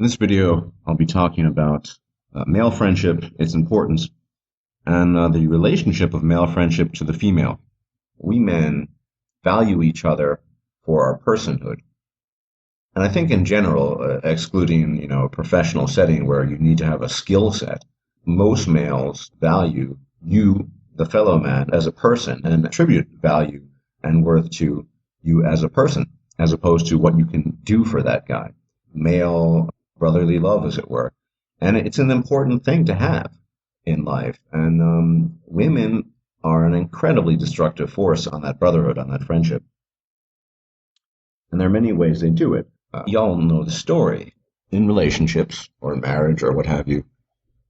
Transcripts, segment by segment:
In this video, I'll be talking about male friendship, its importance, and the relationship of male friendship to the female. We men value each other for our personhood. And I think in general, excluding, a professional setting where you need to have a skill set, most males value you, the fellow man, as a person and attribute value and worth to you as a person, as opposed to what you can do for that guy. Male brotherly love, as it were. And it's an important thing to have in life. And women are an incredibly destructive force on that brotherhood, on that friendship. And there are many ways they do it. Y'all know the story in relationships or marriage or what have you,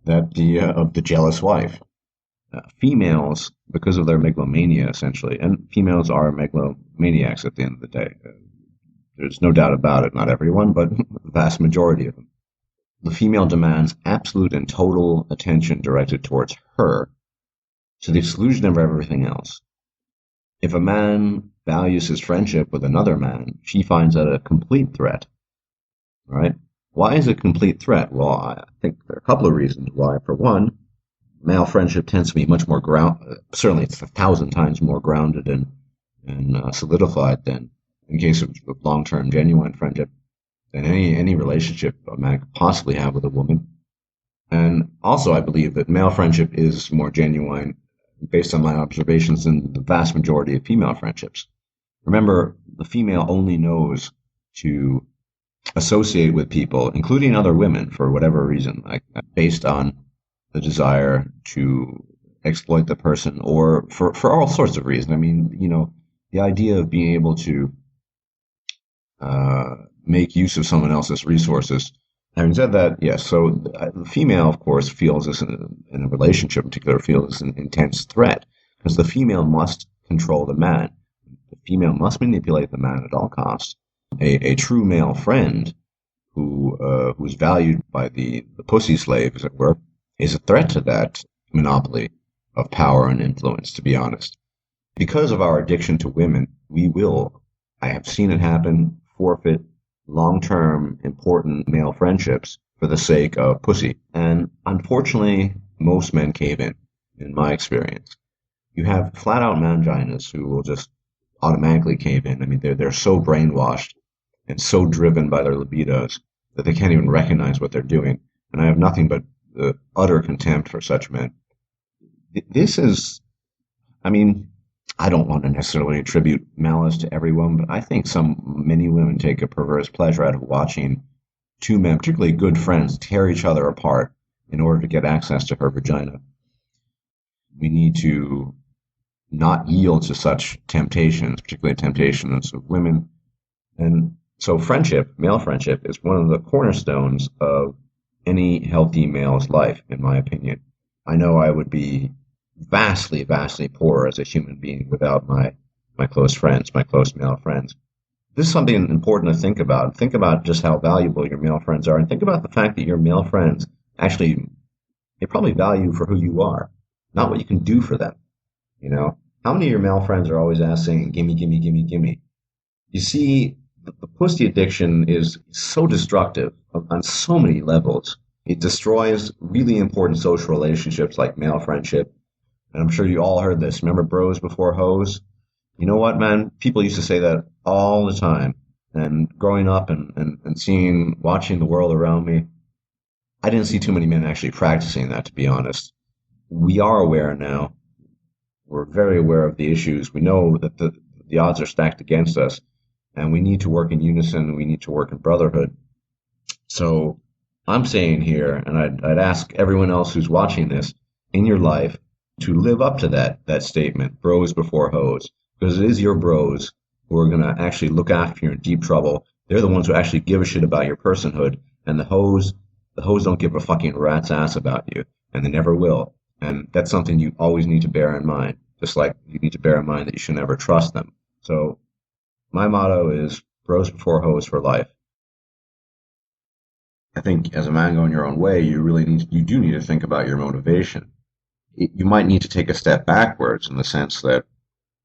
that of the jealous wife. Females, because of their megalomania, essentially, and females are megalomaniacs at the end of the day. There's no doubt about it. Not everyone, but the vast majority of them. The female demands absolute and total attention directed towards her, to the exclusion of everything else. If a man values his friendship with another man, she finds that a complete threat. Right? Why is it a complete threat? Well, I think there are a couple of reasons why. For one, male friendship tends to be much more certainly it's 1,000 times more grounded and solidified than in case of long-term genuine friendship than any relationship a man could possibly have with a woman. And also I believe that male friendship is more genuine based on my observations than the vast majority of female friendships. Remember, the female only knows to associate with people, including other women, for whatever reason, like based on the desire to exploit the person or for all sorts of reasons. I mean, the idea of being able to make use of someone else's resources. Having said that, yes, so the female, of course, feels this in a relationship in particular, feels an intense threat because the female must control the man. The female must manipulate the man at all costs. A true male friend who's valued by the pussy slave, as it were, is a threat to that monopoly of power and influence, to be honest. Because of our addiction to women, we will, I have seen it happen, forfeit long-term important male friendships for the sake of pussy. And unfortunately, most men cave in my experience. You have flat-out manginas who will just automatically cave in. I mean, they're so brainwashed and so driven by their libidos that they can't even recognize what they're doing. And I have nothing but utter contempt for such men. This is, I mean, I don't want to necessarily attribute malice to everyone, but I think many women take a perverse pleasure out of watching two men, particularly good friends, tear each other apart in order to get access to her vagina. We need to not yield to such temptations, particularly temptations of women. And so friendship, male friendship, is one of the cornerstones of any healthy male's life, in my opinion. I know I would be vastly, vastly poorer as a human being without my close friends, my close male friends. This is something important to think about. Think about just how valuable your male friends are, and think about the fact that your male friends actually, they probably value you for who you are, not what you can do for them. How many of your male friends are always asking, gimme, gimme, gimme, gimme? You see, the pussy addiction is so destructive on so many levels. It destroys really important social relationships like male friendship. And I'm sure you all heard this. Remember bros before hoes? You know what, man? People used to say that all the time. And growing up and watching the world around me, I didn't see too many men actually practicing that, to be honest. We are aware now. We're very aware of the issues. We know that the odds are stacked against us. And we need to work in unison. We need to work in brotherhood. So I'm saying here, and I'd ask everyone else who's watching this in your life to live up to that statement, bros before hoes, because it is your bros who are going to actually look after you in deep trouble. They're the ones who actually give a shit about your personhood, and the hoes don't give a fucking rat's ass about you, and they never will. And that's something you always need to bear in mind, just like you need to bear in mind that you should never trust them. So my motto is bros before hoes for life. I think as a man going your own way, you do need to think about your motivation. You might need to take a step backwards in the sense that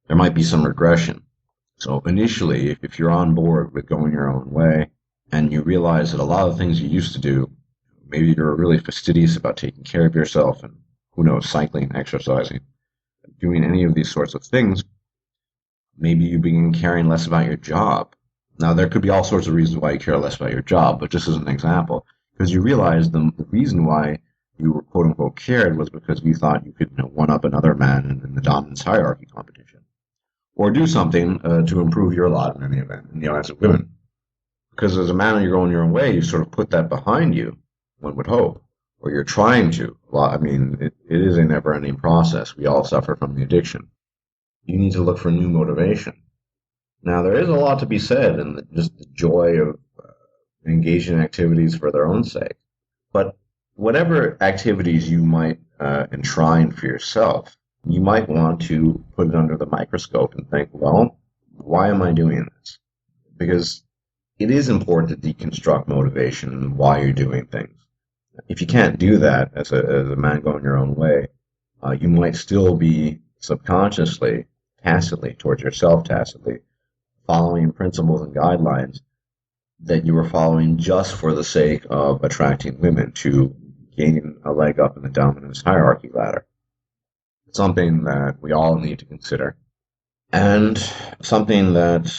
there might be some regression. So initially, if you're on board with going your own way, and you realize that a lot of things you used to do, maybe you're really fastidious about taking care of yourself and, who knows, cycling, exercising, doing any of these sorts of things, maybe you begin caring less about your job. Now, there could be all sorts of reasons why you care less about your job, but just as an example, because you realize the reason why you were quote unquote cared was because you thought you could, one up another man in the dominance hierarchy competition, or do something to improve your lot in any event in the eyes of women. Because as a man, you're going your own way, you sort of put that behind you, one would hope, or you're trying to. Well, I mean, it is a never-ending process. We all suffer from the addiction. You need to look for new motivation. Now, there is a lot to be said in just the joy of engaging in activities for their own sake. But whatever activities you might enshrine for yourself, you might want to put it under the microscope and think, well, why am I doing this? Because it is important to deconstruct motivation and why you're doing things. If you can't do that as a man going your own way, you might still be subconsciously, tacitly, towards yourself tacitly, following principles and guidelines that you were following just for the sake of attracting women to gain a leg up in the dominance hierarchy ladder. It's something that we all need to consider, and something that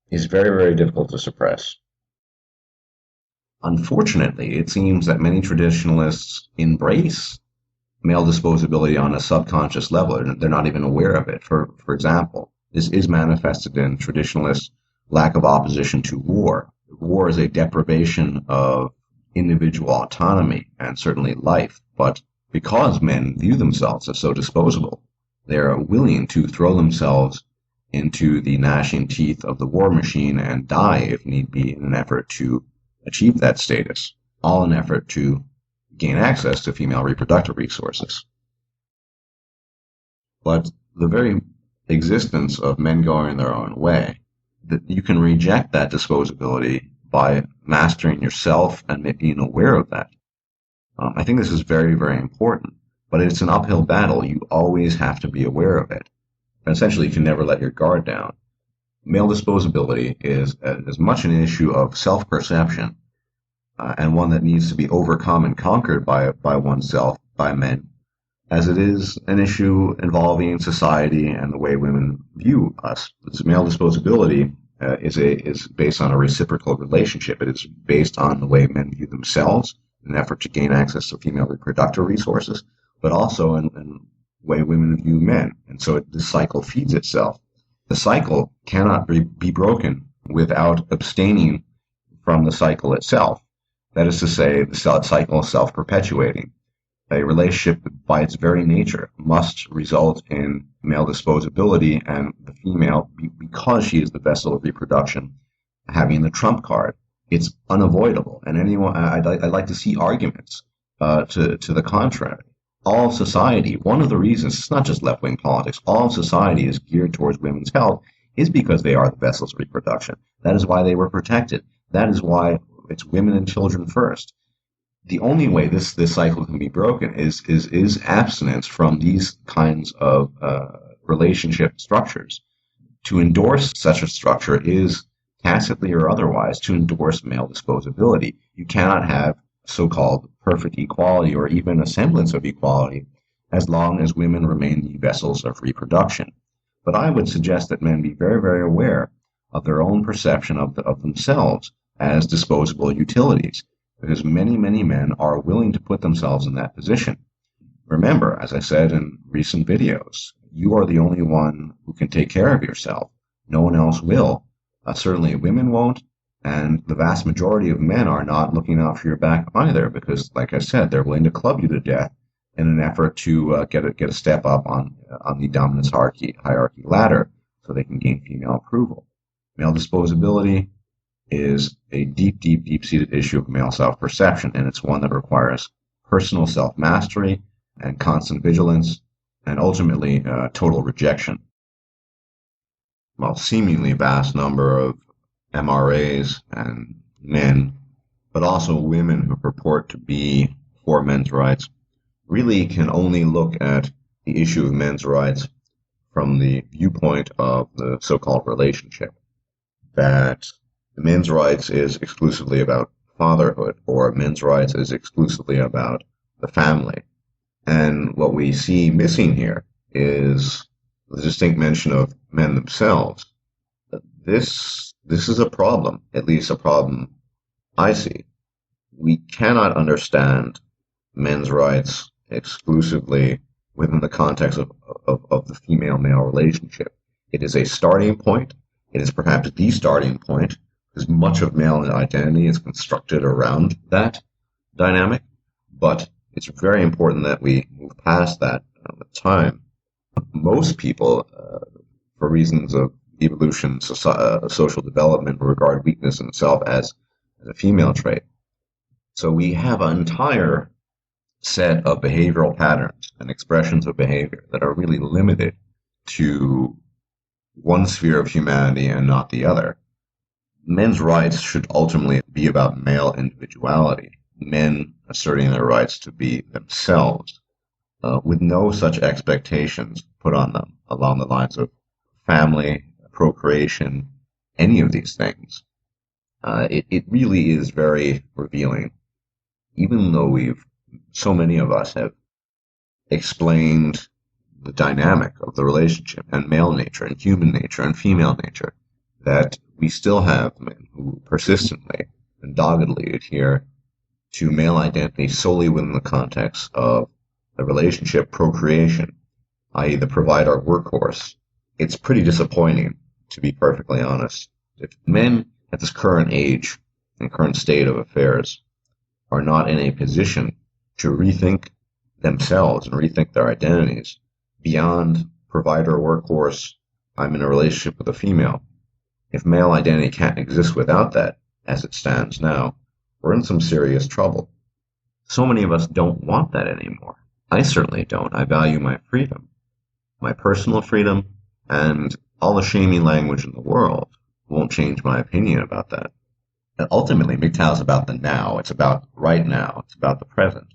is very, very difficult to suppress. Unfortunately, it seems that many traditionalists embrace male disposability on a subconscious level. They're not even aware of it. For example, this is manifested in traditionalist lack of opposition to war. War is a deprivation of individual autonomy and certainly life, but because men view themselves as so disposable, they are willing to throw themselves into the gnashing teeth of the war machine and die if need be in an effort to achieve that status, all in an effort to gain access to female reproductive resources. But the very existence of men going their own way, that you can reject that disposability by mastering yourself and being aware of that. I think this is very, very important, but it's an uphill battle. You always have to be aware of it. And essentially, you can never let your guard down. Male disposability is as much an issue of self-perception and one that needs to be overcome and conquered by oneself, by men, as it is an issue involving society and the way women view us. This male disposability is based on a reciprocal relationship. It is based on the way men view themselves in an effort to gain access to female reproductive resources, but also in the way women view men. And so this cycle feeds itself. The cycle cannot be broken without abstaining from the cycle itself. That is to say, the cycle is self-perpetuating. A relationship, by its very nature, must result in male disposability and the female, because she is the vessel of reproduction, having the trump card. It's unavoidable. And I'd like to see arguments to the contrary. All of society, one of the reasons, it's not just left-wing politics, all of society is geared towards women's health is because they are the vessels of reproduction. That is why they were protected. That is why it's women and children first. The only way this cycle can be broken is abstinence from these kinds of relationship structures. To endorse such a structure is, tacitly or otherwise, to endorse male disposability. You cannot have so-called perfect equality or even a semblance of equality as long as women remain the vessels of reproduction. But I would suggest that men be very, very aware of their own perception of themselves as disposable utilities, because many, many men are willing to put themselves in that position. Remember, as I said in recent videos, you are the only one who can take care of yourself. No one else will. Certainly women won't, and the vast majority of men are not looking out for your back either, because, like I said, they're willing to club you to death in an effort to get a step up on the dominance hierarchy ladder so they can gain female approval. Male disposability is a deep, deep, deep-seated issue of male self-perception, and it's one that requires personal self-mastery and constant vigilance, and ultimately total rejection. While seemingly vast number of MRAs and men, but also women who purport to be for men's rights, really can only look at the issue of men's rights from the viewpoint of the so-called relationship. That men's rights is exclusively about fatherhood, or men's rights is exclusively about the family. And what we see missing here is the distinct mention of men themselves. This is a problem, at least a problem I see. We cannot understand men's rights exclusively within the context of the female-male relationship. It is a starting point. It is perhaps the starting point, because much of male identity is constructed around that dynamic. But it's very important that we move past that with time. Most people, for reasons of evolution, social development, regard weakness in itself as a female trait. So we have an entire set of behavioral patterns and expressions of behavior that are really limited to one sphere of humanity and not the other. Men's rights should ultimately be about male individuality, men asserting their rights to be themselves, with no such expectations put on them along the lines of family, procreation, any of these things. It really is very revealing. Even though so many of us have explained the dynamic of the relationship and male nature and human nature and female nature, that we still have men who persistently and doggedly adhere to male identity solely within the context of the relationship procreation, i.e. the provider workhorse. It's pretty disappointing, to be perfectly honest. If men at this current age and current state of affairs are not in a position to rethink themselves and rethink their identities beyond provider workhorse, I'm in a relationship with a female. If male identity can't exist without that, as it stands now, we're in some serious trouble. So many of us don't want that anymore. I certainly don't. I value my freedom, my personal freedom, and all the shaming language in the world won't change my opinion about that. And ultimately, MGTOW is about the now. It's about right now. It's about the present.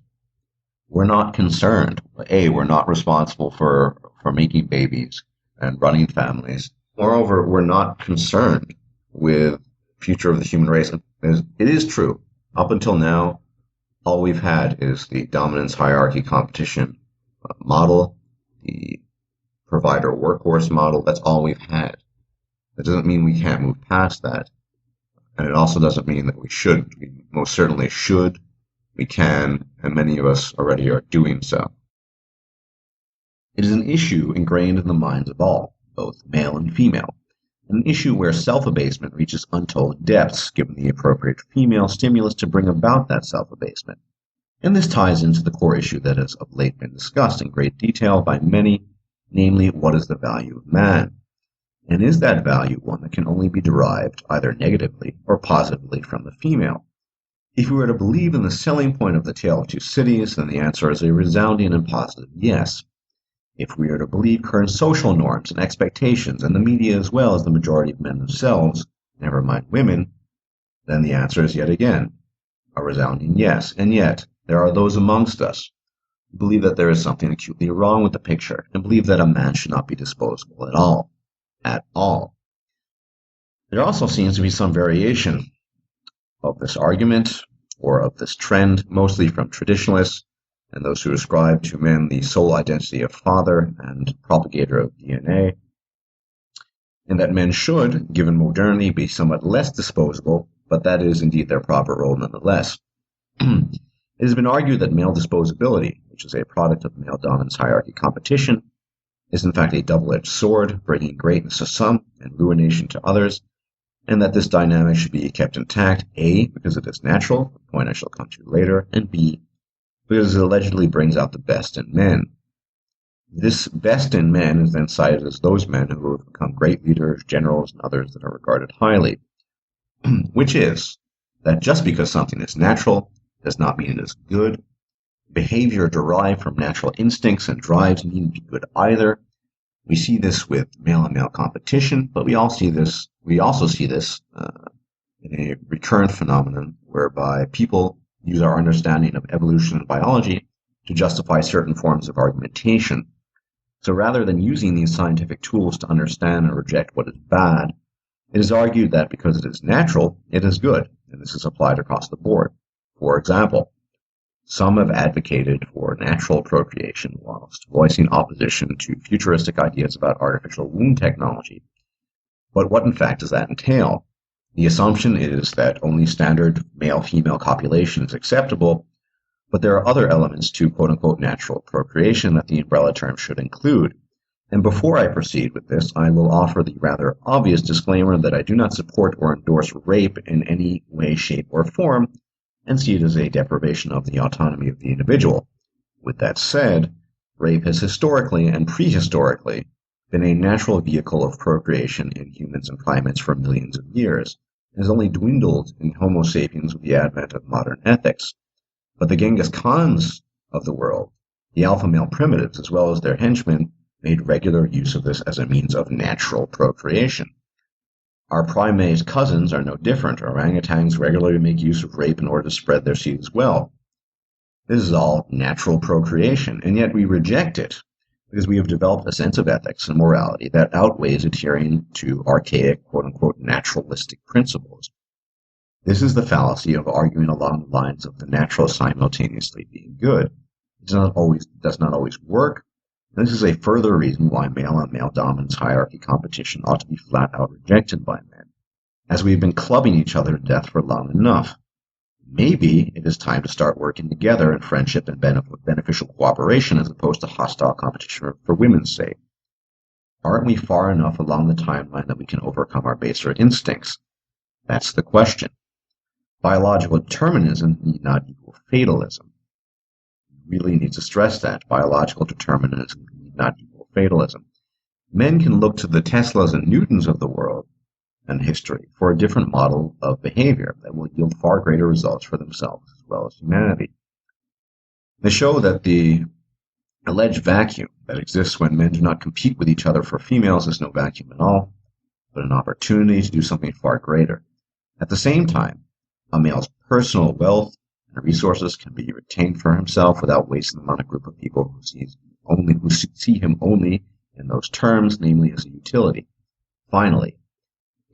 We're not concerned. We're not responsible for making babies and running families. Moreover, we're not concerned with the future of the human race. It is true. Up until now, all we've had is the dominance hierarchy competition model, the provider workhorse model. That's all we've had. That doesn't mean we can't move past that. And it also doesn't mean that we shouldn't. We most certainly should, we can, and many of us already are doing so. It is an issue ingrained in the minds of all, both male and female, an issue where self-abasement reaches untold depths given the appropriate female stimulus to bring about that self-abasement. And this ties into the core issue that has of late been discussed in great detail by many, namely, what is the value of man? And is that value one that can only be derived either negatively or positively from the female? If we were to believe in the selling point of The Tale of Two Cities, then the answer is a resounding and positive yes. If we are to believe current social norms and expectations, and the media as well as the majority of men themselves, never mind women, then the answer is yet again a resounding yes. And yet, there are those amongst us who believe that there is something acutely wrong with the picture, and believe that a man should not be disposable at all. At all. There also seems to be some variation of this argument or of this trend, mostly from traditionalists and those who ascribe to men the sole identity of father and propagator of DNA, and that men should, given modernity, be somewhat less disposable, but that is indeed their proper role nonetheless. It has been argued that male disposability, which is a product of male dominance hierarchy competition, is in fact a double-edged sword, bringing greatness to some and ruination to others, and that this dynamic should be kept intact, A, because it is natural, a point I shall come to later, and B, because it allegedly brings out the best in men. This best in men is then cited as those men who have become great leaders, generals, and others that are regarded highly, which is that just because something is natural does not mean it is good. Behavior derived from natural instincts and drives needn't be good either. We see this with male and male competition, but we also see this in a recurrent phenomenon whereby people use our understanding of evolution and biology to justify certain forms of argumentation. So rather than using these scientific tools to understand and reject what is bad, It is argued that because it is natural, it is good, and this is applied across the board. For example, some have advocated for natural procreation whilst voicing opposition to futuristic ideas about artificial womb technology. But what in fact does that entail? The assumption is that only standard male-female copulation is acceptable, but there are other elements to quote-unquote natural procreation that the umbrella term should include. And before I proceed with this, I will offer the rather obvious disclaimer that I do not support or endorse rape in any way, shape, or form, and see it as a deprivation of the autonomy of the individual. With that said, rape has historically and prehistorically been a natural vehicle of procreation in humans and primates for millions of years, and has only dwindled in Homo sapiens with the advent of modern ethics. But the Genghis Khans of the world, the alpha male primitives, as well as their henchmen, made regular use of this as a means of natural procreation. Our primate cousins are no different. Orangutans regularly make use of rape in order to spread their seed as well. This is all natural procreation, and yet we reject it because we have developed a sense of ethics and morality that outweighs adhering to archaic, quote-unquote, naturalistic principles. This is the fallacy of arguing along the lines of the natural simultaneously being good. It does not always work. And this is a further reason why male-on-male dominance hierarchy competition ought to be flat-out rejected by men, as we've been clubbing each other to death for long enough. Maybe it is time to start working together in friendship and beneficial cooperation as opposed to hostile competition for women's sake. Aren't we far enough along the timeline that we can overcome our baser instincts? That's the question. Biological determinism need not equal fatalism. We really need to stress that. Biological determinism need not equal fatalism. Men can look to the Teslas and Newtons of the world and history for a different model of behavior that will yield far greater results for themselves as well as humanity. They show that the alleged vacuum that exists when men do not compete with each other for females is no vacuum at all, but an opportunity to do something far greater. At the same time, a male's personal wealth and resources can be retained for himself without wasting them on a group of people who see him only in those terms, namely as a utility. Finally,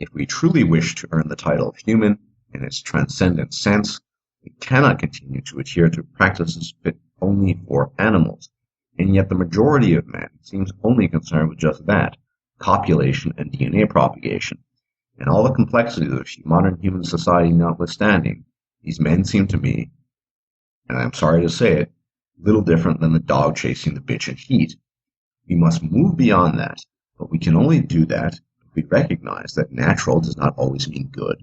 if we truly wish to earn the title of human in its transcendent sense, we cannot continue to adhere to practices fit only for animals, and yet the majority of men seems only concerned with just that, copulation and DNA propagation. And all the complexities of modern human society notwithstanding, these men seem to me, and I'm sorry to say it, little different than the dog chasing the bitch in heat. We must move beyond that, but we can only do that if we recognize that natural does not always mean good,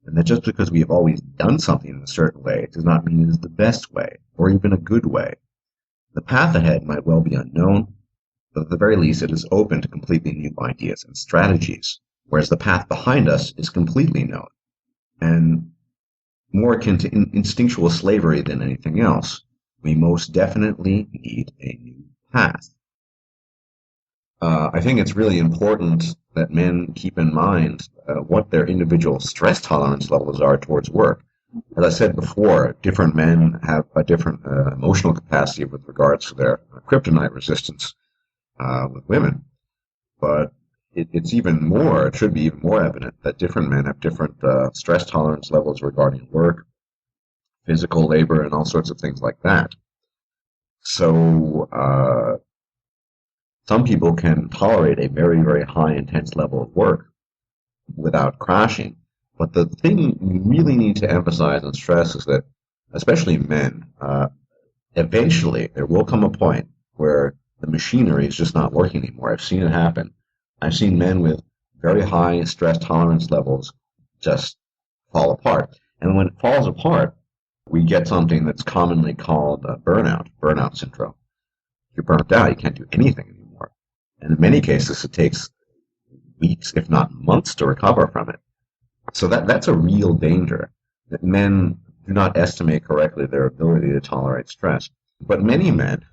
and that just because we have always done something in a certain way does not mean it is the best way, or even a good way. The path ahead might well be unknown, but at the very least it is open to completely new ideas and strategies, whereas the path behind us is completely known, and more akin to instinctual slavery than anything else. We most definitely need a new path. I think it's really important that men keep in mind what their individual stress tolerance levels are towards work. As I said before, different men have a different emotional capacity with regards to their kryptonite resistance with women. But it should be even more evident that different men have different stress tolerance levels regarding work, physical labor, and all sorts of things like that. So some people can tolerate a very, very high intense level of work without crashing. But the thing we really need to emphasize and stress is that, especially men, eventually there will come a point where the machinery is just not working anymore. I've seen it happen. I've seen men with very high stress tolerance levels just fall apart. And when it falls apart, we get something that's commonly called burnout syndrome. You're burnt out, you can't do anything anymore. And in many cases, it takes weeks, if not months, to recover from it. So that's a real danger, that men do not estimate correctly their ability to tolerate stress. But many men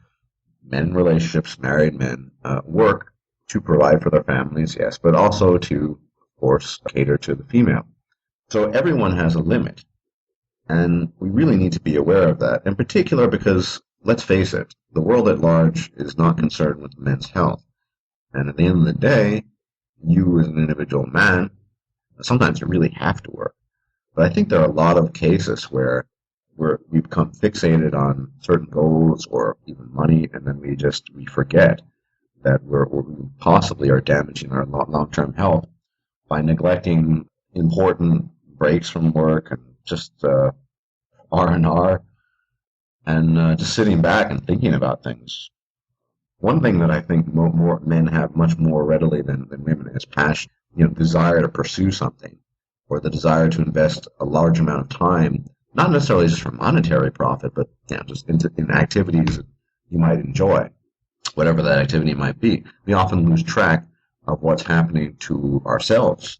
in relationships, married men, work to provide for their families, yes, but also to, of course, cater to the female. So everyone has a limit, and we really need to be aware of that, in particular because, let's face it, the world at large is not concerned with men's health. And at the end of the day, you as an individual man Sometimes you really have to work. But I think there are a lot of cases where we become fixated on certain goals or even money, and then we forget that we possibly are damaging our long-term health by neglecting important breaks from work and just R&R and just sitting back and thinking about things. One thing that I think more men have much more readily than women is passion, desire to pursue something, or the desire to invest a large amount of time, not necessarily just for monetary profit, but just in activities that you might enjoy, whatever that activity might be. We often lose track of what's happening to ourselves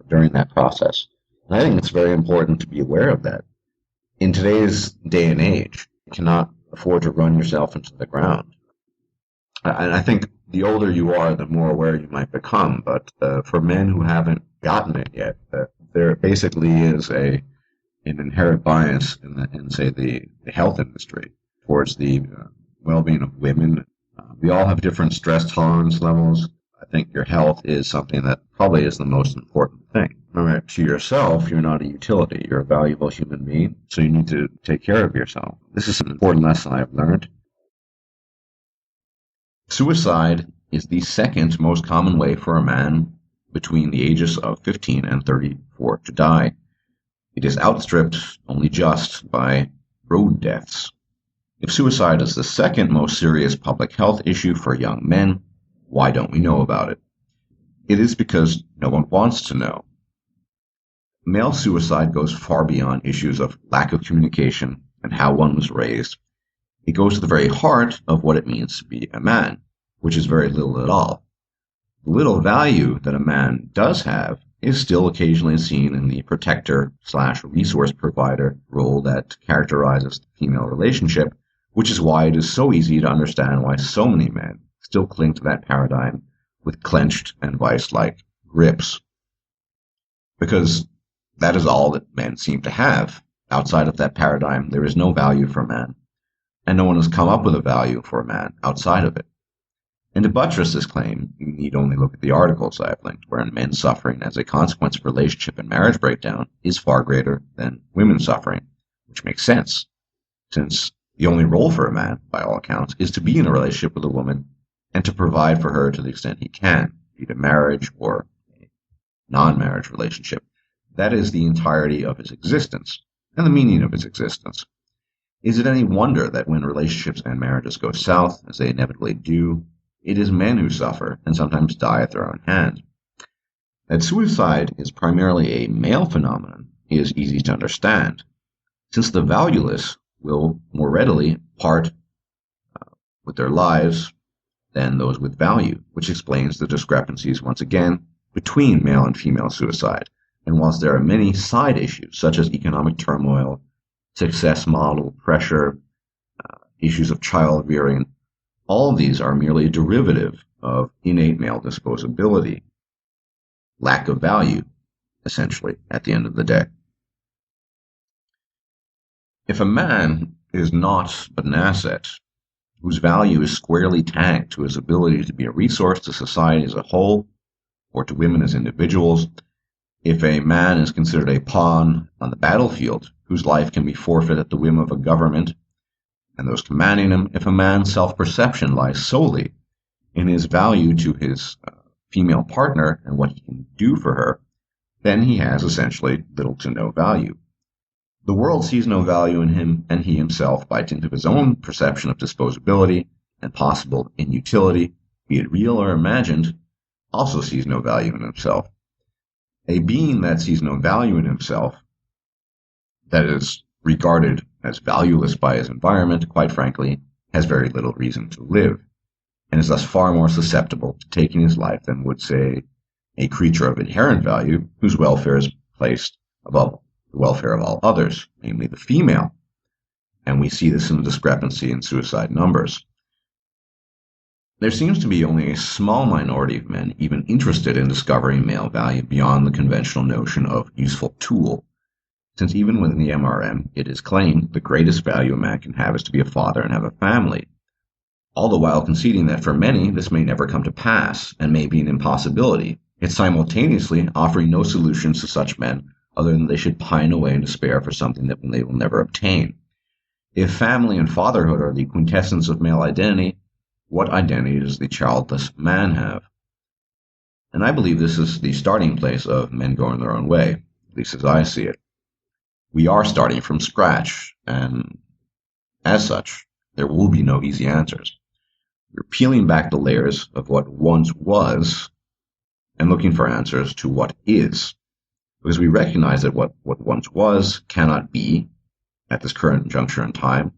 during that process. And I think it's very important to be aware of that. In today's day and age, you cannot afford to run yourself into the ground. And I think the older you are, the more aware you might become. But for men who haven't gotten it yet, there basically is an inherent bias in say, the health industry towards the well-being of women. We all have different stress tolerance levels. I think your health is something that probably is the most important thing. Remember, to yourself, you're not a utility. You're a valuable human being, so you need to take care of yourself. This is an important lesson I've learned. Suicide is the second most common way for a man between the ages of 15 and 34 to die. It is outstripped only just by road deaths. If suicide is the second most serious public health issue for young men, why don't we know about it? It is because no one wants to know. Male suicide goes far beyond issues of lack of communication and how one was raised. It goes to the very heart of what it means to be a man, which is very little at all. The little value that a man does have is still occasionally seen in the protector/resource provider role that characterizes the female relationship, which is why it is so easy to understand why so many men still cling to that paradigm with clenched and vice-like grips. Because that is all that men seem to have. Outside of that paradigm, there is no value for a man, and no one has come up with a value for a man outside of it. And to buttress this claim, you need only look at the articles I have linked, wherein men's suffering as a consequence of relationship and marriage breakdown is far greater than women's suffering, which makes sense, since the only role for a man, by all accounts, is to be in a relationship with a woman and to provide for her to the extent he can, be it a marriage or a non-marriage relationship. That is the entirety of his existence, and the meaning of his existence. Is it any wonder that when relationships and marriages go south, as they inevitably do, it is men who suffer and sometimes die at their own hand? That suicide is primarily a male phenomenon is easy to understand, since the valueless will more readily part with their lives than those with value, which explains the discrepancies once again between male and female suicide. And whilst there are many side issues, such as economic turmoil, success model pressure, issues of child rearing, all of these are merely a derivative of innate male disposability, lack of value, essentially, at the end of the day. If a man is not but an asset, whose value is squarely tagged to his ability to be a resource to society as a whole, or to women as individuals, if a man is considered a pawn on the battlefield, whose life can be forfeit at the whim of a government and those commanding him, if a man's self-perception lies solely in his value to his female partner and what he can do for her, then he has essentially little to no value. The world sees no value in him, and he himself, by dint of his own perception of disposability and possible inutility, be it real or imagined, also sees no value in himself. A being that sees no value in himself, that is regarded as valueless by his environment, quite frankly, has very little reason to live, and is thus far more susceptible to taking his life than would, say, a creature of inherent value, whose welfare is placed above the welfare of all others, namely the female. And we see this in the discrepancy in suicide numbers. There seems to be only a small minority of men even interested in discovering male value beyond the conventional notion of useful tool, since even within the MRM, it is claimed the greatest value a man can have is to be a father and have a family, all the while conceding that for many this may never come to pass and may be an impossibility, It's simultaneously offering no solutions to such men other than they should pine away in despair for something that they will never obtain. If family and fatherhood are the quintessence of male identity, what identity does the childless man have? And I believe this is the starting place of men going their own way, at least as I see it. We are starting from scratch, and as such, there will be no easy answers. We're peeling back the layers of what once was and looking for answers to what is. Because we recognize that what once was cannot be, at this current juncture in time,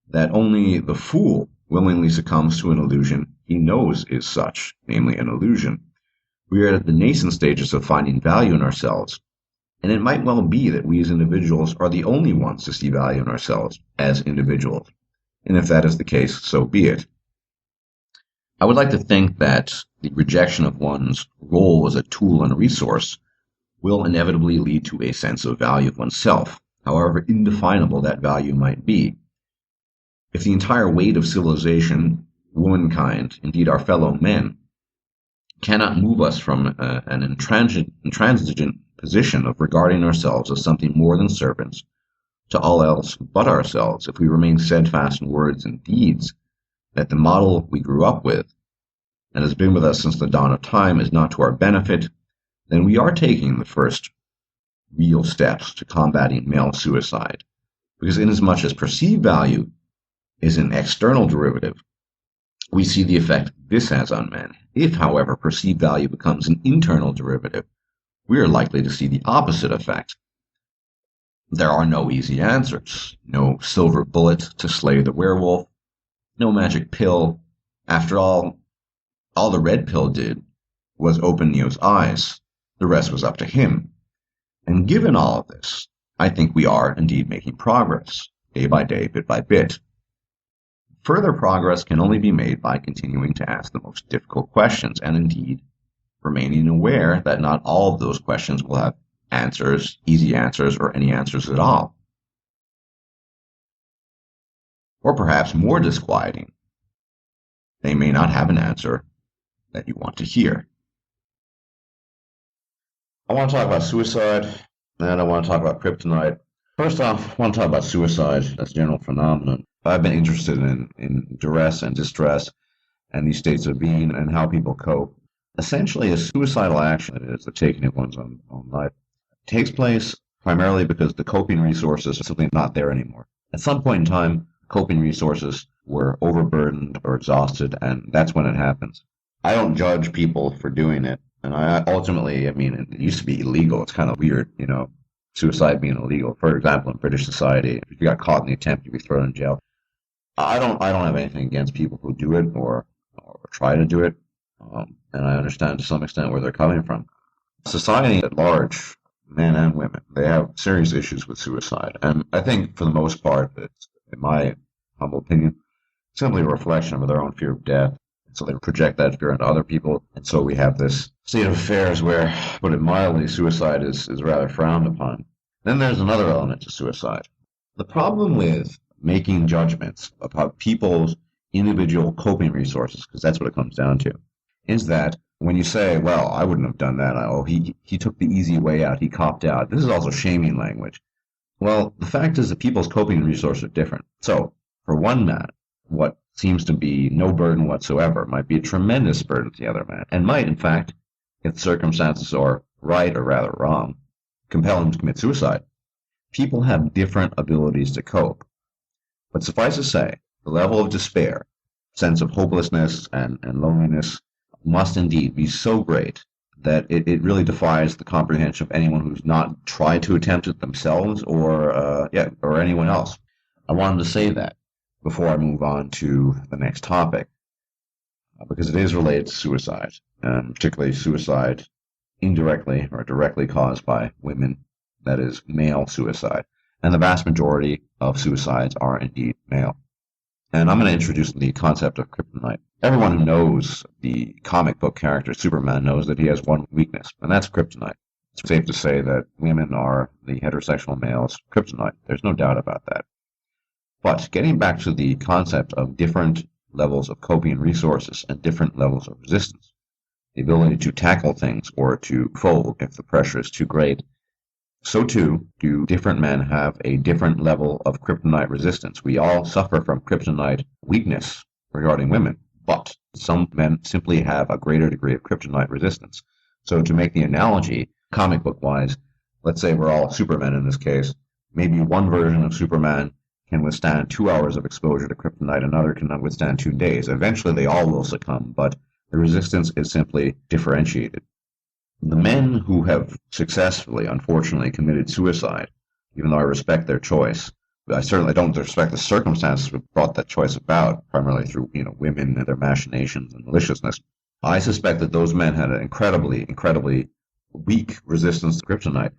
that only the fool willingly succumbs to an illusion he knows is such, namely an illusion. We are at the nascent stages of finding value in ourselves, and it might well be that we as individuals are the only ones to see value in ourselves as individuals. And if that is the case, so be it. I would like to think that the rejection of one's role as a tool and a resource will inevitably lead to a sense of value of oneself, however indefinable that value might be. If the entire weight of civilization, womankind, indeed our fellow men, cannot move us from an intransigent position of regarding ourselves as something more than servants to all else but ourselves, if we remain steadfast in words and deeds, that the model we grew up with and has been with us since the dawn of time is not to our benefit, then we are taking the first real steps to combating male suicide. Because inasmuch as perceived value is an external derivative, we see the effect this has on men. If, however, perceived value becomes an internal derivative, we are likely to see the opposite effect. There are no easy answers, no silver bullet to slay the werewolf, no magic pill. After all the red pill did was open Neo's eyes. The rest was up to him. And given all of this, I think we are indeed making progress, day by day, bit by bit. Further progress can only be made by continuing to ask the most difficult questions, and indeed remaining aware that not all of those questions will have answers, easy answers, or any answers at all. Or perhaps more disquieting, they may not have an answer that you want to hear. I want to talk about suicide, and I want to talk about kryptonite. First off, I want to talk about suicide as a general phenomenon. I've been interested in duress and distress and these states of being and how people cope. Essentially, a suicidal action is the taking of one's own life. It takes place primarily because the coping resources are simply not there anymore. At some point in time, coping resources were overburdened or exhausted, and that's when it happens. I don't judge people for doing it, and it used to be illegal. It's kind of weird, suicide being illegal. For example, in British society, if you got caught in the attempt, you'd be thrown in jail. I don't have anything against people who do it or try to do it, and I understand to some extent where they're coming from. Society at large, men and women, they have serious issues with suicide, and I think for the most part, it's, in my humble opinion, simply a reflection of their own fear of death. So they project that fear onto other people, and so we have this state of affairs where, put it mildly, suicide is rather frowned upon. Then there's another element to suicide. The problem with making judgments about people's individual coping resources, because that's what it comes down to, is that when you say, well, I wouldn't have done that, he took the easy way out, he copped out. This is also shaming language. Well, the fact is that people's coping resources are different. So, for one man, what seems to be no burden whatsoever might be a tremendous burden to the other man, and might, in fact, if the circumstances are right or rather wrong, compel him to commit suicide. People have different abilities to cope. But suffice to say, the level of despair, sense of hopelessness and loneliness must indeed be so great that it really defies the comprehension of anyone who's not tried to attempt it themselves or anyone else. I wanted to say that before I move on to the next topic, because it is related to suicide, and particularly suicide indirectly or directly caused by women, that is, male suicide. And the vast majority of suicides are indeed male. And I'm going to introduce the concept of kryptonite. Everyone who knows the comic book character Superman knows that he has one weakness, and that's kryptonite. It's safe to say that women are the heterosexual male's kryptonite. There's no doubt about that. But getting back to the concept of different levels of coping resources and different levels of resistance, the ability to tackle things or to fold if the pressure is too great, so too do different men have a different level of kryptonite resistance. We all suffer from kryptonite weakness regarding women, but some men simply have a greater degree of kryptonite resistance. So to make the analogy, comic book wise, let's say we're all Supermen in this case. Maybe one version of Superman can withstand 2 hours of exposure to kryptonite, another can withstand 2 days. Eventually they all will succumb, but the resistance is simply differentiated. The men who have successfully, unfortunately, committed suicide, even though I respect their choice, I certainly don't respect the circumstances that brought that choice about, primarily through, women and their machinations and maliciousness. I suspect that those men had an incredibly, incredibly weak resistance to kryptonite.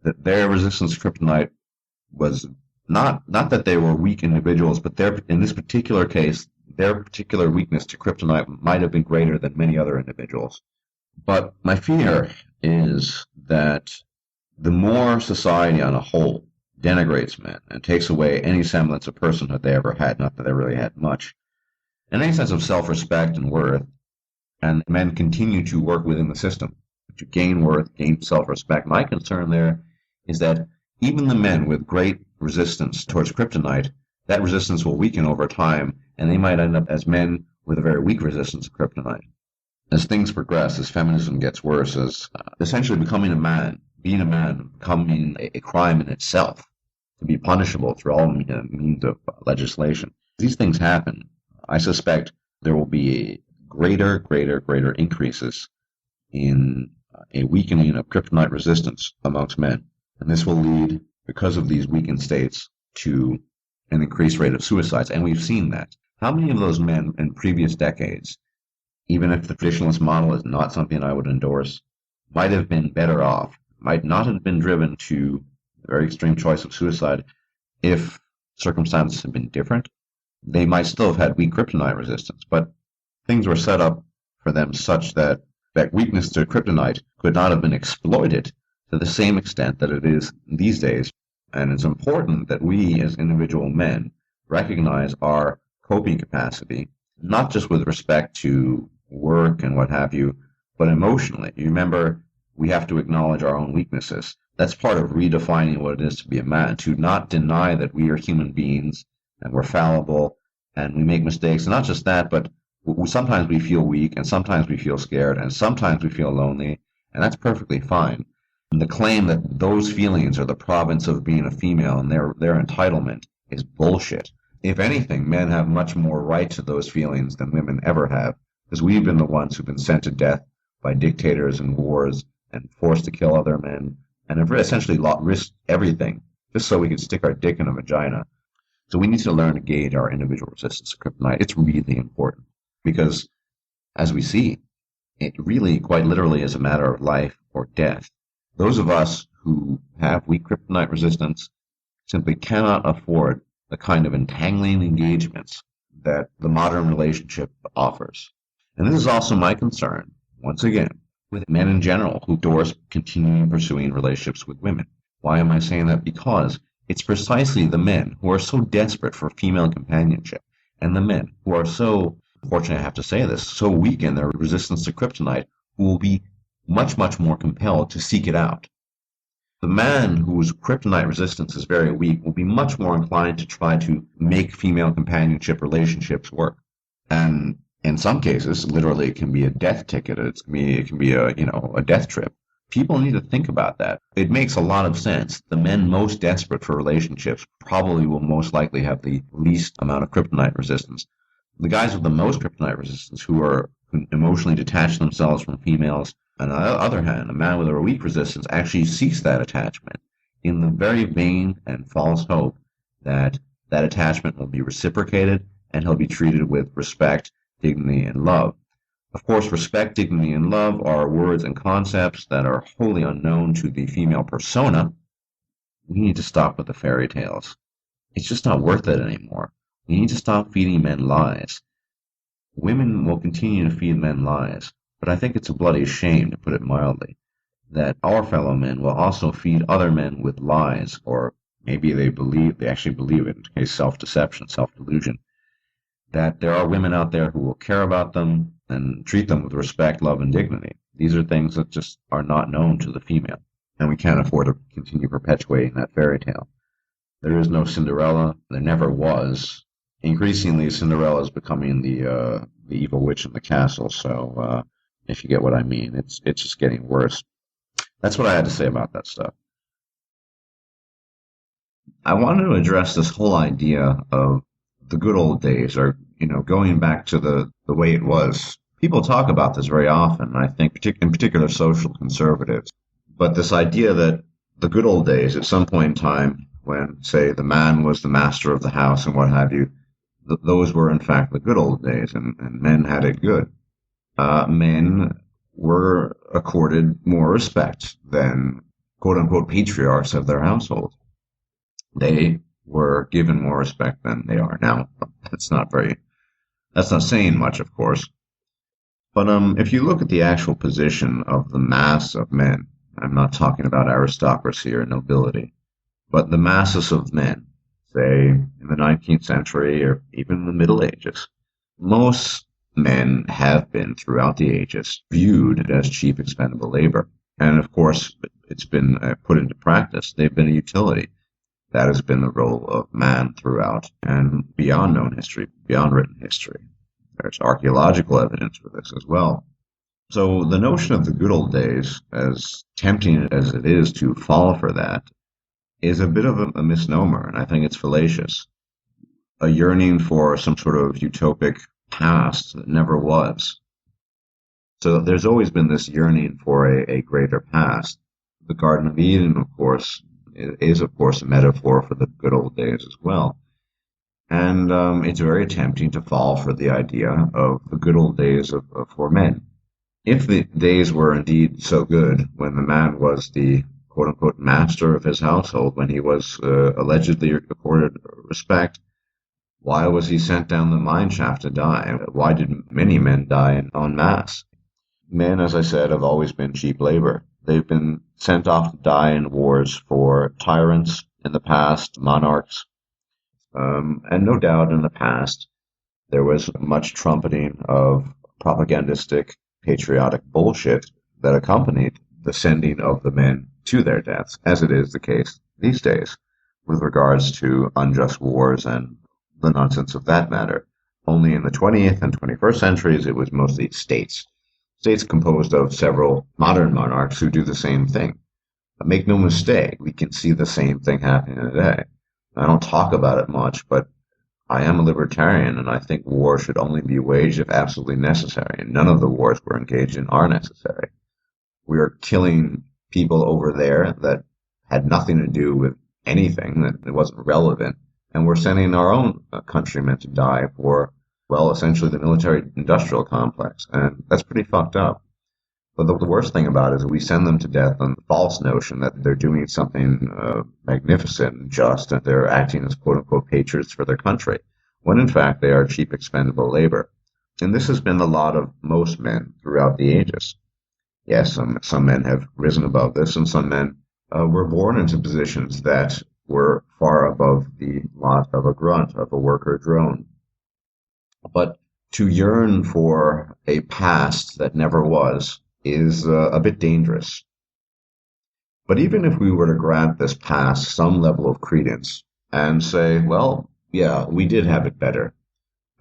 That their resistance to kryptonite was not that they were weak individuals, but in this particular case, their particular weakness to kryptonite might have been greater than many other individuals. But my fear is that the more society on a whole denigrates men and takes away any semblance of personhood they ever had, not that they really had much, and any sense of self-respect and worth, and men continue to work within the system to gain worth, gain self-respect, my concern there is that even the men with great resistance towards kryptonite, that resistance will weaken over time, and they might end up as men with a very weak resistance to kryptonite. As things progress, as feminism gets worse, as essentially becoming a man, being a man, becoming a crime in itself, to be punishable through all means of legislation. These things happen. I suspect there will be greater increases in a weakening of kryptonite resistance amongst men. And this will lead, because of these weakened states, to an increased rate of suicides. And we've seen that. How many of those men in previous decades, even if the traditionalist model is not something I would endorse, might have been better off, might not have been driven to a very extreme choice of suicide if circumstances had been different? They might still have had weak kryptonite resistance, but things were set up for them such that that weakness to kryptonite could not have been exploited to the same extent that it is these days. And it's important that we as individual men recognize our coping capacity, not just with respect to work and what have you, but emotionally. You remember, we have to acknowledge our own weaknesses. That's part of redefining what it is to be a man, to not deny that we are human beings and we're fallible and we make mistakes. And not just that, but sometimes we feel weak and sometimes we feel scared and sometimes we feel lonely, and that's perfectly fine. And the claim that those feelings are the province of being a female and their entitlement is bullshit. If anything, men have much more right to those feelings than women ever have, because we've been the ones who've been sent to death by dictators and wars and forced to kill other men and have essentially risked everything just so we could stick our dick in a vagina. So we need to learn to gauge our individual resistance to kryptonite. It's really important because, as we see, it really quite literally is a matter of life or death. Those of us who have weak kryptonite resistance simply cannot afford the kind of entangling engagements that the modern relationship offers. And this is also my concern, once again, with men in general who endorse continuing pursuing relationships with women. Why am I saying that? Because it's precisely the men who are so desperate for female companionship and the men who are so, unfortunately I have to say this, so weak in their resistance to kryptonite who will be much more compelled to seek it out. The man whose kryptonite resistance is very weak will be much more inclined to try to make female companionship relationships work. And in some cases, literally, it can be a death ticket. It can be a death trip. People need to think about that. It makes a lot of sense. The men most desperate for relationships probably will most likely have the least amount of kryptonite resistance. The guys with the most kryptonite resistance who emotionally detach themselves from females. On the other hand, a man with a weak resistance actually seeks that attachment in the very vain and false hope that that attachment will be reciprocated and he'll be treated with respect, dignity, and love. Of course, respect, dignity, and love are words and concepts that are wholly unknown to the female persona. We need to stop with the fairy tales. It's just not worth it anymore. We need to stop feeding men lies. Women will continue to feed men lies. But I think it's a bloody shame, to put it mildly, that our fellow men will also feed other men with lies, or maybe they actually believe it, in case self-deception, self-delusion, that there are women out there who will care about them, and treat them with respect, love, and dignity. These are things that just are not known to the female, and we can't afford to continue perpetuating that fairy tale. There is no Cinderella. There never was. Increasingly, Cinderella is becoming the evil witch in the castle. So, if you get what I mean, it's just getting worse. That's what I had to say about that stuff. I wanted to address this whole idea of the good old days, or going back to the way it was. People talk about this very often. I think, in particular, social conservatives. But this idea that the good old days, at some point in time, when, say, the man was the master of the house and what have you, those were in fact the good old days, and men had it good. Men were accorded more respect than quote unquote patriarchs of their household. They were given more respect than they are now. That's not saying much, of course. But if you look at the actual position of the mass of men, I'm not talking about aristocracy or nobility, but the masses of men, say in the 19th century or even the Middle Ages, most men have been throughout the ages viewed as cheap expendable labor. And of course, it's been put into practice. They've been a utility. That has been the role of man throughout and beyond known history, beyond written history. There's archaeological evidence for this as well. So the notion of the good old days, as tempting as it is to fall for that, is a bit of a misnomer, and I think it's fallacious. A yearning for some sort of utopic past that never was. So there's always been this yearning for a greater past. The Garden of Eden, of course, is of course a metaphor for the good old days as well. And it's very tempting to fall for the idea of the good old days for men. If the days were indeed so good when the man was the quote-unquote master of his household, when he was allegedly accorded respect, why was he sent down the mine shaft to die? Why did many men die en masse? Men, as I said, have always been cheap labor. They've been sent off to die in wars for tyrants in the past, monarchs, and no doubt in the past there was much trumpeting of propagandistic, patriotic bullshit that accompanied the sending of the men to their deaths, as it is the case these days with regards to unjust wars and the nonsense of that matter. Only in the 20th and 21st centuries, it was mostly states. States composed of several modern monarchs who do the same thing. But make no mistake, we can see the same thing happening today. I don't talk about it much, but I am a libertarian, and I think war should only be waged if absolutely necessary, and none of the wars we're engaged in are necessary. We are killing people over there that had nothing to do with anything, that it wasn't relevant, and we're sending our own countrymen to die for, well, essentially the military-industrial complex, and that's pretty fucked up. But the worst thing about it is we send them to death on the false notion that they're doing something magnificent and just, and they're acting as quote-unquote patriots for their country, when in fact they are cheap expendable labor. And this has been the lot of most men throughout the ages. Yes, some men have risen above this, and some men were born into positions that were far above the lot of a grunt, of a worker drone. But to yearn for a past that never was is a bit dangerous. But even if we were to grant this past some level of credence and say, well, yeah, we did have it better.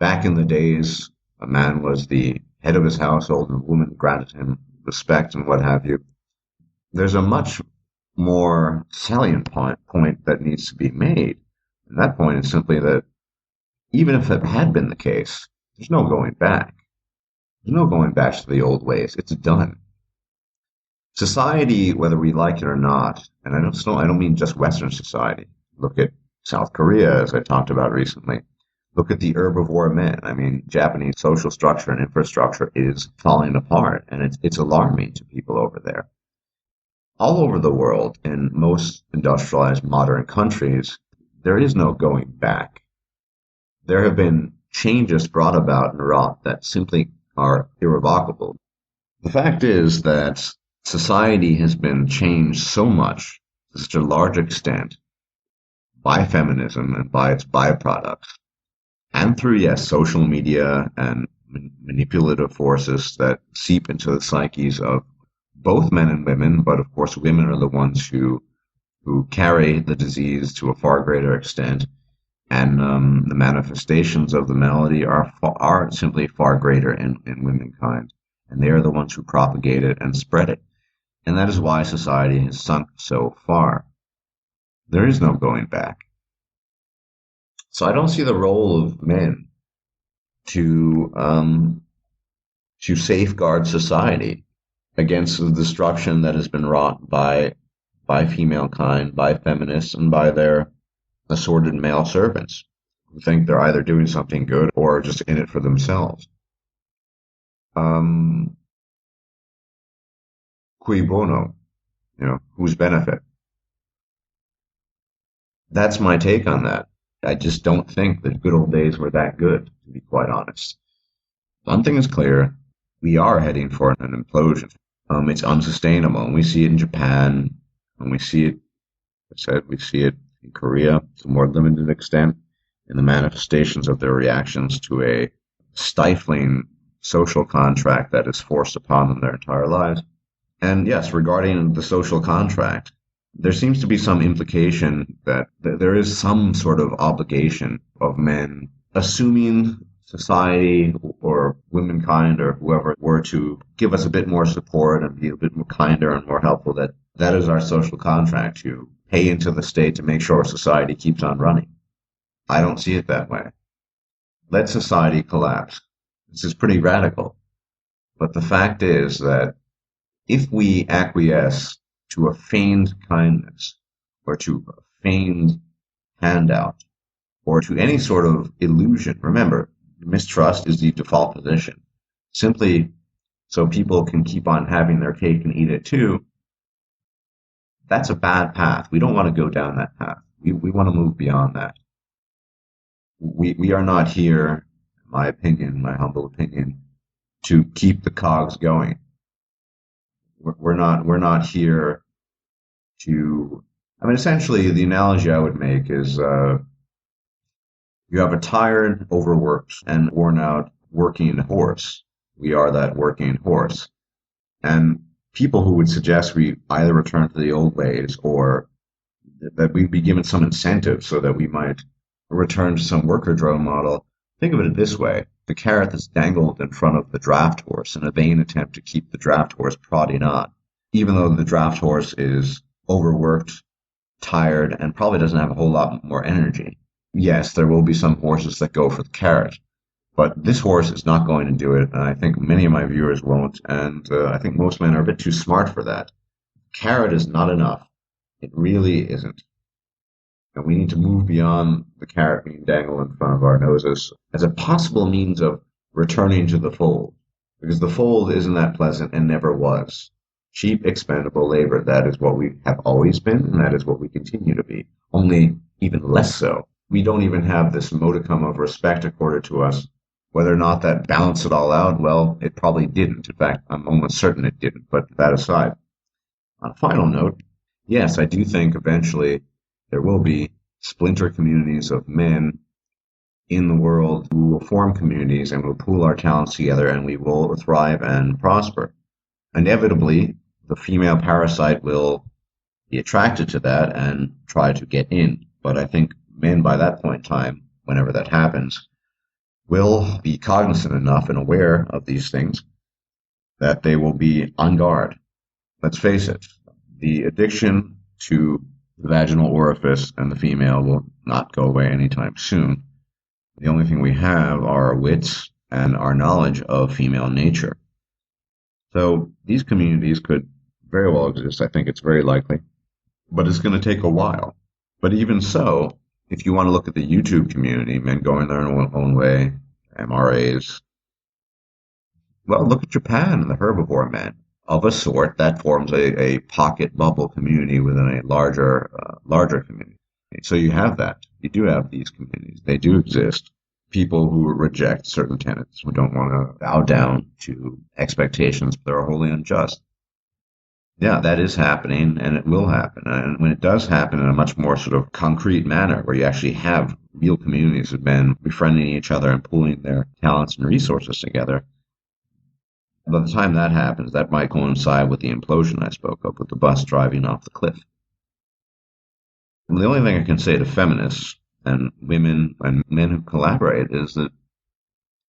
Back in the days, a man was the head of his household and a woman granted him respect and what have you. There's a much more salient point that needs to be made. And that point is simply that even if it had been the case, there's no going back. There's no going back to the old ways. It's done. Society, whether we like it or not, and I don't mean just Western society. Look at South Korea, as I talked about recently. Look at the herbivore men. I mean, Japanese social structure and infrastructure is falling apart, and it's alarming to people over there. All over the world, in most industrialized modern countries, there is no going back. There have been changes brought about in Iraq that simply are irrevocable. The fact is that society has been changed so much, to such a large extent, by feminism and by its byproducts, and through, yes, social media and manipulative forces that seep into the psyches of both men and women, but of course women are the ones who carry the disease to a far greater extent, and the manifestations of the malady are simply far greater in womankind, and they are the ones who propagate it and spread it, and that is why society has sunk so far. There is no going back. So I don't see the role of men to safeguard society against the destruction that has been wrought by female kind, by feminists, and by their assorted male servants who think they're either doing something good or just in it for themselves. Cui bono, whose benefit? That's my take on that. I just don't think the good old days were that good, to be quite honest. One thing is clear, we are heading for an implosion. It's unsustainable, and we see it in Japan, and we see it, we see it in Korea to a more limited extent, in the manifestations of their reactions to a stifling social contract that is forced upon them their entire lives. And yes, regarding the social contract, there seems to be some implication that there is some sort of obligation of men, assuming society or womankind or whoever were to give us a bit more support and be a bit more kinder and more helpful, that is our social contract, to pay into the state to make sure society keeps on running. I don't see it that way. Let society collapse. This is pretty radical. But the fact is that if we acquiesce to a feigned kindness or to a feigned handout or to any sort of illusion, remember, mistrust is the default position. Simply so people can keep on having their cake and eat it too, that's a bad path. We don't want to go down that path. We want to move beyond that. We are not here, in my opinion, my humble opinion, to keep the cogs going. We're not here to, I mean, essentially the analogy I would make is you have a tired, overworked, and worn out working horse. We are that working horse. And people who would suggest we either return to the old ways or that we be given some incentive so that we might return to some worker drone model, think of it this way. The carrot that's dangled in front of the draft horse in a vain attempt to keep the draft horse prodding on, even though the draft horse is overworked, tired, and probably doesn't have a whole lot more energy. Yes, there will be some horses that go for the carrot, but this horse is not going to do it, and I think many of my viewers won't, and I think most men are a bit too smart for that. Carrot is not enough. It really isn't. And we need to move beyond the carrot being dangled in front of our noses as a possible means of returning to the fold, because the fold isn't that pleasant and never was. Cheap, expendable labor, that is what we have always been, and that is what we continue to be, only even less so. We don't even have this modicum of respect accorded to us. Whether or not that balanced it all out, well, it probably didn't. In fact, I'm almost certain it didn't, but that aside. On a final note, yes, I do think eventually there will be splinter communities of men in the world who will form communities and will pool our talents together, and we will thrive and prosper. Inevitably, the female parasite will be attracted to that and try to get in. But I think men by that point in time, whenever that happens, will be cognizant enough and aware of these things that they will be on guard. Let's face it, the addiction to the vaginal orifice and the female will not go away anytime soon. The only thing we have are our wits and our knowledge of female nature. So these communities could very well exist. I think it's very likely, but it's going to take a while. But even so, if you want to look at the YouTube community, men going their own way, MRAs, well, look at Japan and the herbivore men. Of a sort, that forms a pocket bubble community within a larger community. So you have that. You do have these communities. They do exist. People who reject certain tenets, who don't want to bow down to expectations that are wholly unjust. Yeah, that is happening, and it will happen. And when it does happen in a much more sort of concrete manner, where you actually have real communities have been befriending each other and pooling their talents and resources together. By the time that happens, that might coincide with the implosion I spoke of, with the bus driving off the cliff. And the only thing I can say to feminists and women and men who collaborate is that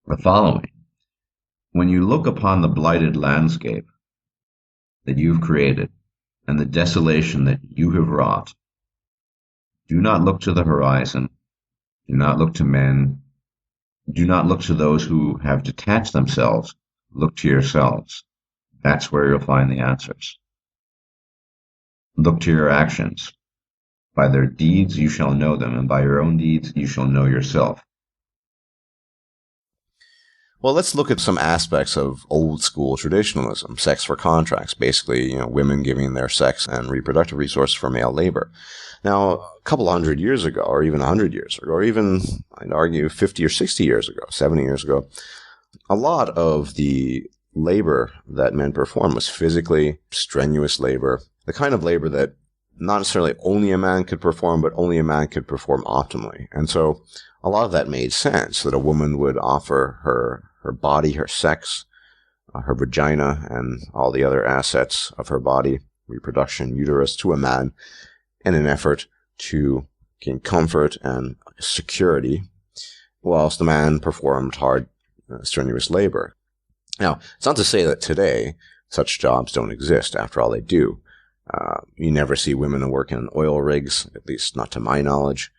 the following. When you look upon the blighted landscape that you've created and the desolation that you have wrought, do not look to the horizon, do not look to men, do not look to those who have detached themselves, look to yourselves. That's where you'll find the answers. Look to your actions. By their deeds you shall know them, and by your own deeds you shall know yourself. Well, let's look at some aspects of old school traditionalism, sex for contracts, basically, women giving their sex and reproductive resources for male labor. Now, a couple hundred years ago, or even 100 years ago, or even, I'd argue, 50 or 60 years ago, 70 years ago, a lot of the labor that men performed was physically strenuous labor, the kind of labor that not necessarily only a man could perform, but only a man could perform optimally. And so a lot of that made sense, that a woman would offer her body, her sex, her vagina, and all the other assets of her body, reproduction, uterus, to a man in an effort to gain comfort and security, whilst the man performed hard, strenuous labor. Now, it's not to say that today such jobs don't exist. After all, they do. You never see women working in oil rigs, at least not to my knowledge.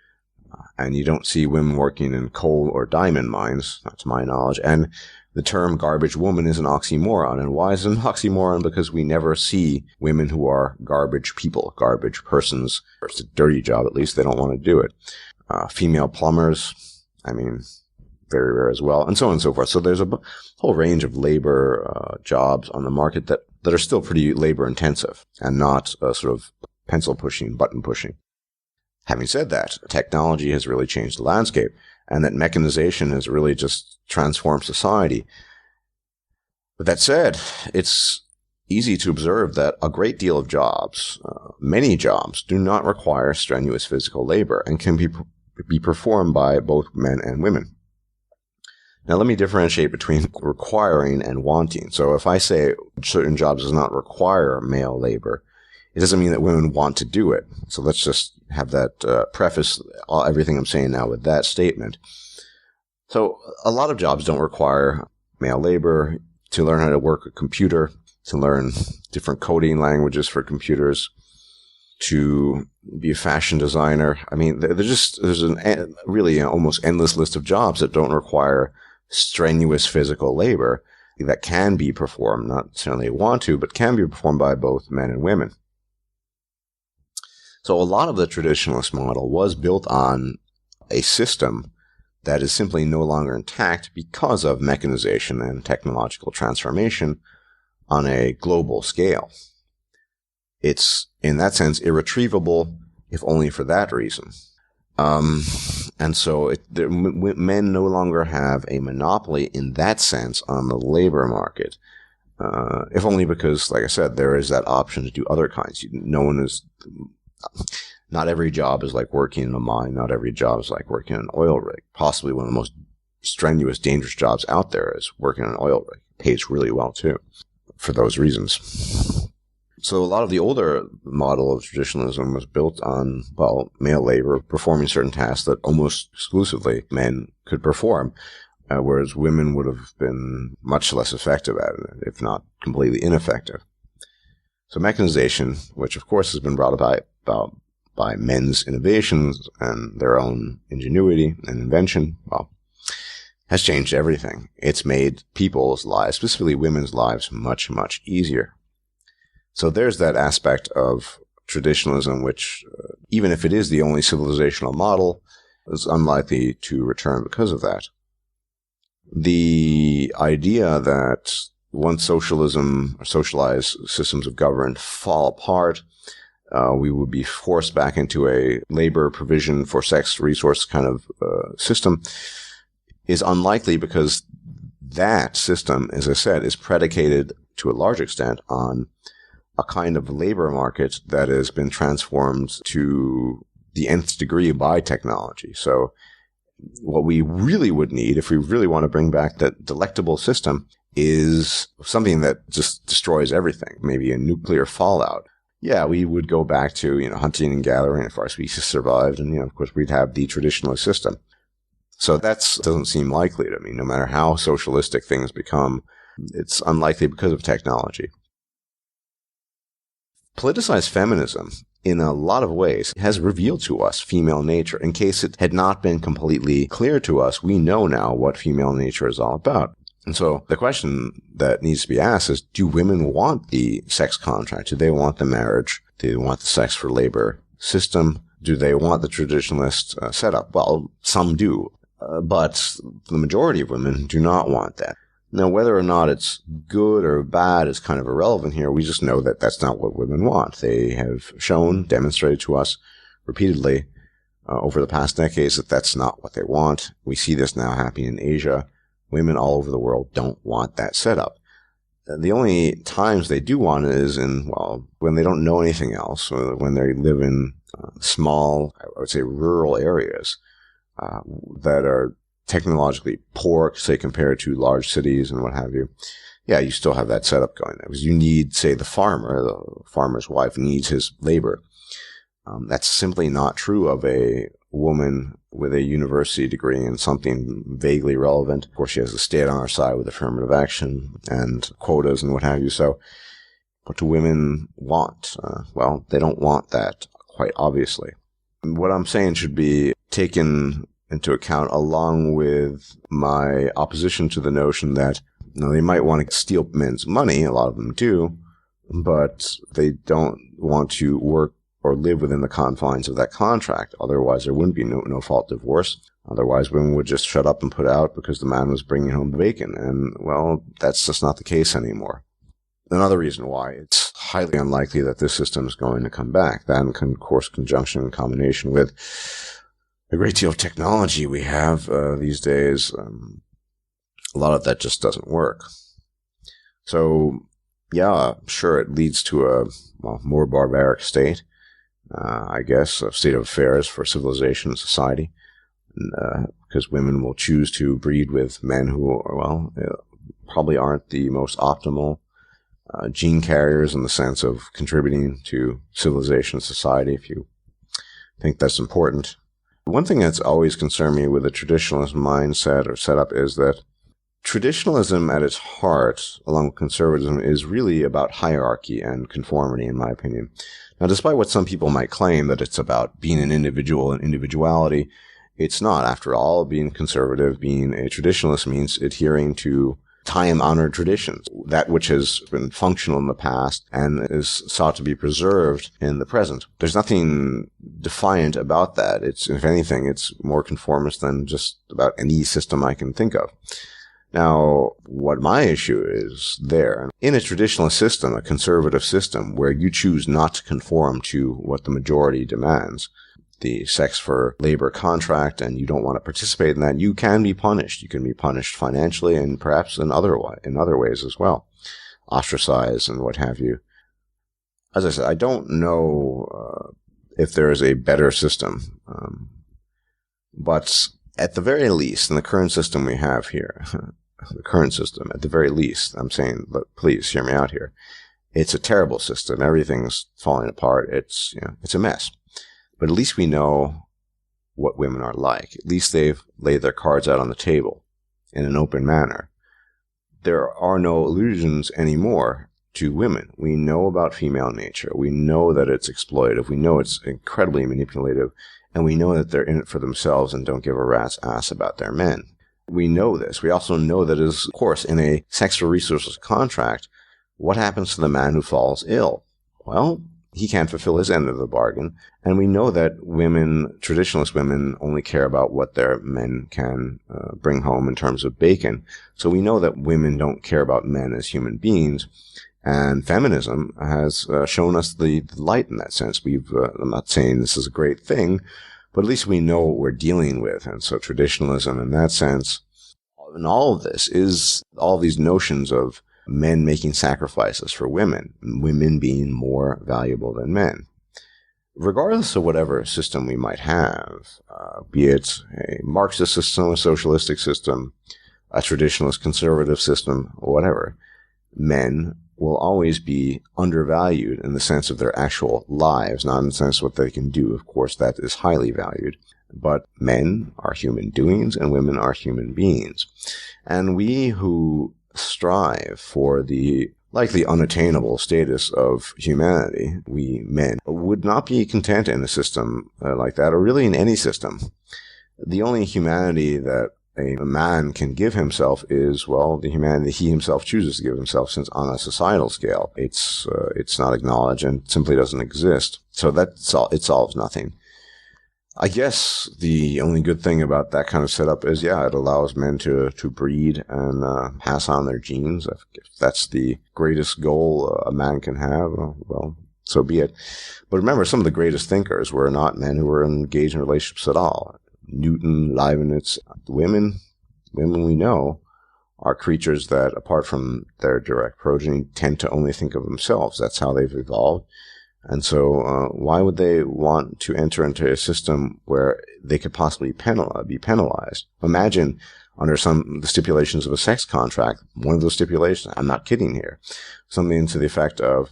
And you don't see women working in coal or diamond mines, not to my knowledge. And the term garbage woman is an oxymoron. And why is it an oxymoron? Because we never see women who are garbage people, garbage persons. It's a dirty job, at least. They don't want to do it. Female plumbers, very rare as well, and so on and so forth. So there's a whole range of labor jobs on the market that are still pretty labor intensive and not sort of pencil pushing, button pushing. Having said that, technology has really changed the landscape, and that mechanization has really just transformed society. But that said, it's easy to observe that a great deal of jobs, many jobs, do not require strenuous physical labor and can be performed by both men and women. Now, let me differentiate between requiring and wanting. So if I say certain jobs does not require male labor, it doesn't mean that women want to do it. So let's just have that preface everything I'm saying now with that statement. So a lot of jobs don't require male labor. To learn how to work a computer, to learn different coding languages for computers, to be a fashion designer. There's a really almost endless list of jobs that don't require strenuous physical labor that can be performed, not necessarily want to, but can be performed by both men and women. So a lot of the traditionalist model was built on a system that is simply no longer intact because of mechanization and technological transformation on a global scale. It's, in that sense, irretrievable, if only for that reason. And so men no longer have a monopoly in that sense on the labor market, if only because, like I said, there is that option to do other kinds. Not every job is like working in a mine. Not every job is like working in an oil rig. Possibly one of the most strenuous, dangerous jobs out there is working in an oil rig. It pays really well, too, for those reasons. So a lot of the older model of traditionalism was built on, male labor performing certain tasks that almost exclusively men could perform, whereas women would have been much less effective at it, if not completely ineffective. So mechanization, which of course has been brought about by men's innovations and their own ingenuity and invention, has changed everything. It's made people's lives, specifically women's lives, much, much easier. So there's that aspect of traditionalism, which, even if it is the only civilizational model, is unlikely to return because of that. The idea that once socialism or socialized systems of government fall apart, we would be forced back into a labor provision for sex resource kind of system is unlikely, because that system, as I said, is predicated to a large extent on a kind of labor market that has been transformed to the nth degree by technology. So what we really would need, if we really want to bring back that delectable system, is something that just destroys everything, maybe a nuclear fallout. Yeah, we would go back to, hunting and gathering if our species survived, and, of course, we'd have the traditionalist system. So that doesn't seem likely to me. No matter how socialistic things become, it's unlikely because of technology. Politicized feminism, in a lot of ways, has revealed to us female nature. In case it had not been completely clear to us, we know now what female nature is all about. And so the question that needs to be asked is, do women want the sex contract? Do they want the marriage? Do they want the sex for labor system? Do they want the traditionalist setup? Well, some do, but the majority of women do not want that. Now, whether or not it's good or bad is kind of irrelevant here. We just know that that's not what women want. They have demonstrated to us repeatedly over the past decades that that's not what they want. We see this now happening in Asia. Women all over the world don't want that setup. The only times they do want it is when they don't know anything else, or when they live in small, I would say rural areas that are technologically poor, say, compared to large cities and what have you. Yeah, you still have that setup going there because you need, say, the farmer's wife needs his labor. That's simply not true of a woman with a university degree in something vaguely relevant. Of course, she has the state on her side with affirmative action and quotas and what have you. So what do women want? Well, they don't want that, quite obviously. What I'm saying should be taken into account along with my opposition to the notion that they might want to steal men's money. A lot of them do, but they don't want to work or live within the confines of that contract. Otherwise, there wouldn't be no-fault divorce. Otherwise, women would just shut up and put out because the man was bringing home the bacon. And, well, that's just not the case anymore. Another reason why it's highly unlikely that this system is going to come back. That, in course, conjunction and combination with a great deal of technology we have these days, a lot of that just doesn't work. So, yeah, sure, it leads to a more barbaric state, I guess, a state of affairs for civilization and society, because women will choose to breed with men who, probably aren't the most optimal gene carriers in the sense of contributing to civilization and society, if you think that's important. One thing that's always concerned me with the traditionalist mindset or setup is that traditionalism at its heart, along with conservatism, is really about hierarchy and conformity, in my opinion. Now, despite what some people might claim, that it's about being an individual and individuality, it's not. After all, being conservative, being a traditionalist means adhering to time-honored traditions, that which has been functional in the past and is sought to be preserved in the present. There's nothing defiant about that. If anything, it's more conformist than just about any system I can think of. Now, what my issue is there, in a traditionalist system, a conservative system, where you choose not to conform to what the majority demands, the sex for labor contract, and you don't want to participate in that, you can be punished. You can be punished financially and perhaps in other ways as well, ostracized and what have you. As I said, I don't know if there is a better system, but at the very least, in the current system we have here, the current system, at the very least, I'm saying, please hear me out here. It's a terrible system. Everything's falling apart. It's a mess. But at least we know what women are like. At least they've laid their cards out on the table in an open manner. There are no illusions anymore to women. We know about female nature. We know that it's exploitative. We know it's incredibly manipulative. And we know that they're in it for themselves and don't give a rat's ass about their men. We know this. We also know that, of course, in a sex for resources contract, what happens to the man who falls ill? Well, he can't fulfill his end of the bargain. And we know that traditionalist women, only care about what their men can bring home in terms of bacon. So we know that women don't care about men as human beings. And feminism has shown us the light in that sense. I'm not saying this is a great thing, but at least we know what we're dealing with. And so traditionalism in that sense, and all of this is all these notions of men making sacrifices for women being more valuable than men. regardless of whatever system we might have, be it a Marxist system, a socialistic system, a traditionalist conservative system, or whatever, men will always be undervalued in the sense of their actual lives, not in the sense of what they can do. Of course, that is highly valued. But men are human doings and women are human beings. And we who strive for the likely unattainable status of humanity, we men, would not be content in a system like that, or really in any system. The only humanity that a man can give himself is, well, the humanity he himself chooses to give himself, since on a societal scale, it's not acknowledged and simply doesn't exist. So it solves nothing. I guess the only good thing about that kind of setup is, yeah, it allows men to breed and pass on their genes. If that's the greatest goal a man can have, well, so be it. But remember, some of the greatest thinkers were not men who were engaged in relationships at all. Newton, Leibniz, women we know are creatures that, apart from their direct progeny, tend to only think of themselves. That's how they've evolved. And so why would they want to enter into a system where they could possibly be penalized? Imagine under the stipulations of a sex contract, one of those stipulations, I'm not kidding here, something to the effect of,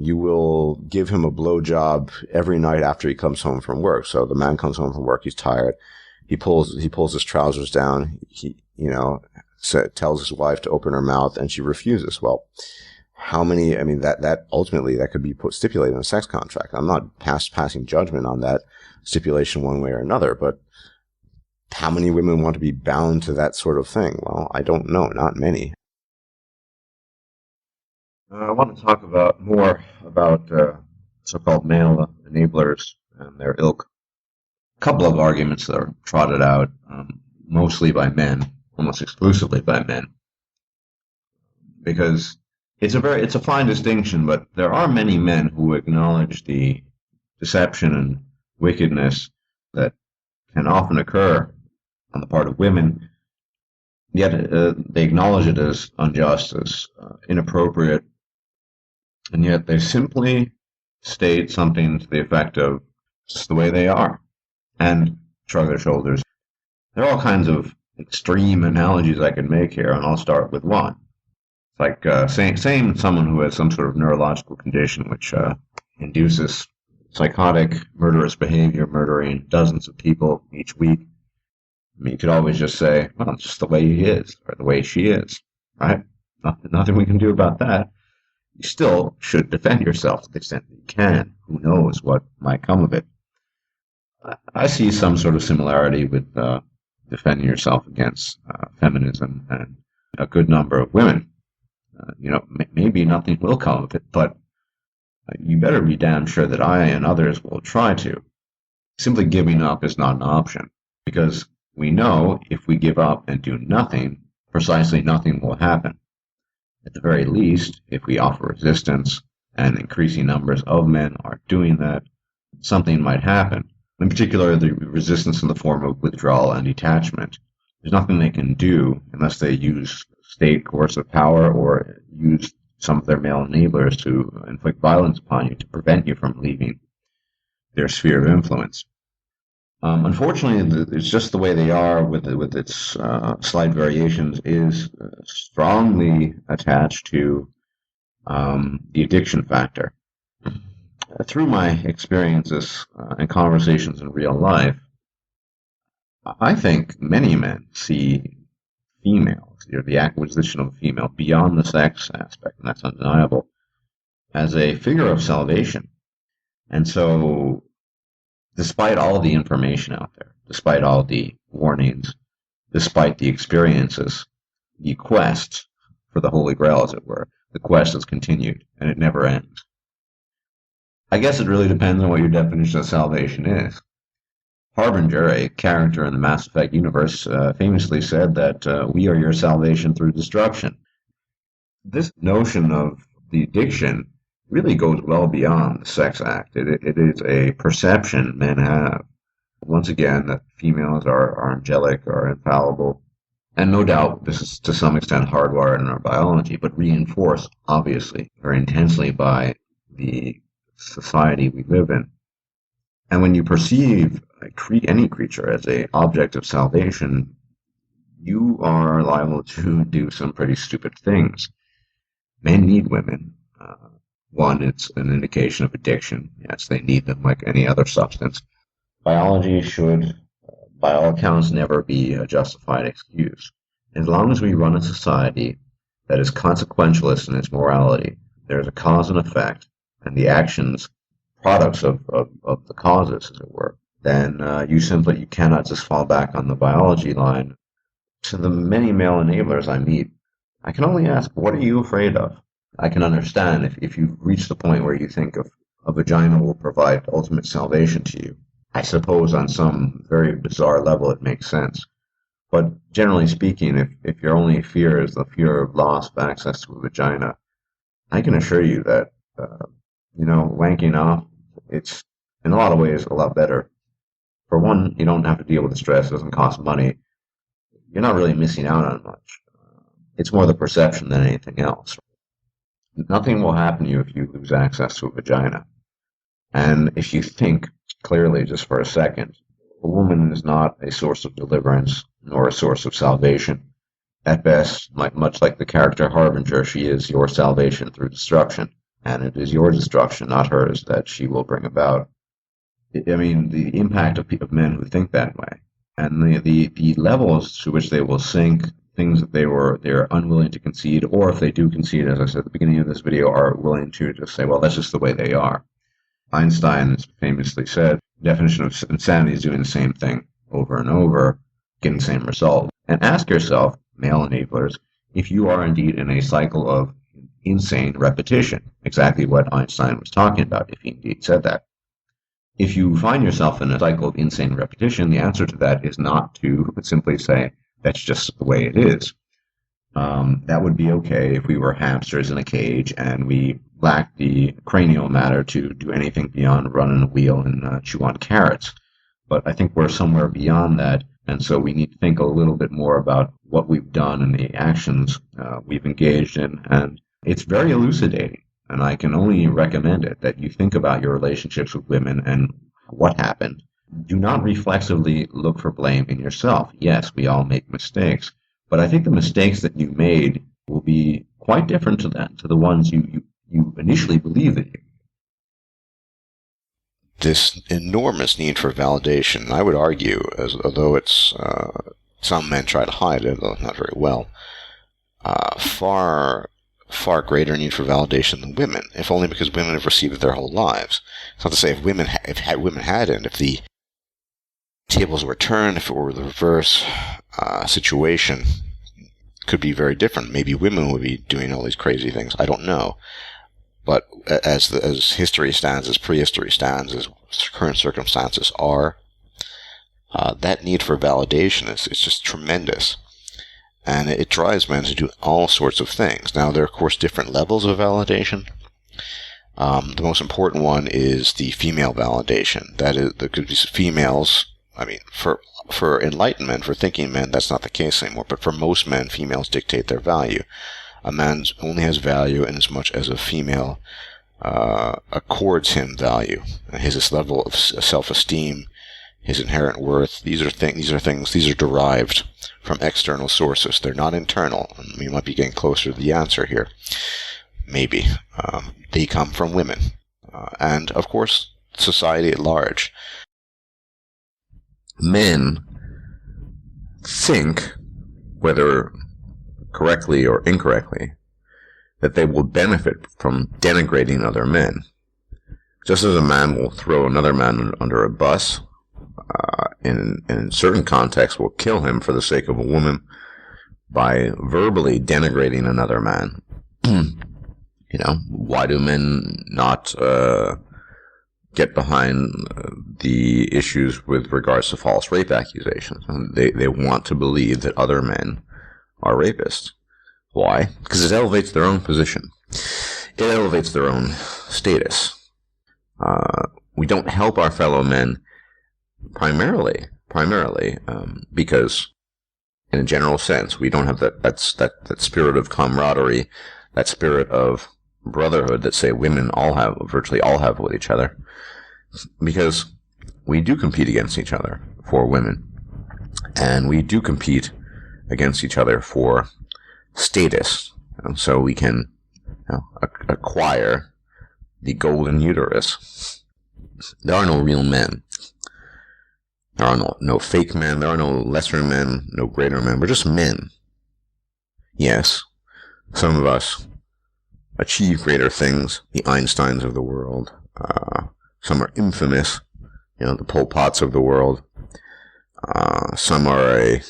you will give him a blowjob every night after he comes home from work. So the man comes home from work, he's tired, he pulls his trousers down, tells his wife to open her mouth, and she refuses. Well, how many, that ultimately that could be stipulated in a sex contract. I'm not passing judgment on that stipulation one way or another, but how many women want to be bound to that sort of thing? Well, I don't know, not many. I want to talk more about so-called male enablers and their ilk. A couple of arguments that are trotted out, mostly by men, almost exclusively by men, because it's a fine distinction, but there are many men who acknowledge the deception and wickedness that can often occur on the part of women, yet they acknowledge it as unjust, as inappropriate, and yet they simply state something to the effect of, just the way they are, and shrug their shoulders. There are all kinds of extreme analogies I can make here, and I'll start with one. It's like saying someone who has some sort of neurological condition which induces psychotic, murderous behavior, murdering dozens of people each week. You could always just say, well, it's just the way he is, or the way she is, right? Nothing we can do about that. You still should defend yourself to the extent that you can. Who knows what might come of it? I see some sort of similarity with defending yourself against feminism and a good number of women. Maybe nothing will come of it, but you better be damn sure that I and others will try to. Simply giving up is not an option, because we know if we give up and do nothing, precisely nothing will happen. At the very least, if we offer resistance, and increasing numbers of men are doing that, something might happen. In particular, the resistance in the form of withdrawal and detachment. There's nothing they can do unless they use state coercive power or use some of their male enablers to inflict violence upon you to prevent you from leaving their sphere of influence. Unfortunately, it's just the way they are with its slight variations is strongly attached to the addiction factor. Through my experiences and conversations in real life, I think many men see females, the acquisition of a female, beyond the sex aspect, and that's undeniable, as a figure of salvation. And so, despite all the information out there, despite all the warnings, despite the experiences, the quest for the Holy Grail, as it were, the quest has continued, and it never ends. I guess it really depends on what your definition of salvation is. Harbinger, a character in the Mass Effect universe, famously said that we are your salvation through destruction. This notion of the addiction really goes well beyond the sex act. It is a perception men have, once again, that females are angelic, are infallible, and no doubt this is to some extent hardwired in our biology, but reinforced, obviously, very intensely by the society we live in. And when you perceive any creature as an object of salvation, you are liable to do some pretty stupid things. Men need women. One, it's an indication of addiction. Yes, they need them like any other substance. Biology should, by all accounts, never be a justified excuse. As long as we run a society that is consequentialist in its morality, there's a cause and effect, and the actions, products of the causes, as it were, then you cannot just fall back on the biology line. To the many male enablers I meet, I can only ask, what are you afraid of? I can understand if you've reached the point where you think of a vagina will provide ultimate salvation to you. I suppose on some very bizarre level it makes sense. But generally speaking, if your only fear is the fear of loss of access to a vagina, I can assure you that, wanking off, it's in a lot of ways a lot better. For one, you don't have to deal with the stress, it doesn't cost money. You're not really missing out on much. It's more the perception than anything else. Nothing will happen to you if you lose access to a vagina. And if you think clearly just for a second, a woman is not a source of deliverance nor a source of salvation. At best, much like the character Harbinger, she is your salvation through destruction. And it is your destruction, not hers, that she will bring about. I mean, the impact of men who think that way, and the levels to which they will sink things that they're unwilling to concede, or if they do concede, as I said at the beginning of this video, are willing to just say, well, that's just the way they are. Einstein has famously said, the definition of insanity is doing the same thing over and over, getting the same result. And ask yourself, male enablers, if you are indeed in a cycle of insane repetition, exactly what Einstein was talking about, if he indeed said that. If you find yourself in a cycle of insane repetition, the answer to that is not to simply say, that's just the way it is. That would be okay if we were hamsters in a cage and we lacked the cranial matter to do anything beyond run in a wheel and chew on carrots. But I think we're somewhere beyond that, and so we need to think a little bit more about what we've done and the actions we've engaged in, and it's very elucidating, and I can only recommend it, that you think about your relationships with women and what happened. Do not reflexively look for blame in yourself. Yes, we all make mistakes, but I think the mistakes that you made will be quite different to the ones you initially believed that you. This enormous need for validation, I would argue, although it's some men try to hide it, though not very well, far greater need for validation than women, if only because women have received it their whole lives. It's not to say if women hadn't, if the tables were turned, if it were the reverse situation, could be very different. Maybe women would be doing all these crazy things. I don't know. But as history stands, as prehistory stands, as current circumstances are, that need for validation is just tremendous. And it drives men to do all sorts of things. Now, there are, of course, different levels of validation. The most important one is the female validation. That is, there could be females. I mean, for enlightened men, for thinking men, that's not the case anymore. But for most men, females dictate their value. A man only has value in as much as a female accords him value. His level of self-esteem, his inherent worth, these are derived from external sources. They're not internal. We might be getting closer to the answer here. Maybe. They come from women. And, of course, society at large. Men think, whether correctly or incorrectly, that they will benefit from denigrating other men. Just as a man will throw another man under a bus, in certain contexts will kill him for the sake of a woman by verbally denigrating another man. Why do men not get behind the issues with regards to false rape accusations? They want to believe that other men are rapists. Why? Because it elevates their own position. It elevates their own status. We don't help our fellow men primarily, because in a general sense, we don't have that spirit of camaraderie, that spirit of brotherhood that, say, women virtually all have with each other, because we do compete against each other for women, and we do compete against each other for status, so we can acquire the golden uterus. There are no real men. There are no fake men. There are no lesser men, no greater men. We're just men. Yes, some of us achieve greater things, the Einsteins of the world. Some are infamous, the Pol Pots of the world. Some are a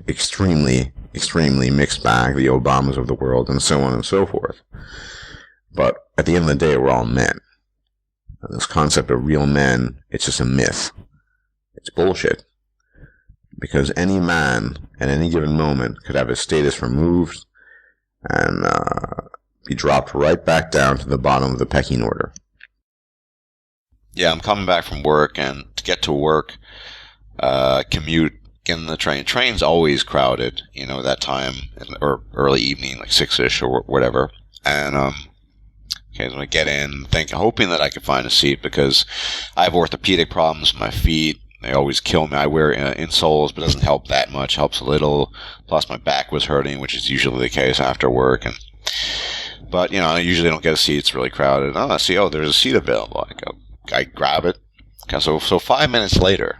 extremely mixed bag, the Obamas of the world, and so on and so forth. But at the end of the day, we're all men. This concept of real men, it's just a myth. It's bullshit. Because any man, at any given moment, could have his status removed and be dropped right back down to the bottom of the pecking order. Yeah, I'm coming back from work, and to get to work, commute, get in the train. Train's always crowded, that time, or early evening, like 6-ish or whatever. And, okay, so I get in, hoping that I could find a seat, because I have orthopedic problems with my feet. They always kill me. I wear insoles, but it doesn't help that much. Helps a little. Plus, my back was hurting, which is usually the case after work. But I usually don't get a seat. It's really crowded. I see, there's a seat available. I grab it. Okay, so 5 minutes later,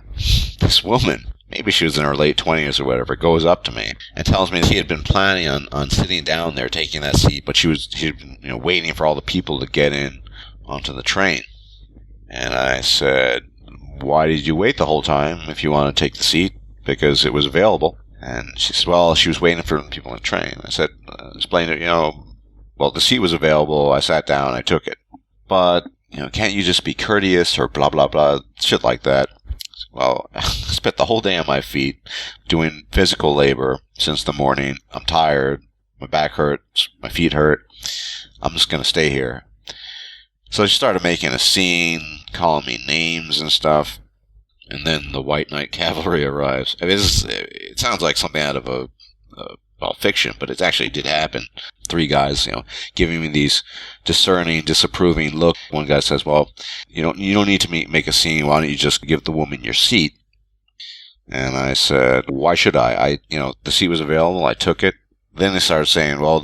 this woman, maybe she was in her late 20s or whatever, goes up to me and tells me she had been planning on sitting down there, taking that seat, but she'd been waiting for all the people to get in onto the train. And I said, why did you wait the whole time if you want to take the seat? Because it was available. And she said, well, she was waiting for people on the train. I said, explain it, well, the seat was available. I sat down, I took it. But, can't you just be courteous or blah, blah, blah, shit like that? Well, I spent the whole day on my feet doing physical labor since the morning. I'm tired. My back hurts. My feet hurt. I'm just going to stay here. So she started making a scene, calling me names and stuff. And then the White Knight Cavalry arrives. I mean, it sounds like something out of a fiction, but it actually did happen. 3 guys, giving me these discerning, disapproving look. One guy says, well, you don't need to make a scene. Why don't you just give the woman your seat? And I said, why should I? The seat was available. I took it. Then they started saying, well,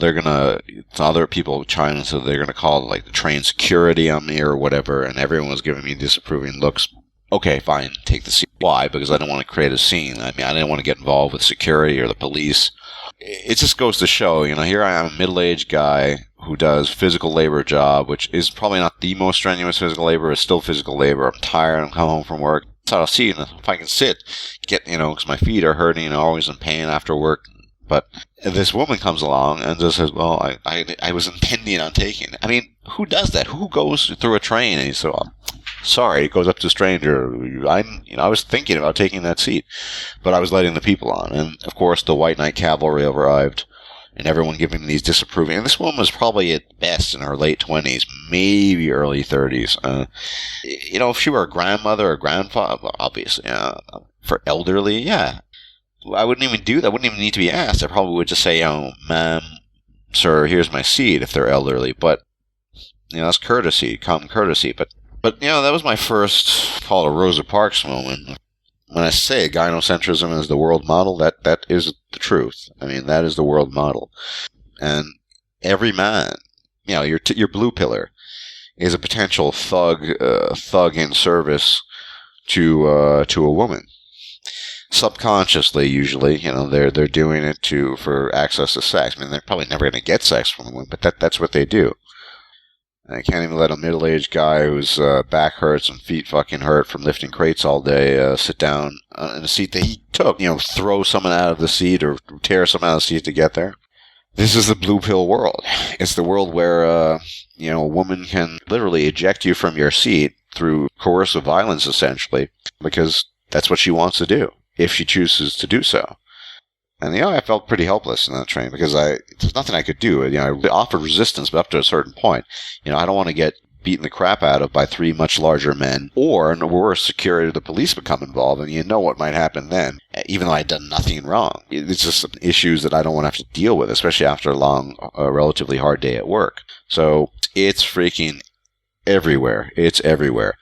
other people chiming, so they're going to call the train security on me or whatever, and everyone was giving me disapproving looks. Okay, fine, take the seat. Why? Because I didn't want to create a scene. I didn't want to get involved with security or the police. It just goes to show, here I am, a middle-aged guy who does physical labor job, which is probably not the most strenuous physical labor, it's still physical labor. I'm tired, I'm coming home from work. So I'll see if I can sit, because my feet are hurting, always in pain after work. But this woman comes along and just says, well, I was intending on taking it. Who does that? Who goes through a train and he says, sorry, it goes up to a stranger. I was thinking about taking that seat, but I was letting the people on. And of course, the White Knight Cavalry arrived, and everyone giving me these disapproving. And this woman was probably at best in her late 20s, maybe early 30s. If she were a grandmother or grandfather, obviously, for elderly, yeah. I wouldn't even do that. I wouldn't even need to be asked. I probably would just say, ma'am, sir, here's my seat if they're elderly. But, that's courtesy, common courtesy. But that was my first, call it a Rosa Parks moment. When I say gynocentrism is the world model, that is the truth. That is the world model. And every man, your blue pillar is a potential thug in service to a woman. Subconsciously, usually, they're doing it for access to sex. They're probably never going to get sex from a woman, but that's what they do. I can't even let a middle-aged guy whose back hurts and feet fucking hurt from lifting crates all day sit down in a seat that he took. Throw someone out of the seat or tear someone out of the seat to get there. This is the blue pill world. It's the world where a woman can literally eject you from your seat through coercive violence, essentially, because that's what she wants to do, if she chooses to do so. And, I felt pretty helpless in that train because there's nothing I could do. I offered resistance, but up to a certain point. I don't want to get beaten the crap out of by 3 much larger men, or, worse, security or the police become involved, and you know what might happen then, even though I'd done nothing wrong. It's just issues that I don't want to have to deal with, especially after a long, relatively hard day at work. So it's freaking everywhere. It's everywhere.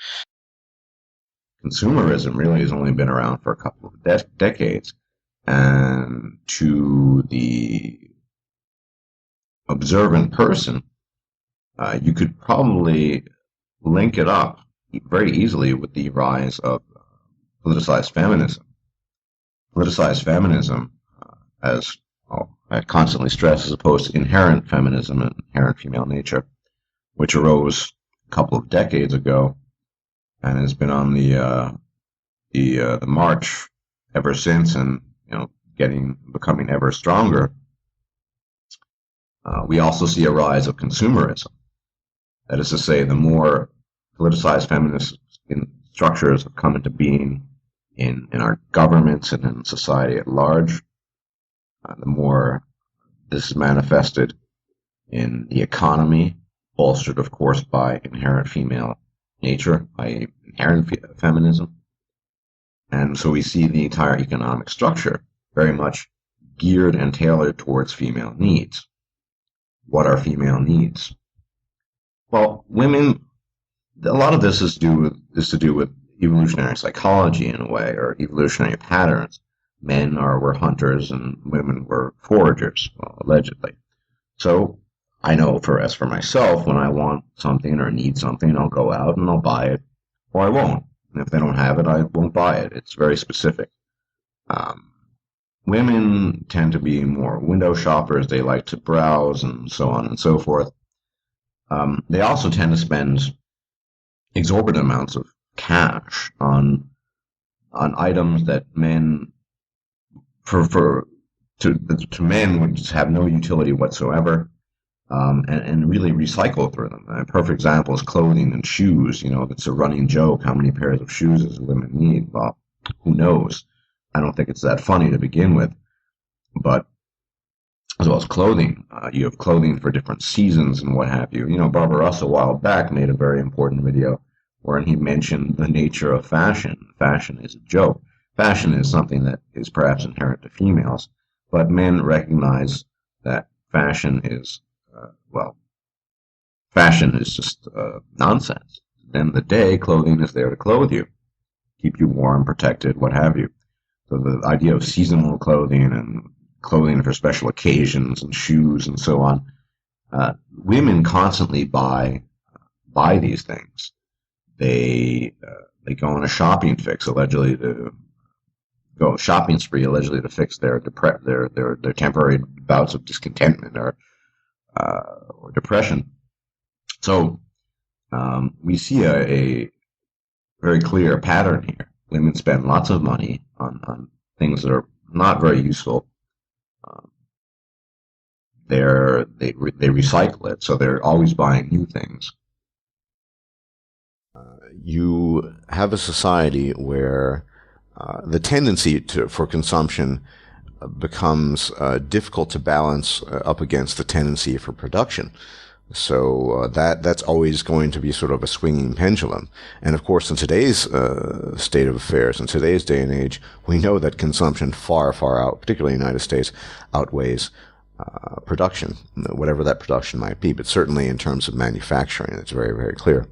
Consumerism really has only been around for a couple of decades, and to the observant person, you could probably link it up very easily with the rise of politicized feminism. Politicized feminism, as I constantly stress, as opposed to inherent feminism and inherent female nature, which arose a couple of decades ago and has been on the march ever since, and becoming ever stronger. We also see a rise of consumerism. That is to say, the more politicized feminist structures have come into being in our governments and in society at large, the more this is manifested in the economy, bolstered, of course, by inherent female nature, by inherent feminism. And so we see the entire economic structure very much geared and tailored towards female needs. What are female needs? Well, women, a lot of this is to do with evolutionary psychology in a way, or evolutionary patterns. Men were hunters and women were foragers, well, allegedly. So I know as for myself, when I want something or need something, I'll go out and I'll buy it, or I won't. And if they don't have it, I won't buy it. It's very specific. Women tend to be more window shoppers. They like to browse and so on and so forth. They also tend to spend exorbitant amounts of cash on items that men, to men, would just have no utility whatsoever, and really recycle through them. A perfect example is clothing and shoes. It's a running joke. How many pairs of shoes does women need? Well, who knows? I don't think it's that funny to begin with. But as well as clothing, you have clothing for different seasons and what have you. Barbarossa a while back made a very important video wherein he mentioned the nature of fashion. Fashion is a joke. Fashion is something that is perhaps inherent to females, but men recognize that fashion is, fashion is just nonsense. At the end of the day, clothing is there to clothe you, keep you warm, protected, what have you. So the idea of seasonal clothing and clothing for special occasions and shoes and so on, women constantly buy these things. They go on a shopping spree, allegedly to fix their temporary bouts of discontentment or depression. So we see a very clear pattern here. Women spend lots of money on things that are not very useful. They recycle it, so they're always buying new things. You have a society where the tendency for consumption becomes difficult to balance up against the tendency for production. So that's always going to be sort of a swinging pendulum. And of course, in today's state of affairs, in today's day and age, we know that consumption far, far out, particularly in the United States, outweighs production, whatever that production might be. But certainly in terms of manufacturing, it's very, very clear.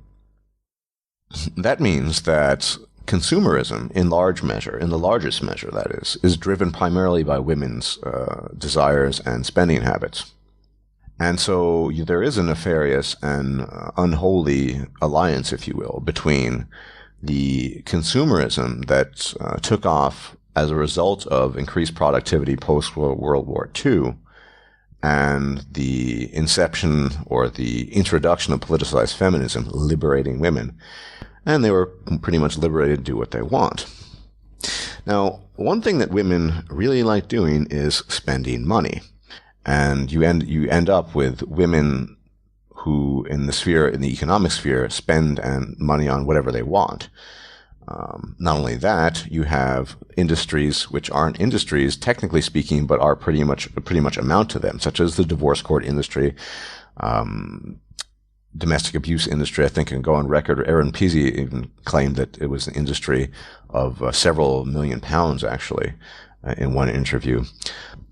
That means that consumerism, in large measure, in the largest measure, that is driven primarily by women's desires and spending habits. And so there is a nefarious and unholy alliance, if you will, between the consumerism that took off as a result of increased productivity post-World War II and the inception or the introduction of politicized feminism, liberating women. And they were pretty much liberated to do what they want. Now, one thing that women really like doing is spending money. And you end up with women who, in the economic sphere, spend money on whatever they want. Not only that, you have industries which aren't industries, technically speaking, but are pretty much amount to them, such as the divorce court industry, domestic abuse industry, I think, can go on record. Aaron Peasy even claimed that it was an industry of several million pounds, actually, in one interview.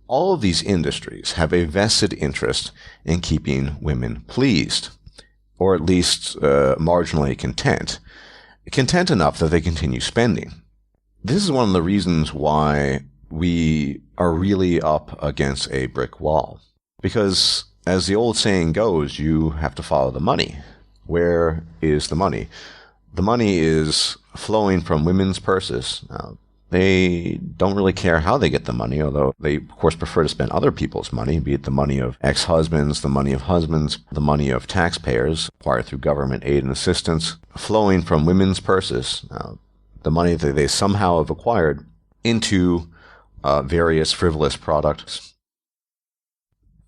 All of these industries have a vested interest in keeping women pleased, or at least marginally content enough that they continue spending. This is one of the reasons why we are really up against a brick wall. Because, as the old saying goes, you have to follow the money. Where is the money? The money is flowing from women's purses. Now, they don't really care how they get the money, although they, of course, prefer to spend other people's money, be it the money of ex-husbands, the money of husbands, the money of taxpayers acquired through government aid and assistance, flowing from women's purses, the money that they somehow have acquired, into various frivolous products.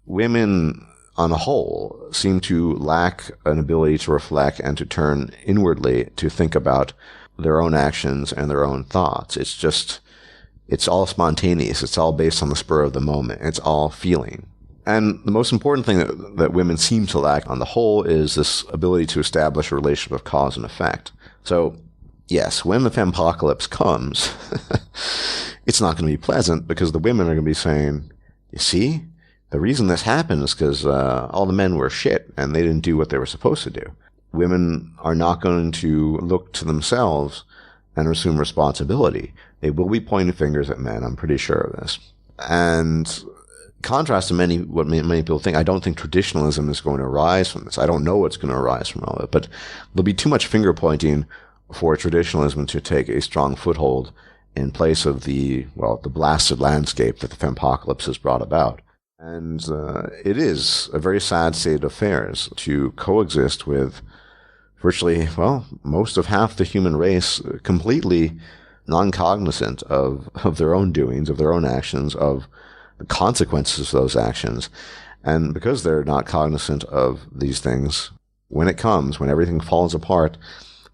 Women, on a whole, seem to lack an ability to reflect and to turn inwardly to think about their own actions and their own thoughts. It's all spontaneous. It's all based on the spur of the moment. It's all feeling. And the most important thing that women seem to lack on the whole is this ability to establish a relationship of cause and effect. So, yes, when the fempocalypse comes, it's not going to be pleasant, because the women are going to be saying, you see, the reason this happened is because all the men were shit and they didn't do what they were supposed to do. Women are not going to look to themselves and assume responsibility. They will be pointing fingers at men. I'm pretty sure of this. And contrast to what many people think, I don't think traditionalism is going to arise from this. I don't know what's going to arise from all of it, but there'll be too much finger pointing for traditionalism to take a strong foothold in place of the blasted landscape that the fempocalypse has brought about. And it is a very sad state of affairs to coexist with virtually, most of half the human race completely non-cognizant of their own doings, of their own actions, of the consequences of those actions. And because they're not cognizant of these things, when everything falls apart,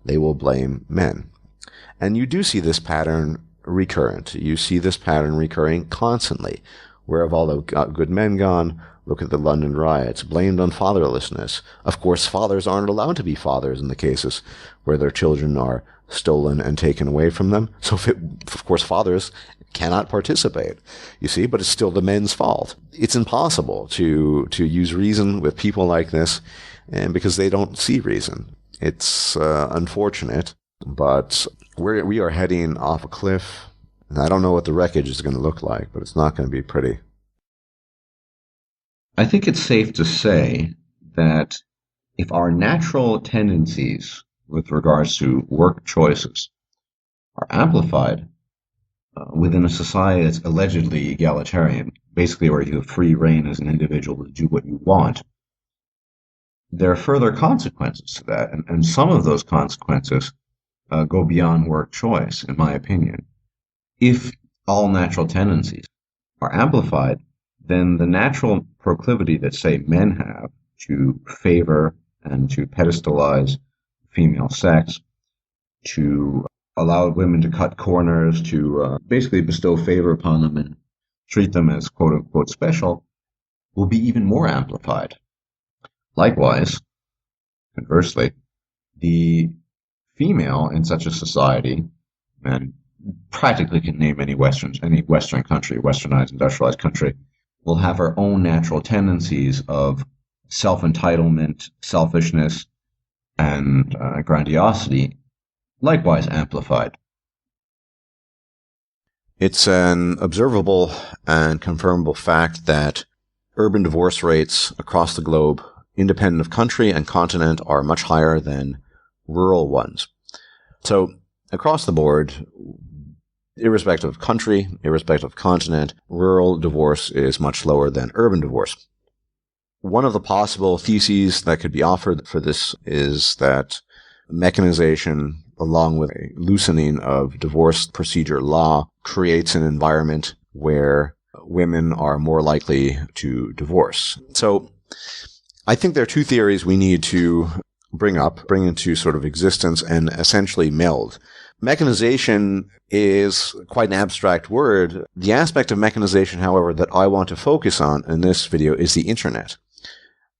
they will blame men. And you do see this pattern recurrent. You see this pattern recurring constantly. Where have all the good men gone? Look at the London riots, blamed on fatherlessness. Of course, fathers aren't allowed to be fathers in the cases where their children are stolen and taken away from them. So, of course, fathers cannot participate, you see, but it's still the men's fault. It's impossible to use reason with people like this, and because they don't see reason. It's unfortunate, but we are heading off a cliff. And I don't know what the wreckage is going to look like, but it's not going to be pretty. I think it's safe to say that if our natural tendencies with regards to work choices are amplified within a society that's allegedly egalitarian, basically where you have free reign as an individual to do what you want, there are further consequences to that. And some of those consequences go beyond work choice, in my opinion. If all natural tendencies are amplified, then the natural proclivity that, say, men have to favor and to pedestalize female sex, to allow women to cut corners, to basically bestow favor upon them and treat them as quote-unquote special, will be even more amplified. Likewise, conversely, the female in such a society, and practically can name any Western country, westernized, industrialized country, will have her own natural tendencies of self-entitlement, selfishness, and grandiosity, likewise amplified. It's an observable and confirmable fact that urban divorce rates across the globe, independent of country and continent, are much higher than rural ones. So, across the board, irrespective of country, irrespective of continent, rural divorce is much lower than urban divorce. One of the possible theses that could be offered for this is that mechanization, along with a loosening of divorce procedure law, creates an environment where women are more likely to divorce. So I think there are two theories we need to bring into sort of existence and essentially meld. Mechanization is quite an abstract word. The aspect of mechanization, however, that I want to focus on in this video is the internet.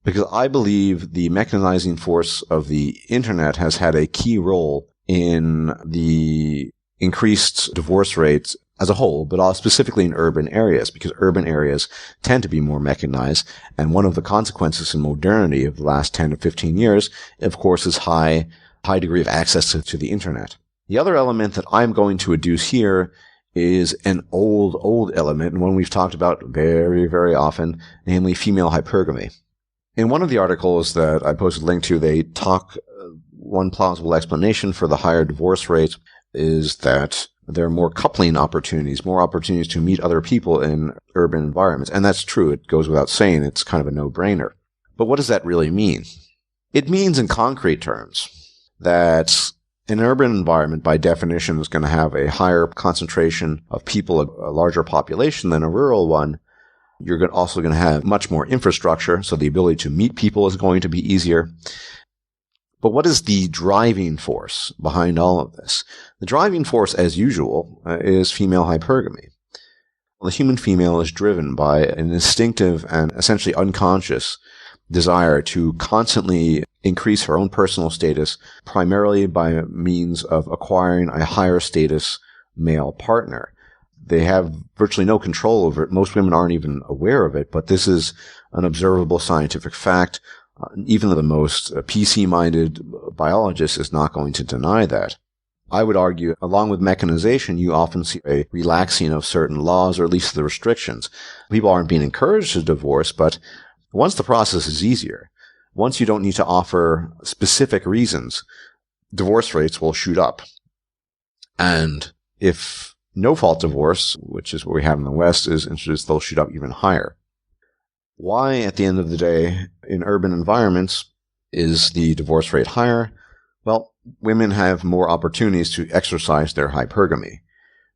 because I believe the mechanizing force of the internet has had a key role in the increased divorce rates as a whole, but specifically in urban areas, because urban areas tend to be more mechanized. And one of the consequences in modernity of the last 10 to 15 years, of course, is high degree of access to the internet. The other element that I'm going to adduce here is an old element, and one we've talked about very, very often, namely female hypergamy. In one of the articles that I posted a link to, they talk, one plausible explanation for the higher divorce rate is that there are more coupling opportunities, more opportunities to meet other people in urban environments. And that's true. It goes without saying. It's kind of a no-brainer. But what does that really mean? It means in concrete terms that an urban environment, by definition, is going to have a higher concentration of people, a larger population than a rural one. You're also going to have much more infrastructure, so the ability to meet people is going to be easier. But what is the driving force behind all of this? The driving force, as usual, is female hypergamy. The human female is driven by an instinctive and essentially unconscious desire to constantly increase her own personal status, primarily by means of acquiring a higher status male partner. They have virtually no control over it. Most women aren't even aware of it, but this is an observable scientific fact. Even the most PC-minded biologist is not going to deny that. I would argue, along with mechanization, you often see a relaxing of certain laws, or at least the restrictions. People aren't being encouraged to divorce, but once the process is easier, once you don't need to offer specific reasons, divorce rates will shoot up. And if no-fault divorce, which is what we have in the West, is introduced, they'll shoot up even higher. Why, at the end of the day, in urban environments, is the divorce rate higher? Well, women have more opportunities to exercise their hypergamy.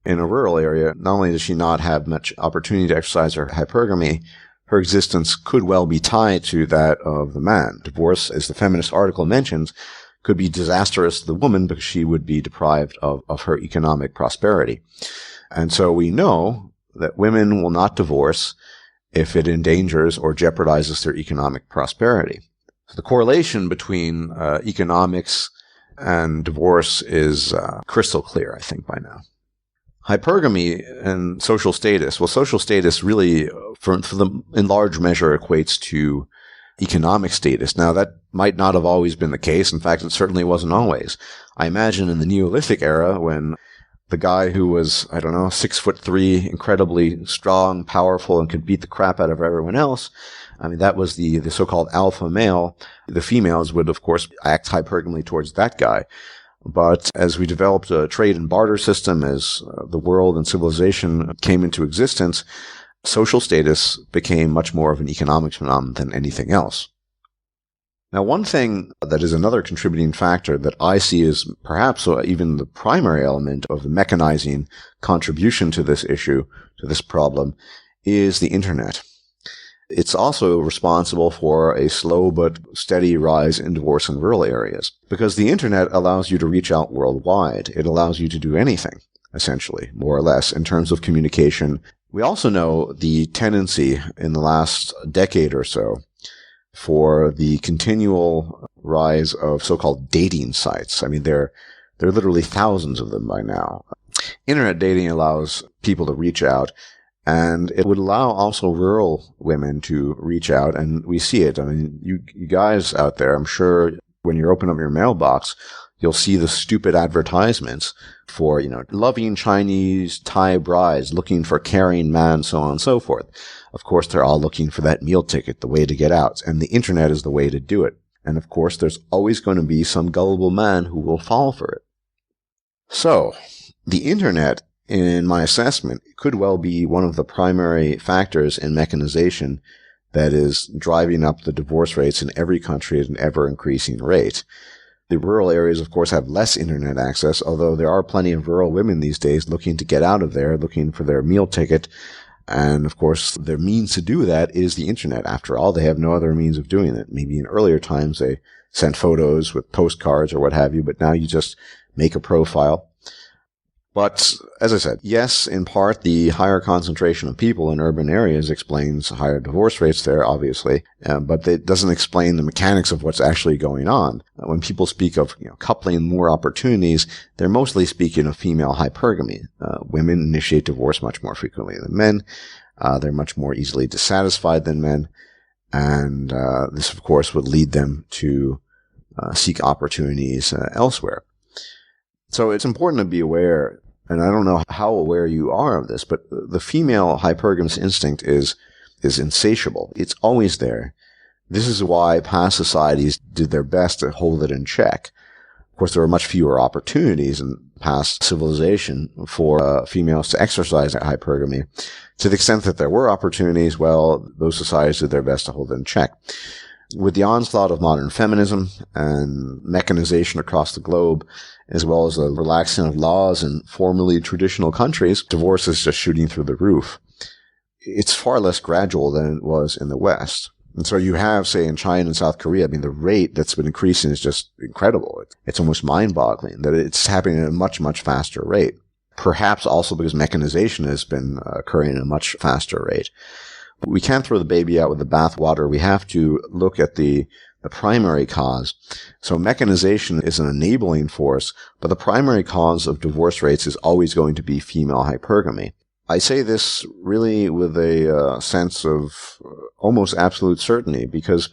In a rural area, not only does she not have much opportunity to exercise her hypergamy, her existence could well be tied to that of the man. Divorce, as the feminist article mentions, could be disastrous to the woman because she would be deprived of her economic prosperity. And so we know that women will not divorce if it endangers or jeopardizes their economic prosperity. So the correlation between economics and divorce is crystal clear, I think, by now. Hypergamy and social status. Well, social status really, in large measure, equates to economic status. Now, that might not have always been the case. In fact, it certainly wasn't always. I imagine in the Neolithic era, when the guy who was, 6'3", incredibly strong, powerful, and could beat the crap out of everyone else, that was the so-called alpha male. The females would, of course, act hypergamely towards that guy. But as we developed a trade and barter system, as the world and civilization came into existence, social status became much more of an economic phenomenon than anything else. Now, one thing that is another contributing factor that I see as perhaps even the primary element of the mechanizing contribution to this issue, to this problem, is the internet. It's also responsible for a slow but steady rise in divorce in rural areas, because the internet allows you to reach out worldwide. It allows you to do anything, essentially, more or less, in terms of communication. We also know the tendency in the last decade or so for the continual rise of so-called dating sites. There are literally thousands of them by now. Internet dating allows people to reach out, and it would allow also rural women to reach out, and we see it. You guys out there, I'm sure when you open up your mailbox, you'll see the stupid advertisements for, loving Chinese Thai brides, looking for caring man, so on and so forth. Of course, they're all looking for that meal ticket, the way to get out, and the internet is the way to do it. And of course, there's always going to be some gullible man who will fall for it. So, the internet, in my assessment, could well be one of the primary factors in mechanization that is driving up the divorce rates in every country at an ever-increasing rate. The rural areas, of course, have less internet access, although there are plenty of rural women these days looking to get out of there, looking for their meal ticket. And, of course, their means to do that is the internet. After all, they have no other means of doing it. Maybe in earlier times they sent photos with postcards or what have you, but now you just make a profile. But as I said, yes, in part, the higher concentration of people in urban areas explains higher divorce rates there, obviously, but it doesn't explain the mechanics of what's actually going on. When people speak of coupling more opportunities, they're mostly speaking of female hypergamy. Women initiate divorce much more frequently than men. They're much more easily dissatisfied than men. And this, of course, would lead them to seek opportunities elsewhere. So it's important to be aware, and I don't know how aware you are of this, but the female hypergamous instinct is insatiable. It's always there. This is why past societies did their best to hold it in check. Of course, there were much fewer opportunities in past civilization for females to exercise hypergamy. To the extent that there were opportunities, well, those societies did their best to hold it in check. With the onslaught of modern feminism and mechanization across the globe, as well as the relaxing of laws in formerly traditional countries, divorce is just shooting through the roof. It's far less gradual than it was in the West. And so you have, say, in China and South Korea, the rate that's been increasing is just incredible. It's almost mind-boggling that it's happening at a much, much faster rate. Perhaps also because mechanization has been occurring at a much faster rate. We can't throw the baby out with the bathwater. We have to look at the primary cause. So mechanization is an enabling force, but the primary cause of divorce rates is always going to be female hypergamy. I say this really with a sense of almost absolute certainty, because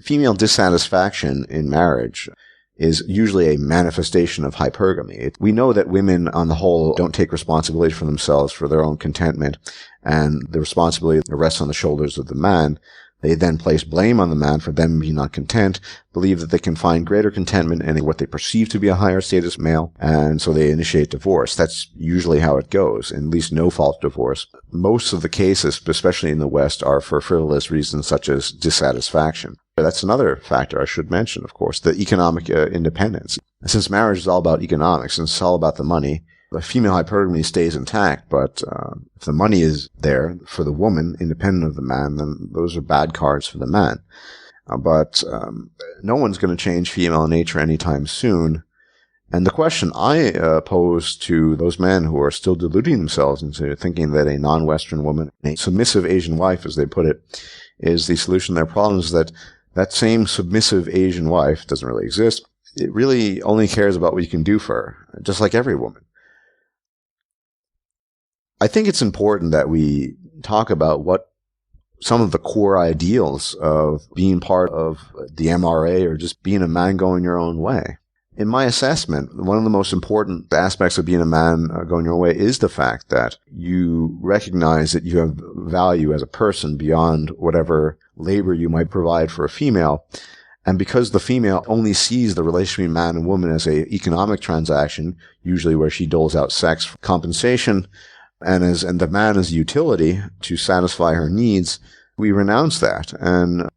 female dissatisfaction in marriage is usually a manifestation of hypergamy. We know that women on the whole don't take responsibility for themselves, for their own contentment, and the responsibility rests on the shoulders of the man. They then place blame on the man for them being not content, believe that they can find greater contentment in what they perceive to be a higher status male, and so they initiate divorce. That's usually how it goes, at least no-fault divorce. Most of the cases, especially in the West, are for frivolous reasons such as dissatisfaction. That's another factor I should mention, of course, the economic independence. Since marriage is all about economics, and it's all about the money, the female hypergamy stays intact, but if the money is there for the woman, independent of the man, then those are bad cards for the man. But no one's going to change female nature anytime soon. And the question I pose to those men who are still deluding themselves into thinking that a non-Western woman, a submissive Asian wife, as they put it, is the solution to their problems, that same submissive Asian wife doesn't really exist. It really only cares about what you can do for her, just like every woman. I think it's important that we talk about what some of the core ideals of being part of the MRA or just being a man going your own way. In my assessment, one of the most important aspects of being a man going your own way is the fact that you recognize that you have value as a person beyond whatever labor you might provide for a female. And because the female only sees the relationship between man and woman as an economic transaction, usually where she doles out sex for compensation, and the man as utility to satisfy her needs, we renounce that. And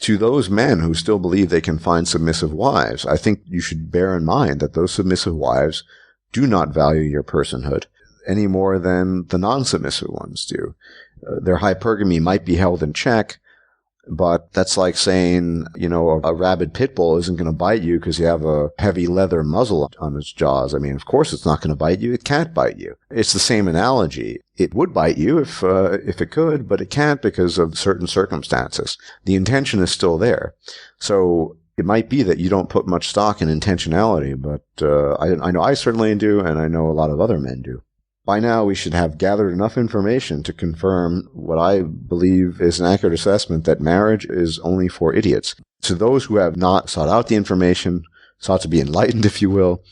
to those men who still believe they can find submissive wives, I think you should bear in mind that those submissive wives do not value your personhood any more than the non-submissive ones do. Their hypergamy might be held in check, but that's like saying, a rabid pit bull isn't going to bite you because you have a heavy leather muzzle on its jaws. I mean, of course it's not going to bite you. It can't bite you. It's the same analogy. It would bite you if it could, but it can't because of certain circumstances. The intention is still there. So it might be that you don't put much stock in intentionality, but I know I certainly do, and I know a lot of other men do. By now, we should have gathered enough information to confirm what I believe is an accurate assessment that marriage is only for idiots. To those who have not sought out the information, sought to be enlightened, if you will,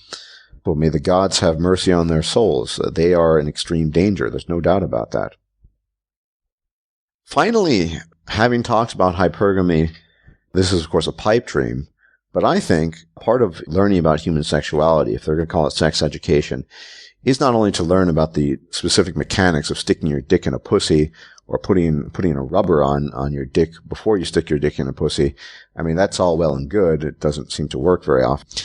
well, may the gods have mercy on their souls. They are in extreme danger. There's no doubt about that. Finally, having talked about hypergamy, this is, of course, a pipe dream, but I think part of learning about human sexuality, if they're going to call it sex education, is not only to learn about the specific mechanics of sticking your dick in a pussy or putting a rubber on your dick before you stick your dick in a pussy. I mean, that's all well and good. It doesn't seem to work very often.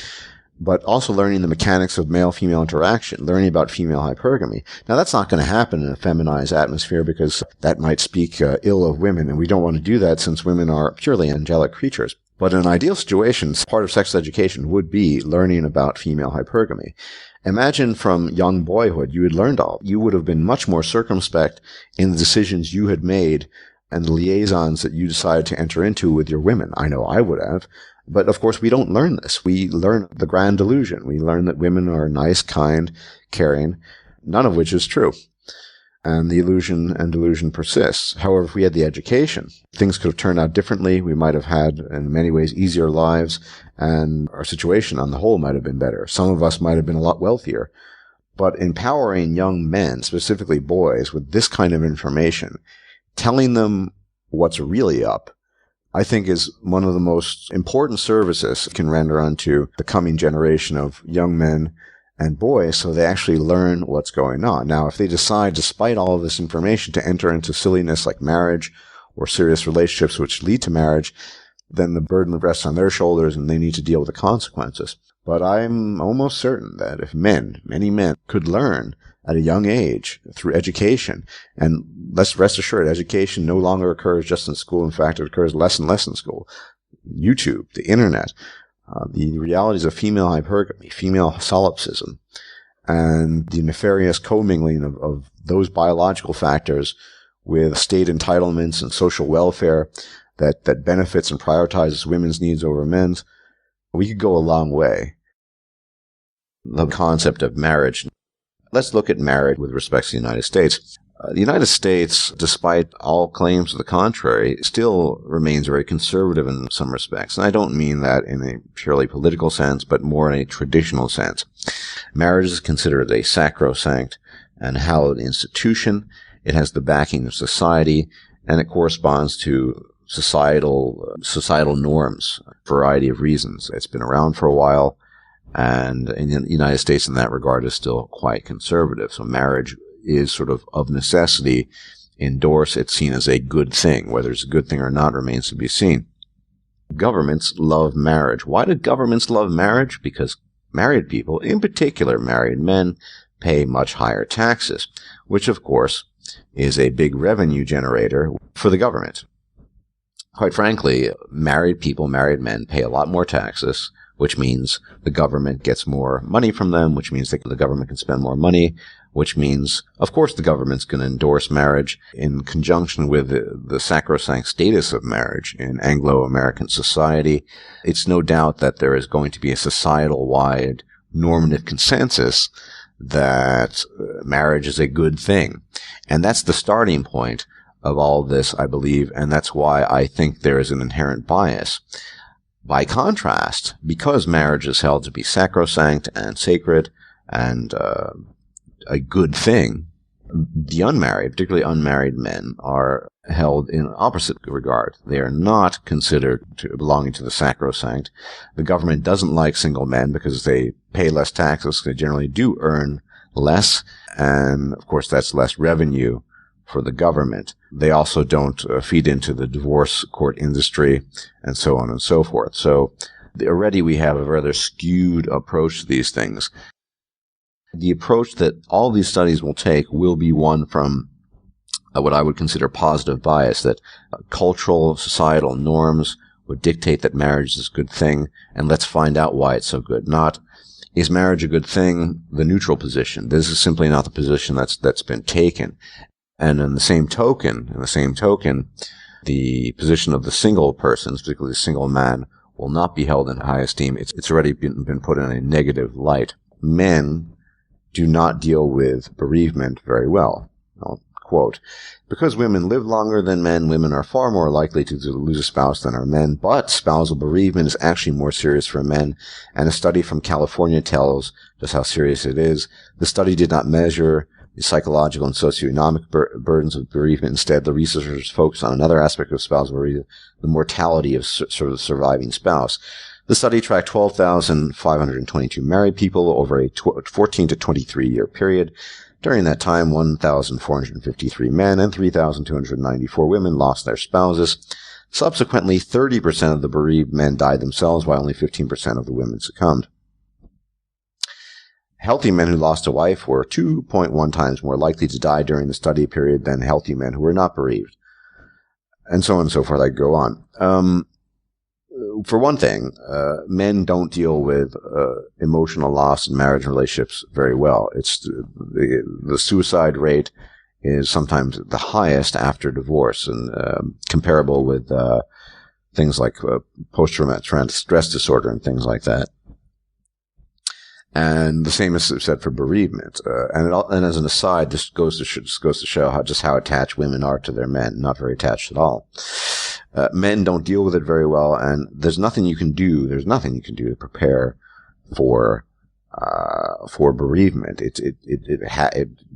But also learning the mechanics of male-female interaction, learning about female hypergamy. Now, that's not going to happen in a feminized atmosphere because that might speak ill of women, and we don't want to do that since women are purely angelic creatures. But in ideal situations, part of sex education would be learning about female hypergamy. Imagine from young boyhood you had learned all. You would have been much more circumspect in the decisions you had made and the liaisons that you decided to enter into with your women. I know I would have. But of course, we don't learn this. We learn the grand delusion. We learn that women are nice, kind, caring, none of which is true. And the illusion and delusion persists. However, if we had the education, things could have turned out differently. We might have had, in many ways, easier lives, and our situation on the whole might have been better. Some of us might have been a lot wealthier. But empowering young men, specifically boys, with this kind of information, telling them what's really up, I think is one of the most important services it can render unto the coming generation of young men and boys, so they actually learn what's going on. Now, if they decide, despite all of this information, to enter into silliness like marriage or serious relationships which lead to marriage, then the burden rests on their shoulders and they need to deal with the consequences. But I'm almost certain that if many men, could learn at a young age through education, and let's rest assured, education no longer occurs just in school. In fact, it occurs less and less in school. YouTube, the internet, the realities of female hypergamy, female solipsism, and the nefarious commingling of those biological factors with state entitlements and social welfare that benefits and prioritizes women's needs over men's, we could go a long way. The concept of marriage. Let's look at marriage with respect to the United States. The United States, despite all claims to the contrary, still remains very conservative in some respects. And I don't mean that in a purely political sense, but more in a traditional sense. Marriage is considered a sacrosanct and hallowed institution. It has the backing of society, and it corresponds to societal norms for a variety of reasons. It's been around for a while, and in the United States in that regard is still quite conservative. So marriage is sort of necessity endorsed. It's seen as a good thing. Whether it's a good thing or not remains to be seen. Governments love marriage. Why do governments love marriage? Because married people, in particular married men, pay much higher taxes, which of course is a big revenue generator for the government. Quite frankly, married people, married men, pay a lot more taxes, which means the government gets more money from them, which means the government can spend more money, which means, of course, the government's going to endorse marriage in conjunction with the sacrosanct status of marriage in Anglo-American society. It's no doubt that there is going to be a societal-wide normative consensus that marriage is a good thing. And that's the starting point of all this, I believe, and that's why I think there is an inherent bias. By contrast, because marriage is held to be sacrosanct and sacred and a good thing, the unmarried, particularly unmarried men, are held in opposite regard. They are not considered to belonging to the sacrosanct. The government doesn't like single men because they pay less taxes. They generally do earn less, and of course that's less revenue for the government. They also don't feed into the divorce court industry and so on and so forth. So already we have a rather skewed approach to these things. The approach that all these studies will take will be one from what I would consider positive bias, that cultural, societal norms would dictate that marriage is a good thing, and let's find out why it's so good. Not, is marriage a good thing, the neutral position. This is simply not the position that's been taken. And in the same token, the position of the single persons, particularly the single man, will not be held in high esteem. It's already been put in a negative light. Men do not deal with bereavement very well. I'll quote, because women live longer than men, women are far more likely to lose a spouse than are men, but spousal bereavement is actually more serious for men, and a study from California tells just how serious it is. The study did not measure the psychological and socioeconomic burdens of bereavement. Instead, the researchers focused on another aspect of spousal bereavement, the mortality of sort of surviving spouse. The study tracked 12,522 married people over a 14 to 23 year period. During that time, 1,453 men and 3,294 women lost their spouses. Subsequently, 30% of the bereaved men died themselves, while only 15% of the women succumbed. Healthy men who lost a wife were 2.1 times more likely to die during the study period than healthy men who were not bereaved. And so on and so forth. I go on. for one thing, men don't deal with emotional loss in marriage relationships very well. It's the suicide rate is sometimes the highest after divorce, and comparable with things like post-traumatic stress disorder and things like that. And the same is said for bereavement. And as an aside, this goes to show how attached women are to their men, not very attached at all. Men don't deal with it very well, and there's nothing you can do to prepare for bereavement.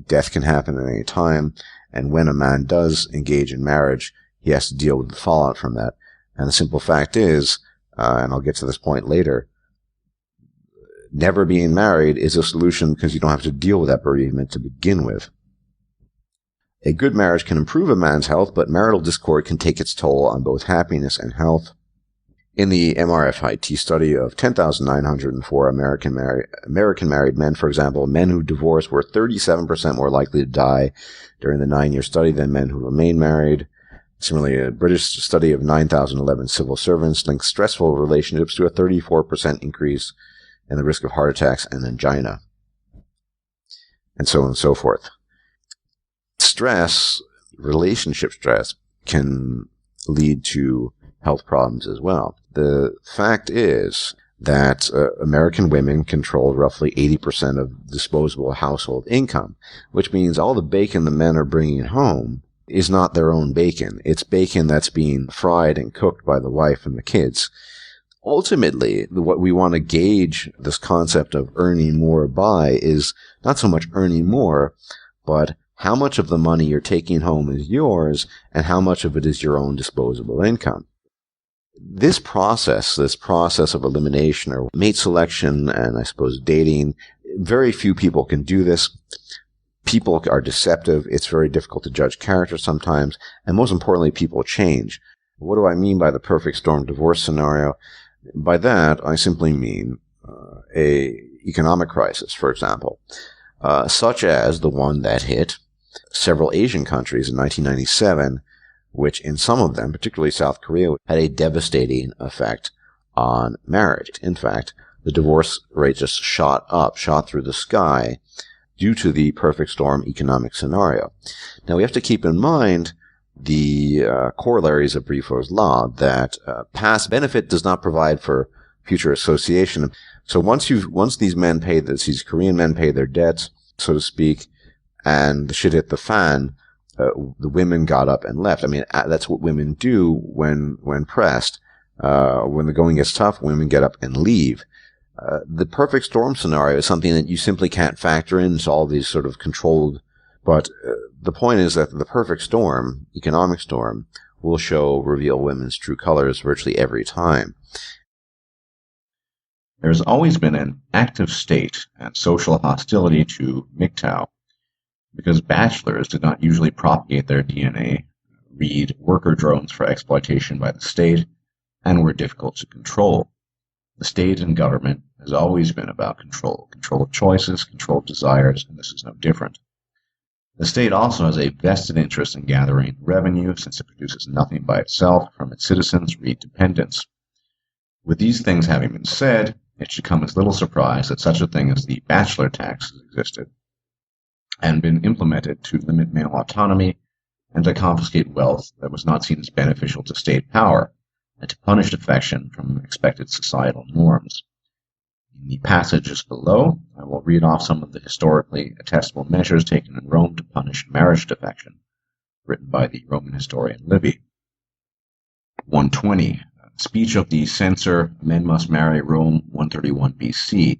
Death can happen at any time, and when a man does engage in marriage, he has to deal with the fallout from that. And the simple fact is, and I'll get to this point later, never being married is a solution because you don't have to deal with that bereavement to begin with. A good marriage can improve a man's health, but marital discord can take its toll on both happiness and health. In the MRFIT study of 10,904 American married men, for example, men who divorced were 37% more likely to die during the 9-year study than men who remained married. Similarly, a British study of 9,011 civil servants linked stressful relationships to a 34% increase in the risk of heart attacks and angina, and so on and so forth. Stress, relationship stress, can lead to health problems as well. The fact is that American women control roughly 80% of disposable household income, which means all the bacon the men are bringing home is not their own bacon. It's bacon that's being fried and cooked by the wife and the kids. Ultimately, what we want to gauge this concept of earning more by is not so much earning more, but how much of the money you're taking home is yours and how much of it is your own disposable income. This process of elimination or mate selection and I suppose dating, very few people can do this. People are deceptive. It's very difficult to judge character sometimes. And most importantly, people change. What do I mean by the perfect storm divorce scenario? By that, I simply mean a economic crisis, for example, such as the one that hit several Asian countries in 1997, which in some of them, particularly South Korea, had a devastating effect on marriage. In fact, the divorce rate just shot through the sky due to the perfect storm economic scenario. Now, we have to keep in mind the corollaries of Briffault's law that past benefit does not provide for future association. So once these Korean men pay their debts, so to speak, and the shit hit the fan, the women got up and left. I mean, that's what women do when pressed. When the going gets tough, women get up and leave. The perfect storm scenario is something that you simply can't factor into all these sort of controlled. But the point is that the perfect storm, economic storm, will reveal women's true colors virtually every time. There's always been an active state and social hostility to MGTOW because bachelors did not usually propagate their DNA, read worker drones for exploitation by the state, and were difficult to control. The state and government has always been about control of choices, control of desires, and this is no different. The state also has a vested interest in gathering revenue since it produces nothing by itself from its citizens, read dependents. With these things having been said, it should come as little surprise that such a thing as the bachelor tax has existed and been implemented to limit male autonomy and to confiscate wealth that was not seen as beneficial to state power and to punish defection from expected societal norms. In the passages below, I will read off some of the historically attestable measures taken in Rome to punish marriage defection, written by the Roman historian Livy. 120. Speech of the censor, Men Must Marry, Rome, 131 BC.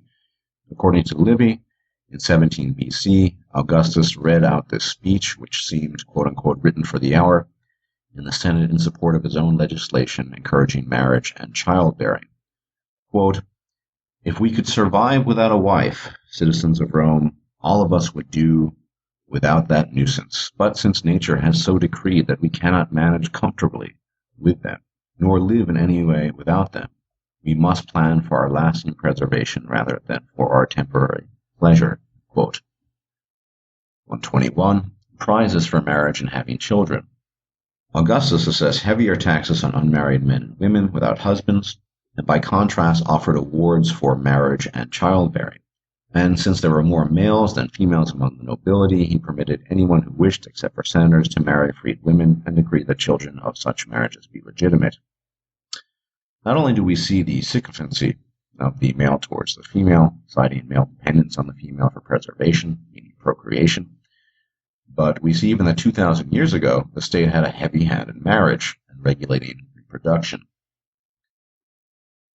According to Livy, in 17 BC, Augustus read out this speech, which seemed quote-unquote written for the hour, in the Senate in support of his own legislation encouraging marriage and childbearing. Quote, "If we could survive without a wife, citizens of Rome, all of us would do without that nuisance. But since nature has so decreed that we cannot manage comfortably with them, nor live in any way without them, we must plan for our lasting preservation rather than for our temporary pleasure." Quote. 121. Prizes for marriage and having children. Augustus assessed heavier taxes on unmarried men and women without husbands, and by contrast offered awards for marriage and childbearing. And since there were more males than females among the nobility, he permitted anyone who wished, except for senators, to marry freed women and agreed that children of such marriages be legitimate. Not only do we see the sycophancy of the male towards the female, citing male dependence on the female for preservation, meaning procreation, but we see even that 2,000 years ago, the state had a heavy hand in marriage and regulating reproduction.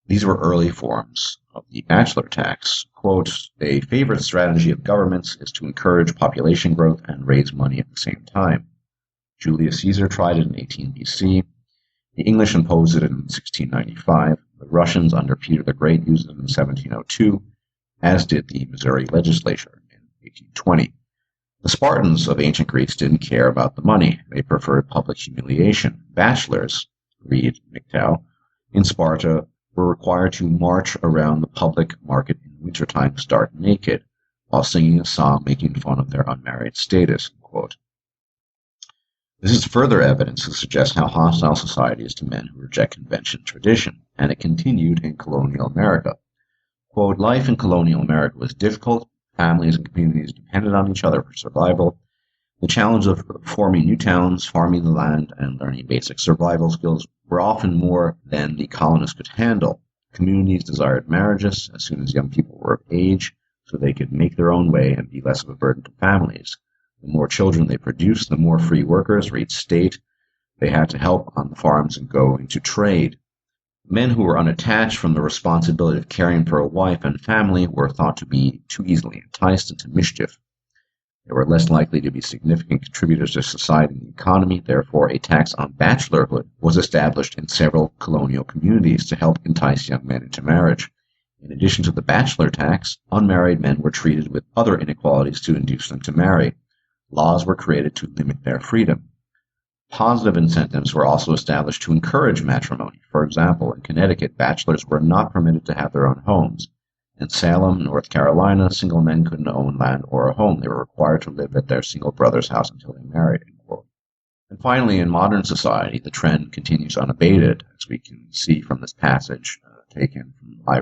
These were early forms of the bachelor tax. Quote, a favorite strategy of governments is to encourage population growth and raise money at the same time. Julius Caesar tried it in 18 BC. The English imposed it in 1695. The Russians under Peter the Great used it in 1702, as did the Missouri legislature in 1820. The Spartans of ancient Greece didn't care about the money. They preferred public humiliation. Bachelors, read MGTOW, in Sparta were required to march around the public market in wintertime stark naked, while singing a song making fun of their unmarried status. Quote. This is further evidence to suggest how hostile society is to men who reject convention and tradition, and it continued in colonial America. Quote, life in colonial America was difficult. Families and communities depended on each other for survival. The challenge of forming new towns, farming the land, and learning basic survival skills were often more than the colonists could handle. Communities desired marriages as soon as young people were of age, so they could make their own way and be less of a burden to families. The more children they produced, the more free workers, read state, they had to help on the farms and go into trade. Men who were unattached from the responsibility of caring for a wife and family were thought to be too easily enticed into mischief. They were less likely to be significant contributors to society and the economy. Therefore, a tax on bachelorhood was established in several colonial communities to help entice young men into marriage. In addition to the bachelor tax, unmarried men were treated with other inequalities to induce them to marry. Laws were created to limit their freedom. Positive incentives were also established to encourage matrimony. For example, in Connecticut, bachelors were not permitted to have their own homes. In Salem, North Carolina, single men couldn't own land or a home. They were required to live at their single brother's house until they married. And finally, in modern society, the trend continues unabated, as we can see from this passage taken from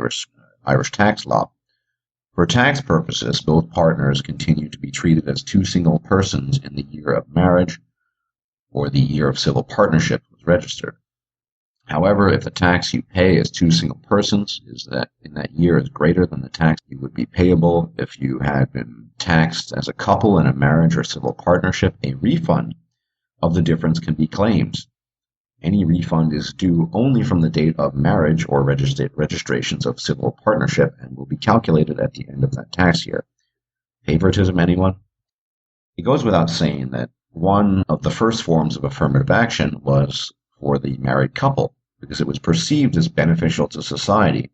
Irish tax law. For tax purposes, both partners continue to be treated as two single persons in the year of marriage or the year of civil partnership was registered. However, if the tax you pay as two single persons is that in that year is greater than the tax you would be payable if you had been taxed as a couple in a marriage or civil partnership, a refund of the difference can be claimed. Any refund is due only from the date of marriage or registrations of civil partnership and will be calculated at the end of that tax year. Favoritism, anyone? It goes without saying that one of the first forms of affirmative action was for the married couple, because it was perceived as beneficial to society,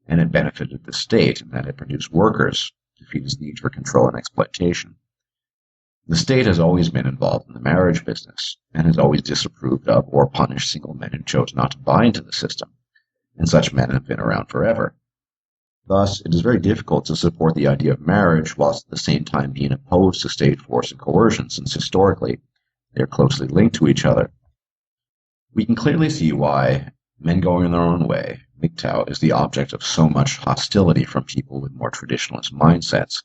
and it benefited the state in that it produced workers to feed its need for control and exploitation. The state has always been involved in the marriage business, and has always disapproved of or punished single men who chose not to buy into the system, and such men have been around forever. Thus, it is very difficult to support the idea of marriage whilst at the same time being opposed to state force and coercion, since historically they are closely linked to each other. We can clearly see why men going their own way, MGTOW, is the object of so much hostility from people with more traditionalist mindsets.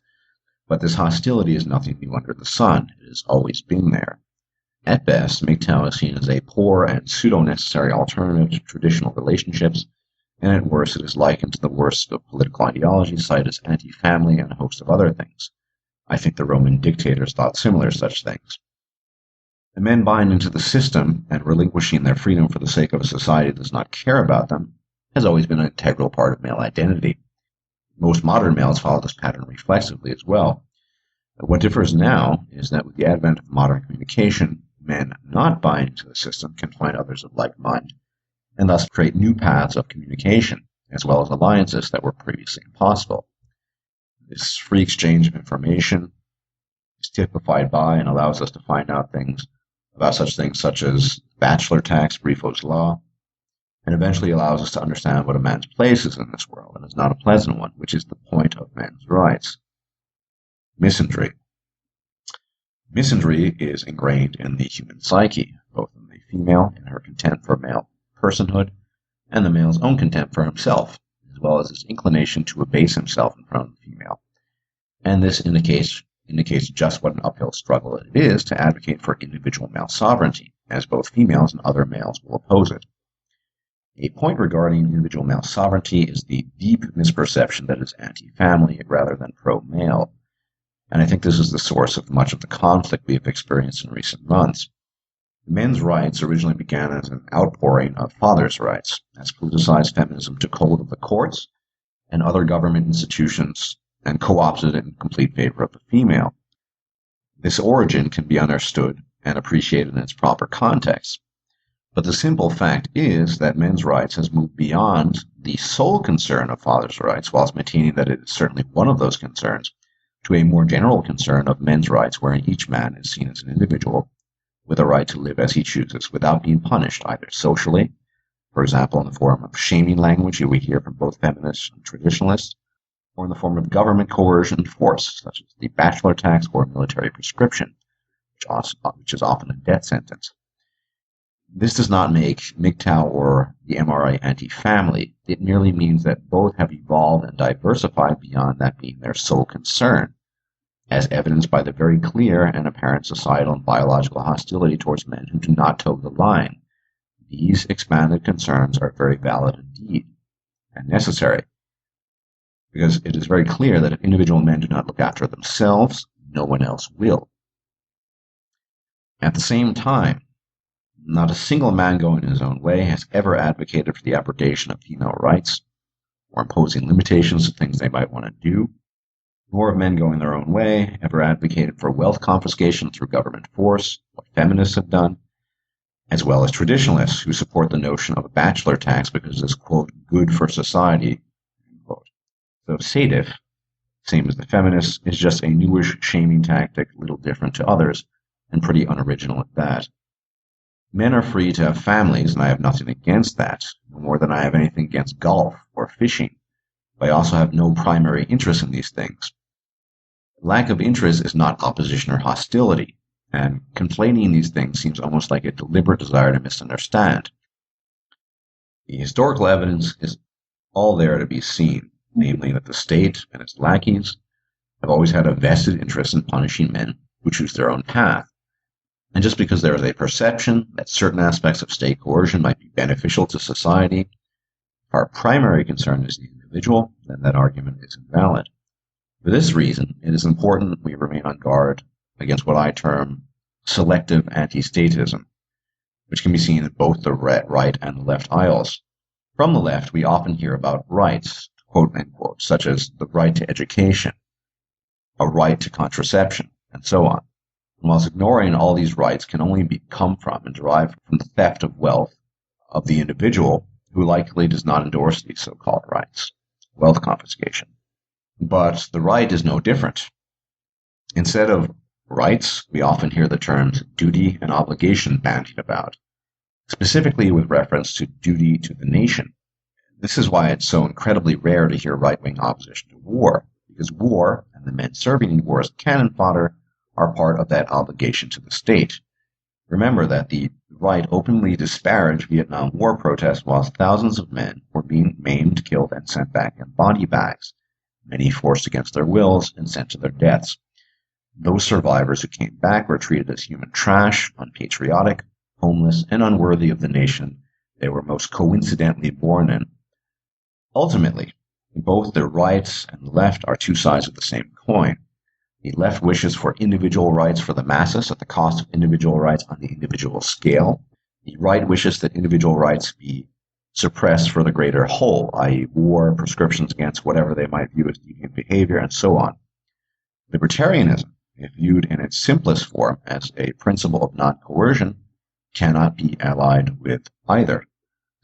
But this hostility is nothing new under the sun. It has always been there. At best, MGTOW is seen as a poor and pseudo-necessary alternative to traditional relationships, and at worst it is likened to the worst of political ideologies, cited as anti-family and a host of other things. I think the Roman dictators thought similar such things. The men buying into the system and relinquishing their freedom for the sake of a society that does not care about them has always been an integral part of male identity. Most modern males follow this pattern reflexively as well. What differs now is that with the advent of modern communication, men not buying into the system can find others of like mind, and thus create new paths of communication, as well as alliances that were previously impossible. This free exchange of information is typified by and allows us to find out things about such things such as bachelor tax, Brifo's law, and eventually allows us to understand what a man's place is in this world, and is not a pleasant one, which is the point of men's rights. Misandry. Misandry is ingrained in the human psyche, both in the female in her contempt for male personhood, and the male's own contempt for himself, as well as his inclination to abase himself in front of the female. And this indicates just what an uphill struggle it is to advocate for individual male sovereignty, as both females and other males will oppose it. A point regarding individual male sovereignty is the deep misperception that it's anti-family rather than pro-male. And I think this is the source of much of the conflict we have experienced in recent months. Men's rights originally began as an outpouring of fathers' rights, as politicized feminism took hold of the courts and other government institutions and co-opted it in complete favor of the female. This origin can be understood and appreciated in its proper context. But the simple fact is that men's rights has moved beyond the sole concern of fathers' rights, whilst maintaining that it is certainly one of those concerns, to a more general concern of men's rights wherein each man is seen as an individual with a right to live as he chooses without being punished either socially, for example in the form of shaming language we hear from both feminists and traditionalists, or in the form of government coercion and force, such as the bachelor tax or military prescription, which is often a death sentence. This does not make MGTOW or the MRI anti-family. It merely means that both have evolved and diversified beyond that being their sole concern, as evidenced by the very clear and apparent societal and biological hostility towards men who do not toe the line. These expanded concerns are very valid indeed, and necessary, because it is very clear that if individual men do not look after themselves, no one else will. At the same time, not a single man going his own way has ever advocated for the abrogation of female rights or imposing limitations to things they might want to do, nor have men going their own way ever advocated for wealth confiscation through government force, what feminists have done, as well as traditionalists who support the notion of a bachelor tax because it is, quote, good for society, unquote. So SADIF, same as the feminists, is just a newish shaming tactic, little different to others, and pretty unoriginal at that. Men are free to have families, and I have nothing against that, no more than I have anything against golf or fishing. But I also have no primary interest in these things. Lack of interest is not opposition or hostility, and conflating these things seems almost like a deliberate desire to misunderstand. The historical evidence is all there to be seen, namely that the state and its lackeys have always had a vested interest in punishing men who choose their own path. And just because there is a perception that certain aspects of state coercion might be beneficial to society, if our primary concern is the individual, then that argument is invalid. For this reason, it is important we remain on guard against what I term selective anti-statism, which can be seen in both the right and the left aisles. From the left, we often hear about rights, quote unquote, such as the right to education, a right to contraception, and so on. Whilst ignoring all these rights can only come from and derive from the theft of wealth of the individual who likely does not endorse these so-called rights, wealth confiscation. But the right is no different. Instead of rights, we often hear the terms duty and obligation bandied about, specifically with reference to duty to the nation. This is why it's so incredibly rare to hear right-wing opposition to war, because war and the men serving in war as cannon fodder are part of that obligation to the state. Remember that the right openly disparaged Vietnam War protests whilst thousands of men were being maimed, killed, and sent back in body bags, many forced against their wills and sent to their deaths. Those survivors who came back were treated as human trash, unpatriotic, homeless, and unworthy of the nation they were most coincidentally born in. Ultimately, both the right and the left are two sides of the same coin. The left wishes for individual rights for the masses at the cost of individual rights on the individual scale. The right wishes that individual rights be suppressed for the greater whole, i.e. war, prescriptions against whatever they might view as deviant behavior, and so on. Libertarianism, if viewed in its simplest form as a principle of non-coercion, cannot be allied with either,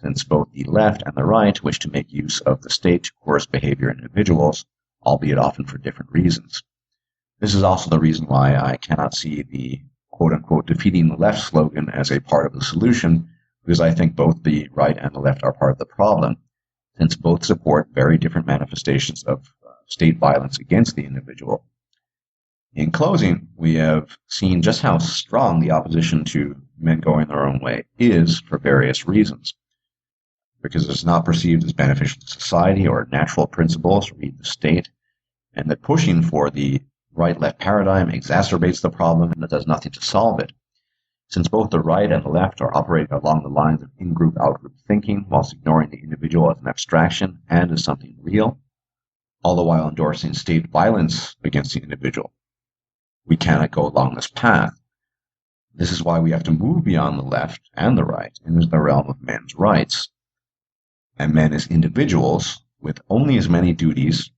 since both the left and the right wish to make use of the state to coerce behavior in individuals, albeit often for different reasons. This is also the reason why I cannot see the quote-unquote defeating the left slogan as a part of the solution, because I think both the right and the left are part of the problem, since both support very different manifestations of state violence against the individual. In closing, we have seen just how strong the opposition to men going their own way is for various reasons. Because it's not perceived as beneficial to society or natural principles, read the state, and that pushing for the right-left paradigm exacerbates the problem and does nothing to solve it. Since both the right and the left are operating along the lines of in-group, out-group thinking, whilst ignoring the individual as an abstraction and as something real, all the while endorsing state violence against the individual, we cannot go along this path. This is why we have to move beyond the left and the right into the realm of men's rights, and men as individuals with only as many duties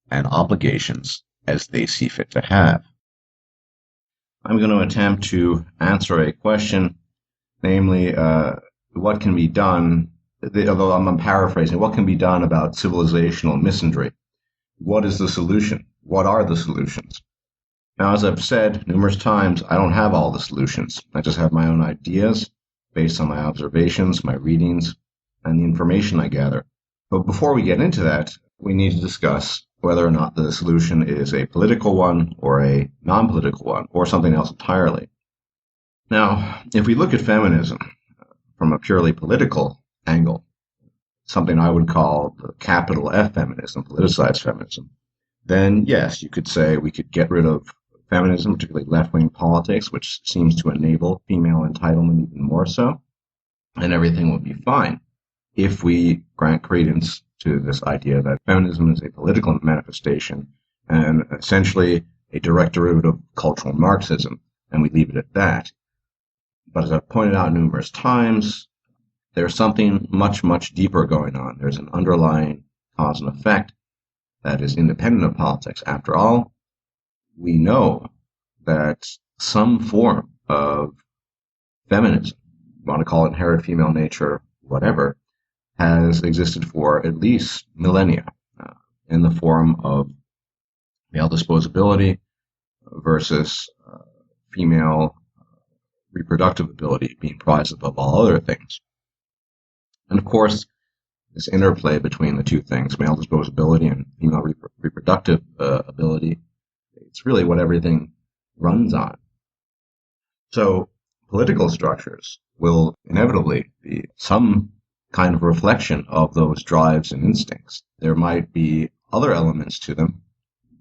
and obligations as they see fit to have. I'm going to attempt to answer a question, namely, what can be done, although I'm paraphrasing, what can be done about civilizational misandry? What is the solution? What are the solutions? Now, as I've said numerous times, I don't have all the solutions. I just have my own ideas based on my observations, my readings, and the information I gather. But before we get into that, we need to discuss whether or not the solution is a political one or a non-political one or something else entirely. Now, if we look at feminism from a purely political angle, something I would call the capital F feminism, politicized feminism, then yes, you could say we could get rid of feminism, particularly left-wing politics, which seems to enable female entitlement even more so, and everything would be fine if we grant credence to this idea that feminism is a political manifestation and essentially a direct derivative of cultural Marxism, and we leave it at that. But as I've pointed out numerous times, there's something much, much deeper going on. There's an underlying cause and effect that is independent of politics. After all, we know that some form of feminism, you want to call it inherent female nature, whatever, has existed for at least millennia in the form of male disposability versus female reproductive ability being prized above all other things. And of course, this interplay between the two things, male disposability and female reproductive ability, it's really what everything runs on. So political structures will inevitably be some kind of reflection of those drives and instincts. There might be other elements to them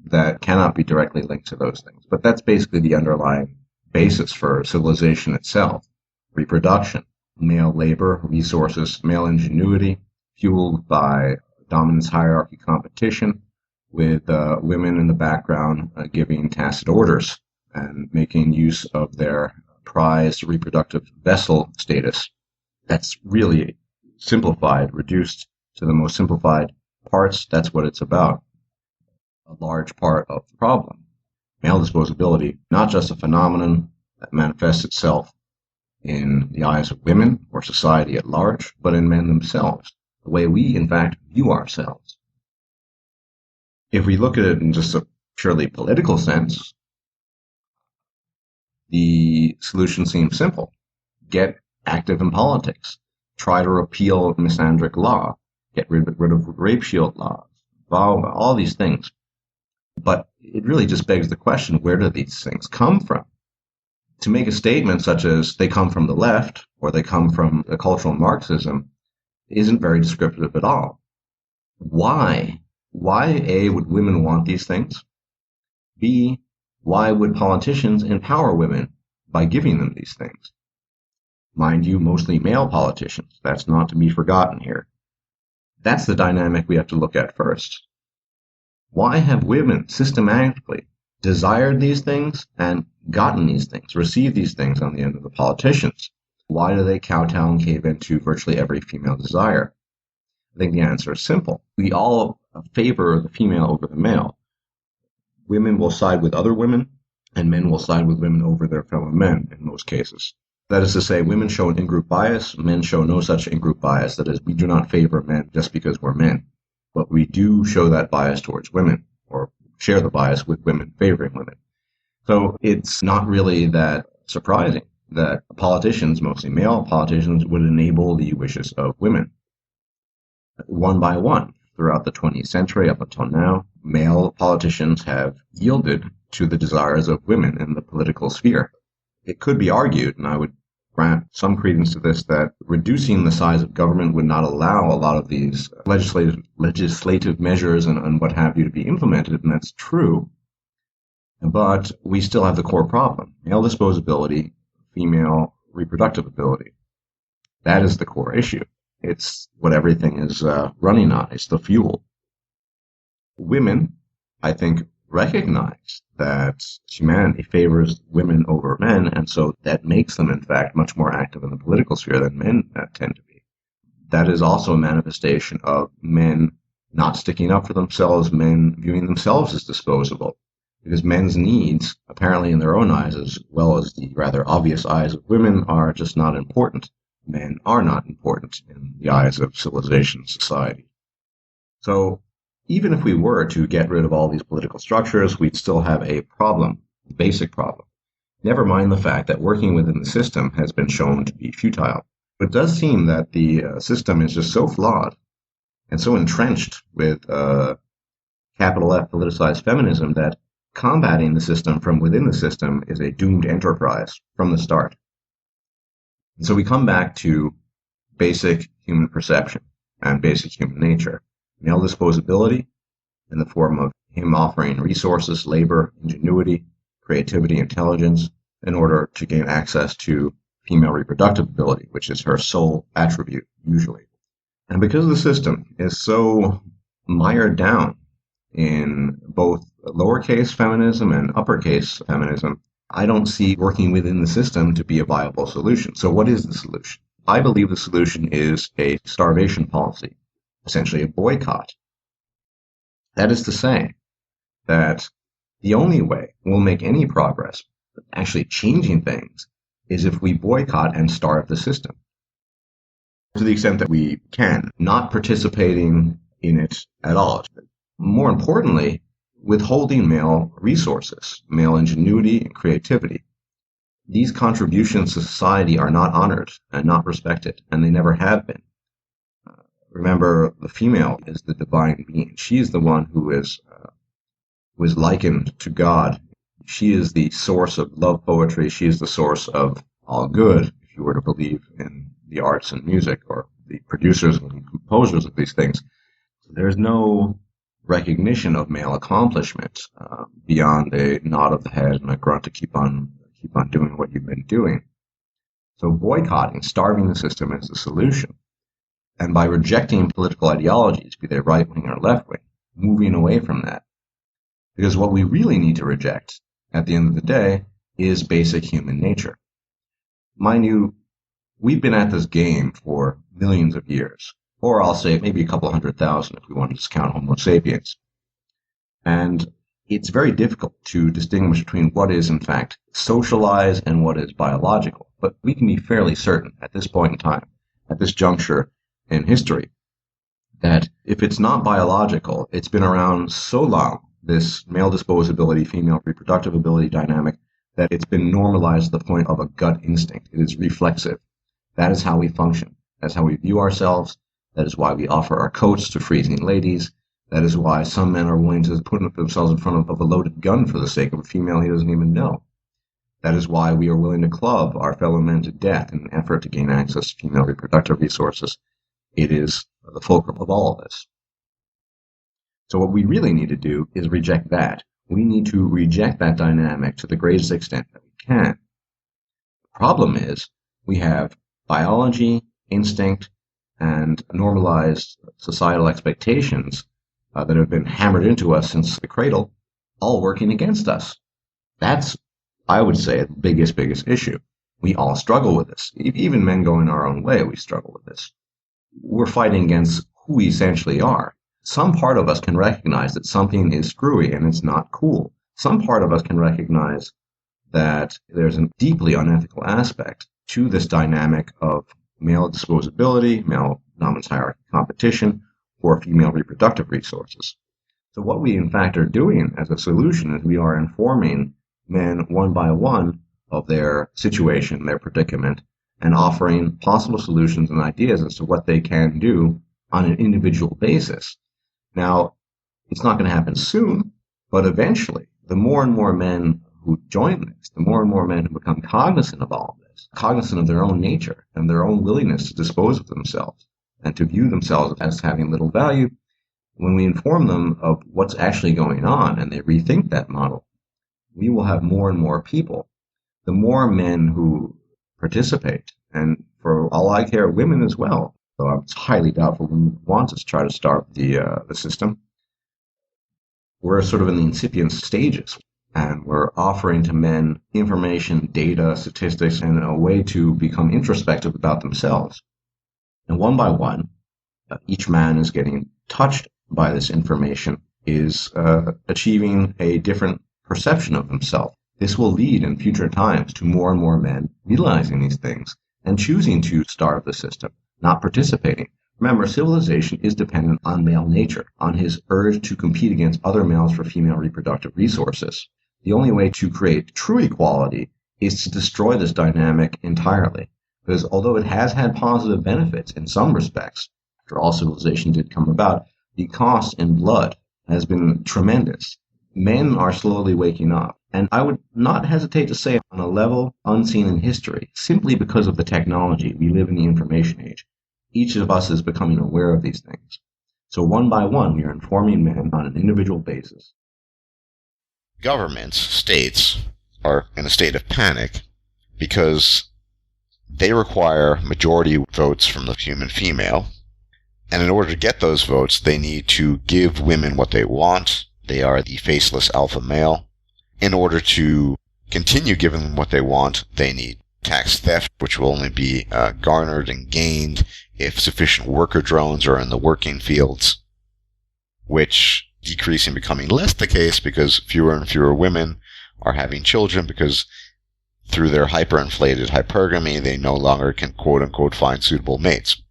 that cannot be directly linked to those things, but that's basically the underlying basis for civilization itself. Reproduction, male labor, resources, male ingenuity, fueled by dominance hierarchy competition, with women in the background giving tacit orders and making use of their prized reproductive vessel status. That's really simplified, reduced to the most simplified parts. That's what it's about. A large part of the problem. Male disposability, not just a phenomenon that manifests itself in the eyes of women or society at large, but in men themselves, the way we, in fact, view ourselves. If we look at it in just a purely political sense, the solution seems simple. Get active in politics. Try to repeal misandric law. Get rid of rape shield laws. All these things. But it really just begs the question, where do these things come from? To make a statement such as they come from the left or they come from the cultural Marxism isn't very descriptive at all. Why? Why, A, would women want these things? B, why would politicians empower women by giving them these things? Mind you, mostly male politicians. That's not to be forgotten here. That's the dynamic we have to look at first. Why have women systematically desired these things and gotten these things, received these things on the end of the politicians? Why do they kowtow and cave into virtually every female desire? I think the answer is simple. We all favor the female over the male. Women will side with other women, and men will side with women over their fellow men in most cases. That is to say, women show an in-group bias, men show no such in-group bias. That is, we do not favor men just because we're men. But we do show that bias towards women, or share the bias with women favoring women. So it's not really that surprising that politicians, mostly male politicians, would enable the wishes of women. One by one, throughout the 20th century up until now, male politicians have yielded to the desires of women in the political sphere. It could be argued, and I would grant some credence to this, that reducing the size of government would not allow a lot of these legislative measures and what have you to be implemented, and that's true. But we still have the core problem: male disposability, female reproductive ability. That is the core issue. It's what everything is running on. It's the fuel. Women, I think, recognize that humanity favors women over men, and so that makes them, in fact, much more active in the political sphere than men tend to be. That is also a manifestation of men not sticking up for themselves, men viewing themselves as disposable, because men's needs, apparently in their own eyes as well as the rather obvious eyes of women, are just not important. Men are not important in the eyes of civilization and society. So even if we were to get rid of all these political structures, we'd still have a problem, a basic problem. Never mind the fact that working within the system has been shown to be futile. It does seem that the system is just so flawed and so entrenched with capital F politicized feminism that combating the system from within the system is a doomed enterprise from the start. And so we come back to basic human perception and basic human nature. Male disposability in the form of him offering resources, labor, ingenuity, creativity, intelligence in order to gain access to female reproductive ability, which is her sole attribute usually. And because the system is so mired down in both lowercase feminism and uppercase feminism, I don't see working within the system to be a viable solution. So what is the solution? I believe the solution is a starvation policy, essentially a boycott. That is to say that the only way we'll make any progress, actually changing things, is if we boycott and starve the system to the extent that we can, not participating in it at all. More importantly, withholding male resources, male ingenuity and creativity. These contributions to society are not honored and not respected, and they never have been. Remember, the female is the divine being. She is the one who is likened to God. She is the source of love poetry. She is the source of all good, if you were to believe in the arts and music, or the producers and composers of these things. There's no recognition of male accomplishment beyond a nod of the head and a grunt to keep on doing what you've been doing. So boycotting, starving the system is the solution. And by rejecting political ideologies, be they right-wing or left-wing, moving away from that. Because what we really need to reject, at the end of the day, is basic human nature. Mind you, we've been at this game for millions of years, or I'll say maybe a couple 100,000 if we want to discount Homo sapiens. And it's very difficult to distinguish between what is, in fact, socialized and what is biological. But we can be fairly certain at this point in time, at this juncture in history, that if it's not biological, it's been around so long, this male disposability, female reproductive ability dynamic, that it's been normalized to the point of a gut instinct. It is reflexive. That is how we function. That's how we view ourselves. That is why we offer our coats to freezing ladies. That is why some men are willing to put themselves in front of a loaded gun for the sake of a female he doesn't even know. That is why we are willing to club our fellow men to death in an effort to gain access to female reproductive resources. It is the fulcrum of all of this. So what we really need to do is reject that. We need to reject that dynamic to the greatest extent that we can. The problem is we have biology, instinct, and normalized societal expectations that have been hammered into us since the cradle, all working against us. That's, I would say, the biggest issue. We all struggle with this. Even men going our own way, we struggle with this. We're fighting against who we essentially are. Some part of us can recognize that something is screwy and it's not cool. Some part of us can recognize that there's a deeply unethical aspect to this dynamic of male disposability, male dominance hierarchy competition, for female reproductive resources. So what we in fact are doing as a solution is we are informing men one by one of their situation, their predicament, and offering possible solutions and ideas as to what they can do on an individual basis. Now, it's not going to happen soon, but eventually, the more and more men who join this, the more and more men who become cognizant of all of this, cognizant of their own nature and their own willingness to dispose of themselves and to view themselves as having little value, when we inform them of what's actually going on and they rethink that model, we will have more and more people. The more men who participate, and for all I care, women as well, though it's highly doubtful women want to try to start the system. We're sort of in the incipient stages, and we're offering to men information, data, statistics, and a way to become introspective about themselves. And one by one, each man is getting touched by this information, is achieving a different perception of himself. This will lead in future times to more and more men realizing these things and choosing to starve the system, not participating. Remember, civilization is dependent on male nature, on his urge to compete against other males for female reproductive resources. The only way to create true equality is to destroy this dynamic entirely, because although it has had positive benefits in some respects, after all civilization did come about, the cost in blood has been tremendous. Men are slowly waking up, and I would not hesitate to say on a level unseen in history, simply because of the technology. We live in the information age. Each of us is becoming aware of these things. So one by one, we are informing men on an individual basis. Governments, states, are in a state of panic because they require majority votes from the human female, and in order to get those votes, they need to give women what they want. They are the faceless alpha male. In order to continue giving them what they want, they need tax theft, which will only be garnered and gained if sufficient worker drones are in the working fields, which decreasing becoming less the case because fewer and fewer women are having children because through their hyperinflated hypergamy, they no longer can quote-unquote find suitable mates.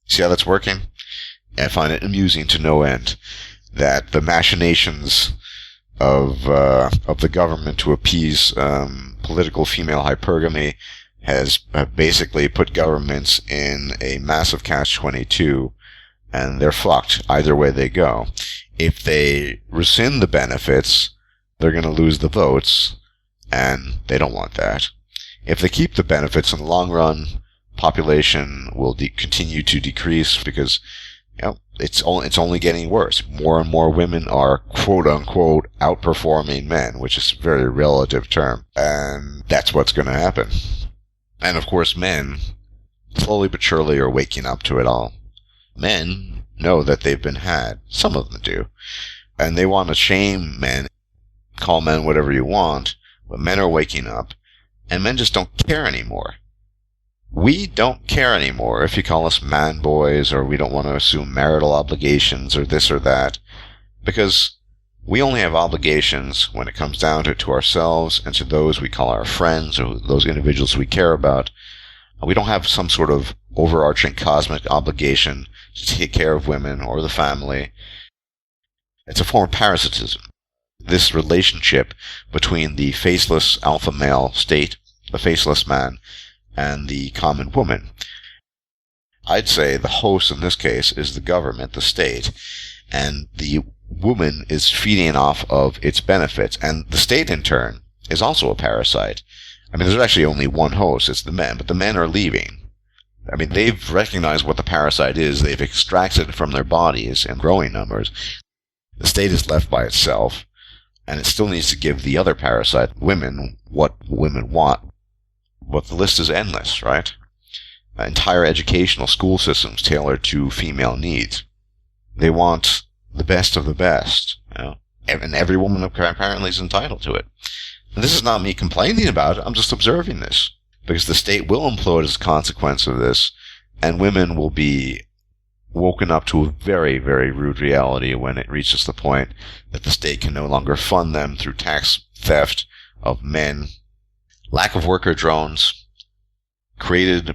See how that's working? I find it amusing to no end that the machinations of the government to appease political female hypergamy has basically put governments in a massive catch-22, and they're fucked either way they go. If they rescind the benefits, they're going to lose the votes, and they don't want that. If they keep the benefits in the long run, population will continue to decrease because it's only getting worse. More and more women are quote-unquote outperforming men, which is a very relative term, and that's what's going to happen. And of course, men, slowly but surely, are waking up to it all. Men know that they've been had. Some of them do. And they want to shame men, call men whatever you want, but men are waking up, and men just don't care anymore. We don't care anymore if you call us man boys, or we don't want to assume marital obligations, or this or that, because we only have obligations when it comes down to ourselves and to those we call our friends or those individuals we care about. We don't have some sort of overarching cosmic obligation to take care of women or the family. It's a form of parasitism. This relationship between the faceless alpha male state, the faceless man, and the common woman. I'd say the host in this case is the government, the state, and the woman is feeding off of its benefits, and the state in turn is also a parasite. I mean, there's actually only one host, it's the men, but the men are leaving. I mean, they've recognized what the parasite is, they've extracted it from their bodies in growing numbers. The state is left by itself, and it still needs to give the other parasite, women, what women want. But the list is endless, right? Entire educational school systems tailored to female needs. They want the best of the best, and every woman apparently is entitled to it. And this is not me complaining about it, I'm just observing this. Because the state will implode as a consequence of this, and women will be woken up to a very, very rude reality when it reaches the point that the state can no longer fund them through tax theft of men, lack of worker drones,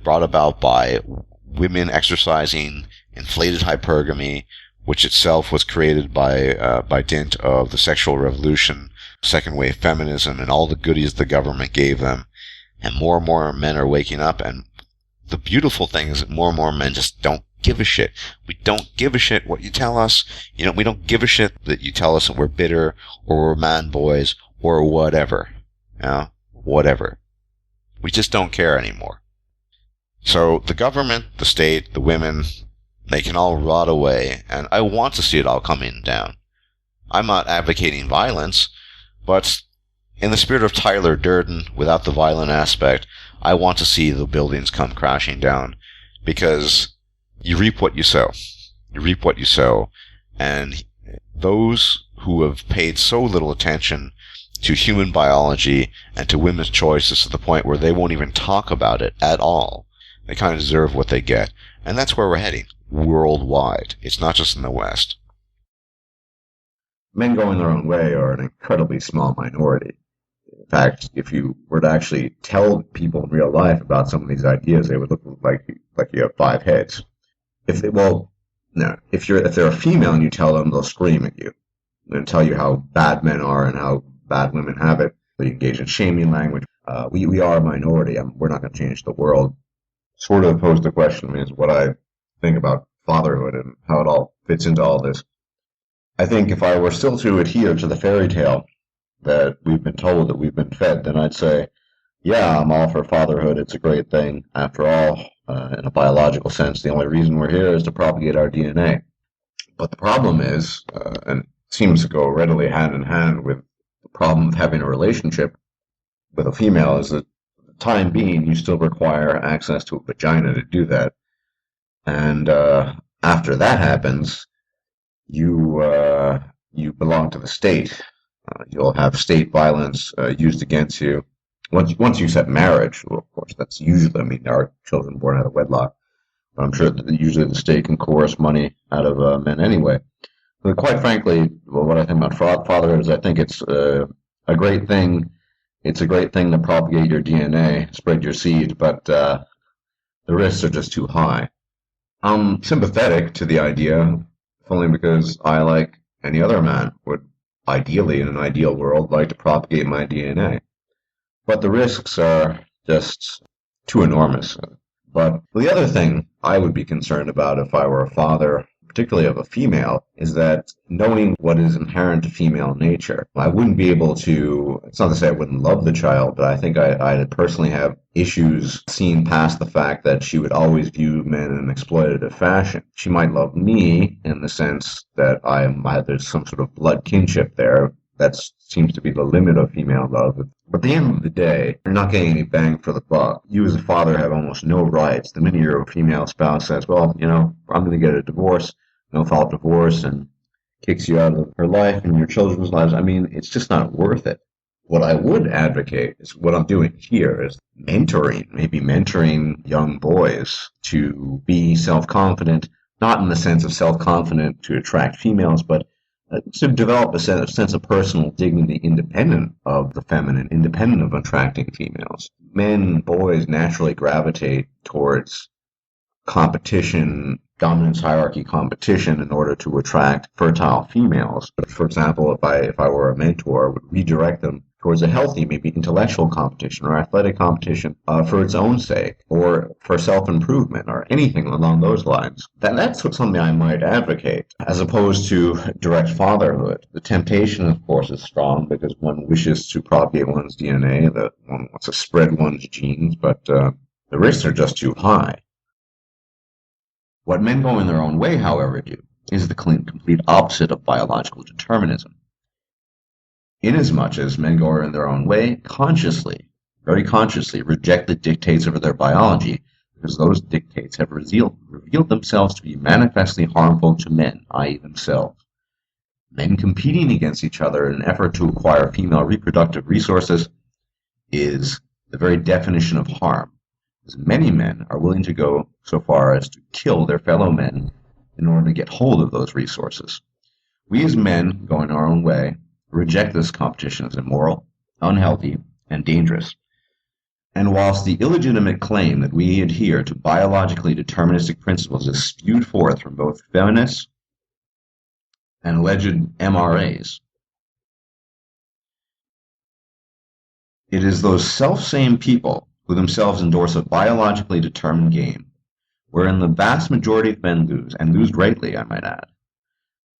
brought about by women exercising inflated hypergamy, which itself was created by dint of the sexual revolution, second wave feminism, and all the goodies the government gave them. And more men are waking up, and the beautiful thing is that more and more men just don't give a shit. We don't give a shit what you tell us. We don't give a shit that you tell us that we're bitter, or we're man boys, or whatever. Whatever. We just don't care anymore. So the government, the state, the women, they can all rot away, and I want to see it all coming down. I'm not advocating violence, but in the spirit of Tyler Durden, without the violent aspect, I want to see the buildings come crashing down, because you reap what you sow. You reap what you sow, and those who have paid so little attention to human biology and to women's choices to the point where they won't even talk about it at all, they kind of deserve what they get. And that's where we're heading, worldwide. It's not just in the West. Men going their own way are an incredibly small minority. In fact, if you were to actually tell people in real life about some of these ideas, they would look like you have 5 heads. If they're a female and you tell them, they'll scream at you. They'll tell you how bad men are and how bad women have it. They engage in shaming language. We are a minority. We're not going to change the world. Sort of pose the question is what I think about fatherhood and how it all fits into all this. I think if I were still to adhere to the fairy tale that we've been told, that we've been fed, then I'd say, yeah, I'm all for fatherhood. It's a great thing. After all, in a biological sense, the only reason we're here is to propagate our DNA. But the problem is, and it seems to go readily hand in hand with the problem of having a relationship with a female, is that for the time being, you still require access to a vagina to do that. And after that happens, you belong to the state. You'll have state violence used against you. Once you set marriage, well, of course, that's usually, there are children born out of wedlock, but I'm sure that usually the state can coerce money out of men anyway. But quite frankly, what I think about fatherhood is I think it's a great thing. It's a great thing to propagate your DNA, spread your seed, but the risks are just too high. I'm sympathetic to the idea, only because I, like any other man, would ideally, in an ideal world, like to propagate my DNA. But the risks are just too enormous. But the other thing I would be concerned about if I were a father, particularly of a female, is that knowing what is inherent to female nature, I wouldn't be able to, it's not to say I wouldn't love the child, but I think I'd personally have issues seeing past the fact that she would always view men in an exploitative fashion. She might love me in the sense that there's some sort of blood kinship there. That seems to be the limit of female love. But at the end of the day, you're not getting any bang for the buck. You as a father have almost no rights. The minute your female spouse says, well, I'm going to get a divorce, file divorce, and kicks you out of her life and your children's lives, it's just not worth it. What I would advocate is what I'm doing here is maybe mentoring young boys to be self-confident, not in the sense of self-confident to attract females, but to develop a sense of personal dignity independent of the feminine, independent of attracting females. Men, boys naturally gravitate towards competition, dominance hierarchy competition in order to attract fertile females. But for example, if I were a mentor, I would redirect them towards a healthy, maybe intellectual competition or athletic competition for its own sake, or for self-improvement, or anything along those lines. That's something I might advocate, as opposed to direct fatherhood. The temptation, of course, is strong because one wishes to propagate one's DNA, that one wants to spread one's genes, but the risks are just too high. What men going their own way, however, do is the complete opposite of biological determinism. Inasmuch as men go in their own way, very consciously, reject the dictates of their biology, because those dictates have revealed themselves to be manifestly harmful to men, i.e. themselves. Men competing against each other in an effort to acquire female reproductive resources is the very definition of harm, as many men are willing to go so far as to kill their fellow men in order to get hold of those resources. We as men, going our own way, reject this competition as immoral, unhealthy, and dangerous. And whilst the illegitimate claim that we adhere to biologically deterministic principles is spewed forth from both feminists and alleged MRAs, it is those self-same people who themselves endorse a biologically determined game, wherein the vast majority of men lose, and lose greatly, I might add.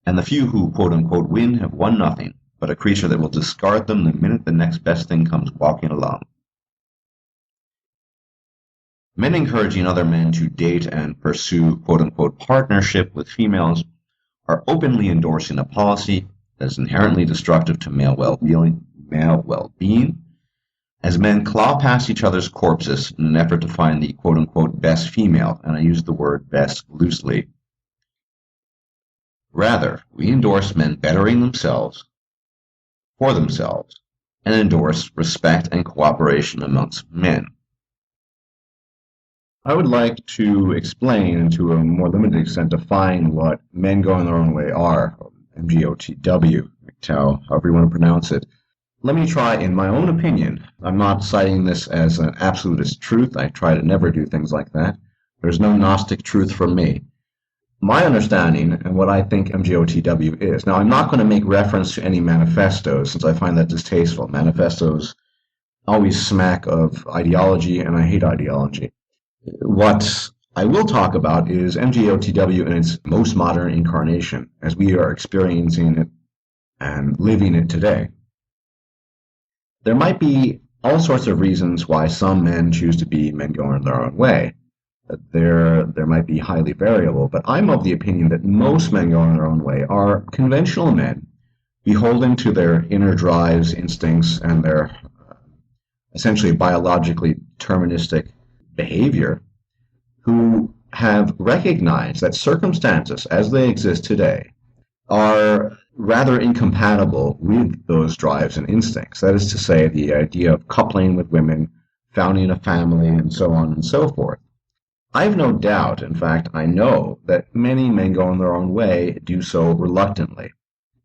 And the few who quote-unquote win have won nothing, but a creature that will discard them the minute the next best thing comes walking along. Men encouraging other men to date and pursue quote-unquote partnership with females are openly endorsing a policy that is inherently destructive to male well-being, as men claw past each other's corpses in an effort to find the quote-unquote best female, and I use the word best loosely. Rather, we endorse men bettering themselves for themselves and endorse respect and cooperation amongst men. I would like to explain, and to a more limited extent, define what men going their own way are, MGTOW, however you want to pronounce it. Let me try, in my own opinion, I'm not citing this as an absolutist truth. I try to never do things like that. There's no Gnostic truth from me. My understanding and what I think MGTOW is. Now, I'm not going to make reference to any manifestos, since I find that distasteful. Manifestos always smack of ideology, and I hate ideology. What I will talk about is MGTOW in its most modern incarnation, as we are experiencing it and living it today. There might be all sorts of reasons why some men choose to be men going their own way. There might be highly variable, but I'm of the opinion that most men going their own way are conventional men, beholden to their inner drives, instincts, and their essentially biologically deterministic behavior, who have recognized that circumstances as they exist today are rather incompatible with those drives and instincts. That is to say, the idea of coupling with women, founding a family, and so on and so forth. I have no doubt, in fact, I know that many men going their own way do so reluctantly,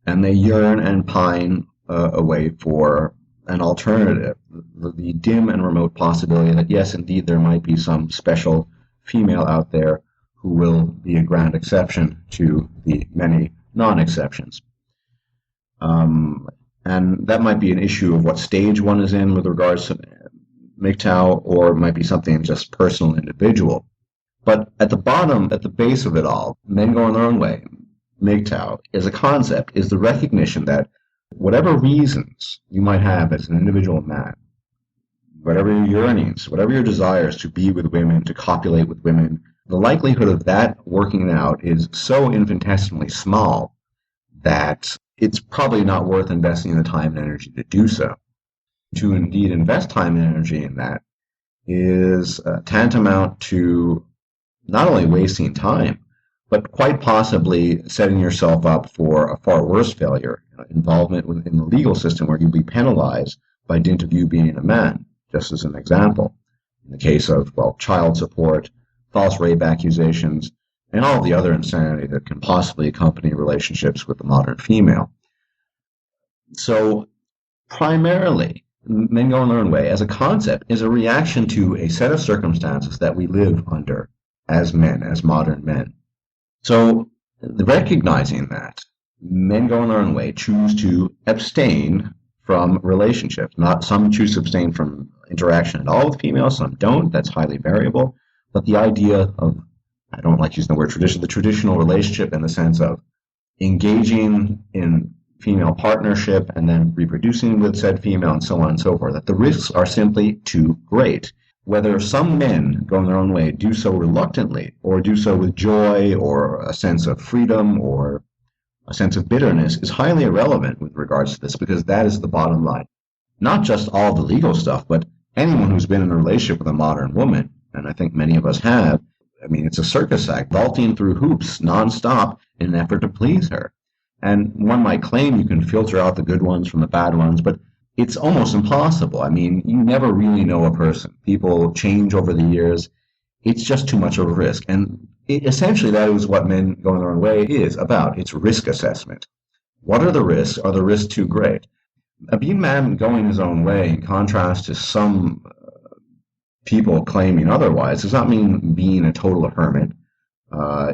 and they yearn and pine away for an alternative, the dim and remote possibility that, yes, indeed, there might be some special female out there who will be a grand exception to the many non-exceptions. And that might be an issue of what stage one is in with regards to MGTOW, or it might be something just personal, individual. But at the bottom, at the base of it all, men going their own way, MGTOW, as a concept, is the recognition that whatever reasons you might have as an individual man, whatever your yearnings, whatever your desires to be with women, to copulate with women, the likelihood of that working out is so infinitesimally small that it's probably not worth investing the time and energy to do so. To indeed invest time and energy in that is tantamount to not only wasting time, but quite possibly setting yourself up for a far worse failure, involvement in the legal system where you'll be penalized by dint of you being a man, just as an example. In the case of, well, child support, false rape accusations, and all the other insanity that can possibly accompany relationships with the modern female. So, primarily, men going their own way as a concept is a reaction to a set of circumstances that we live under as men, as modern men. So, recognizing that, men going their own way choose to abstain from relationships. Not some choose to abstain from interaction at all with females, some don't. That's highly variable. But the idea of, I don't like using the word tradition, the traditional relationship in the sense of engaging in female partnership and then reproducing with said female and so on and so forth, that the risks are simply too great. Whether some men going their own way do so reluctantly or do so with joy or a sense of freedom or a sense of bitterness is highly irrelevant with regards to this, because that is the bottom line. Not just all the legal stuff, but anyone who's been in a relationship with a modern woman, and I think many of us have, I mean, it's a circus act, vaulting through hoops nonstop in an effort to please her. And one might claim you can filter out the good ones from the bad ones, but it's almost impossible. I mean, you never really know a person. People change over the years. It's just too much of a risk. And essentially, that is what men going their own way is about. It's risk assessment. What are the risks? Are the risks too great? Being man going his own way, in contrast to some people claiming otherwise, does not mean being a total hermit.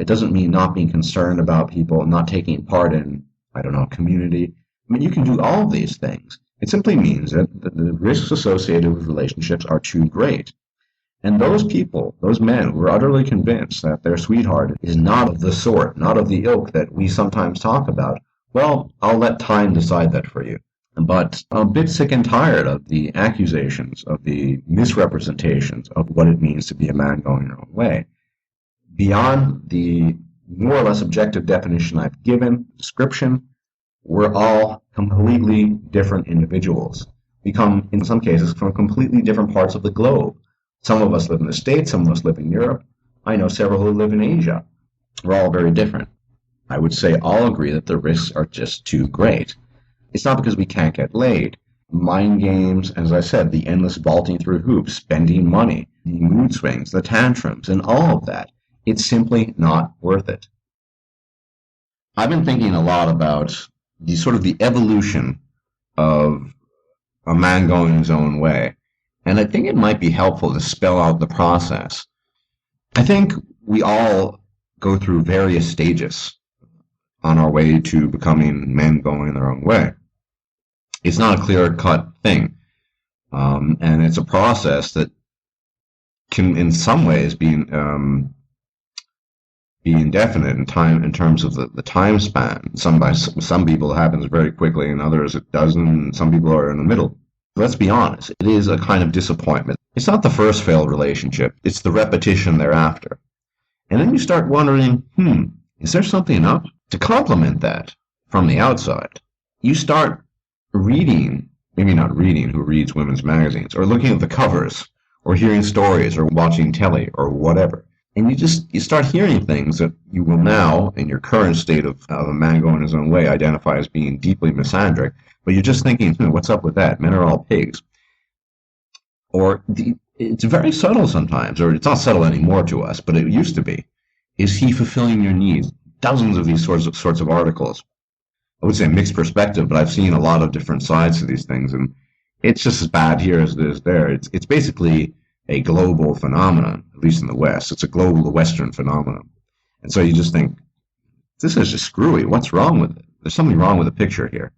It doesn't mean not being concerned about people, not taking part in, I don't know, community. I mean, you can do all of these things. It simply means that the risks associated with relationships are too great. And those people, those men who are utterly convinced that their sweetheart is not of the sort, not of the ilk that we sometimes talk about, well, I'll let time decide that for you. But I'm a bit sick and tired of the accusations, of the misrepresentations of what it means to be a man going your own way. Beyond the more or less objective definition I've given, description, we're all completely different individuals. We come, in some cases, from completely different parts of the globe. Some of us live in the States, some of us live in Europe. I know several who live in Asia. We're all very different. I would say all agree that the risks are just too great. It's not because we can't get laid. Mind games, as I said, the endless vaulting through hoops, spending money, the mood swings, the tantrums, and all of that. It's simply not worth it. I've been thinking a lot about the evolution of a man going his own way, and I think it might be helpful to spell out the process. I think we all go through various stages on our way to becoming men going their own way. It's not a clear-cut thing, and it's a process that can, in some ways, be indefinite in time in terms of the time span. Some people it happens very quickly, and others it doesn't. And some people are in the middle. Let's be honest; it is a kind of disappointment. It's not the first failed relationship; it's the repetition thereafter. And then you start wondering, is there something up? To complement that from the outside, you start reading, maybe not reading, who reads women's magazines, or looking at the covers, or hearing stories, or watching telly, or whatever. And you start hearing things that you will now, in your current state of a man going his own way, identify as being deeply misandric, but you're just thinking, what's up with that? Men are all pigs. Or it's very subtle sometimes, or it's not subtle anymore to us, but it used to be. Is he fulfilling your needs? Dozens of these sorts of articles. I would say mixed perspective, but I've seen a lot of different sides to these things, and it's just as bad here as it is there. It's basically a global phenomenon, at least in the West. It's a global Western phenomenon. And so you just think, this is just screwy. What's wrong with it? There's something wrong with the picture here.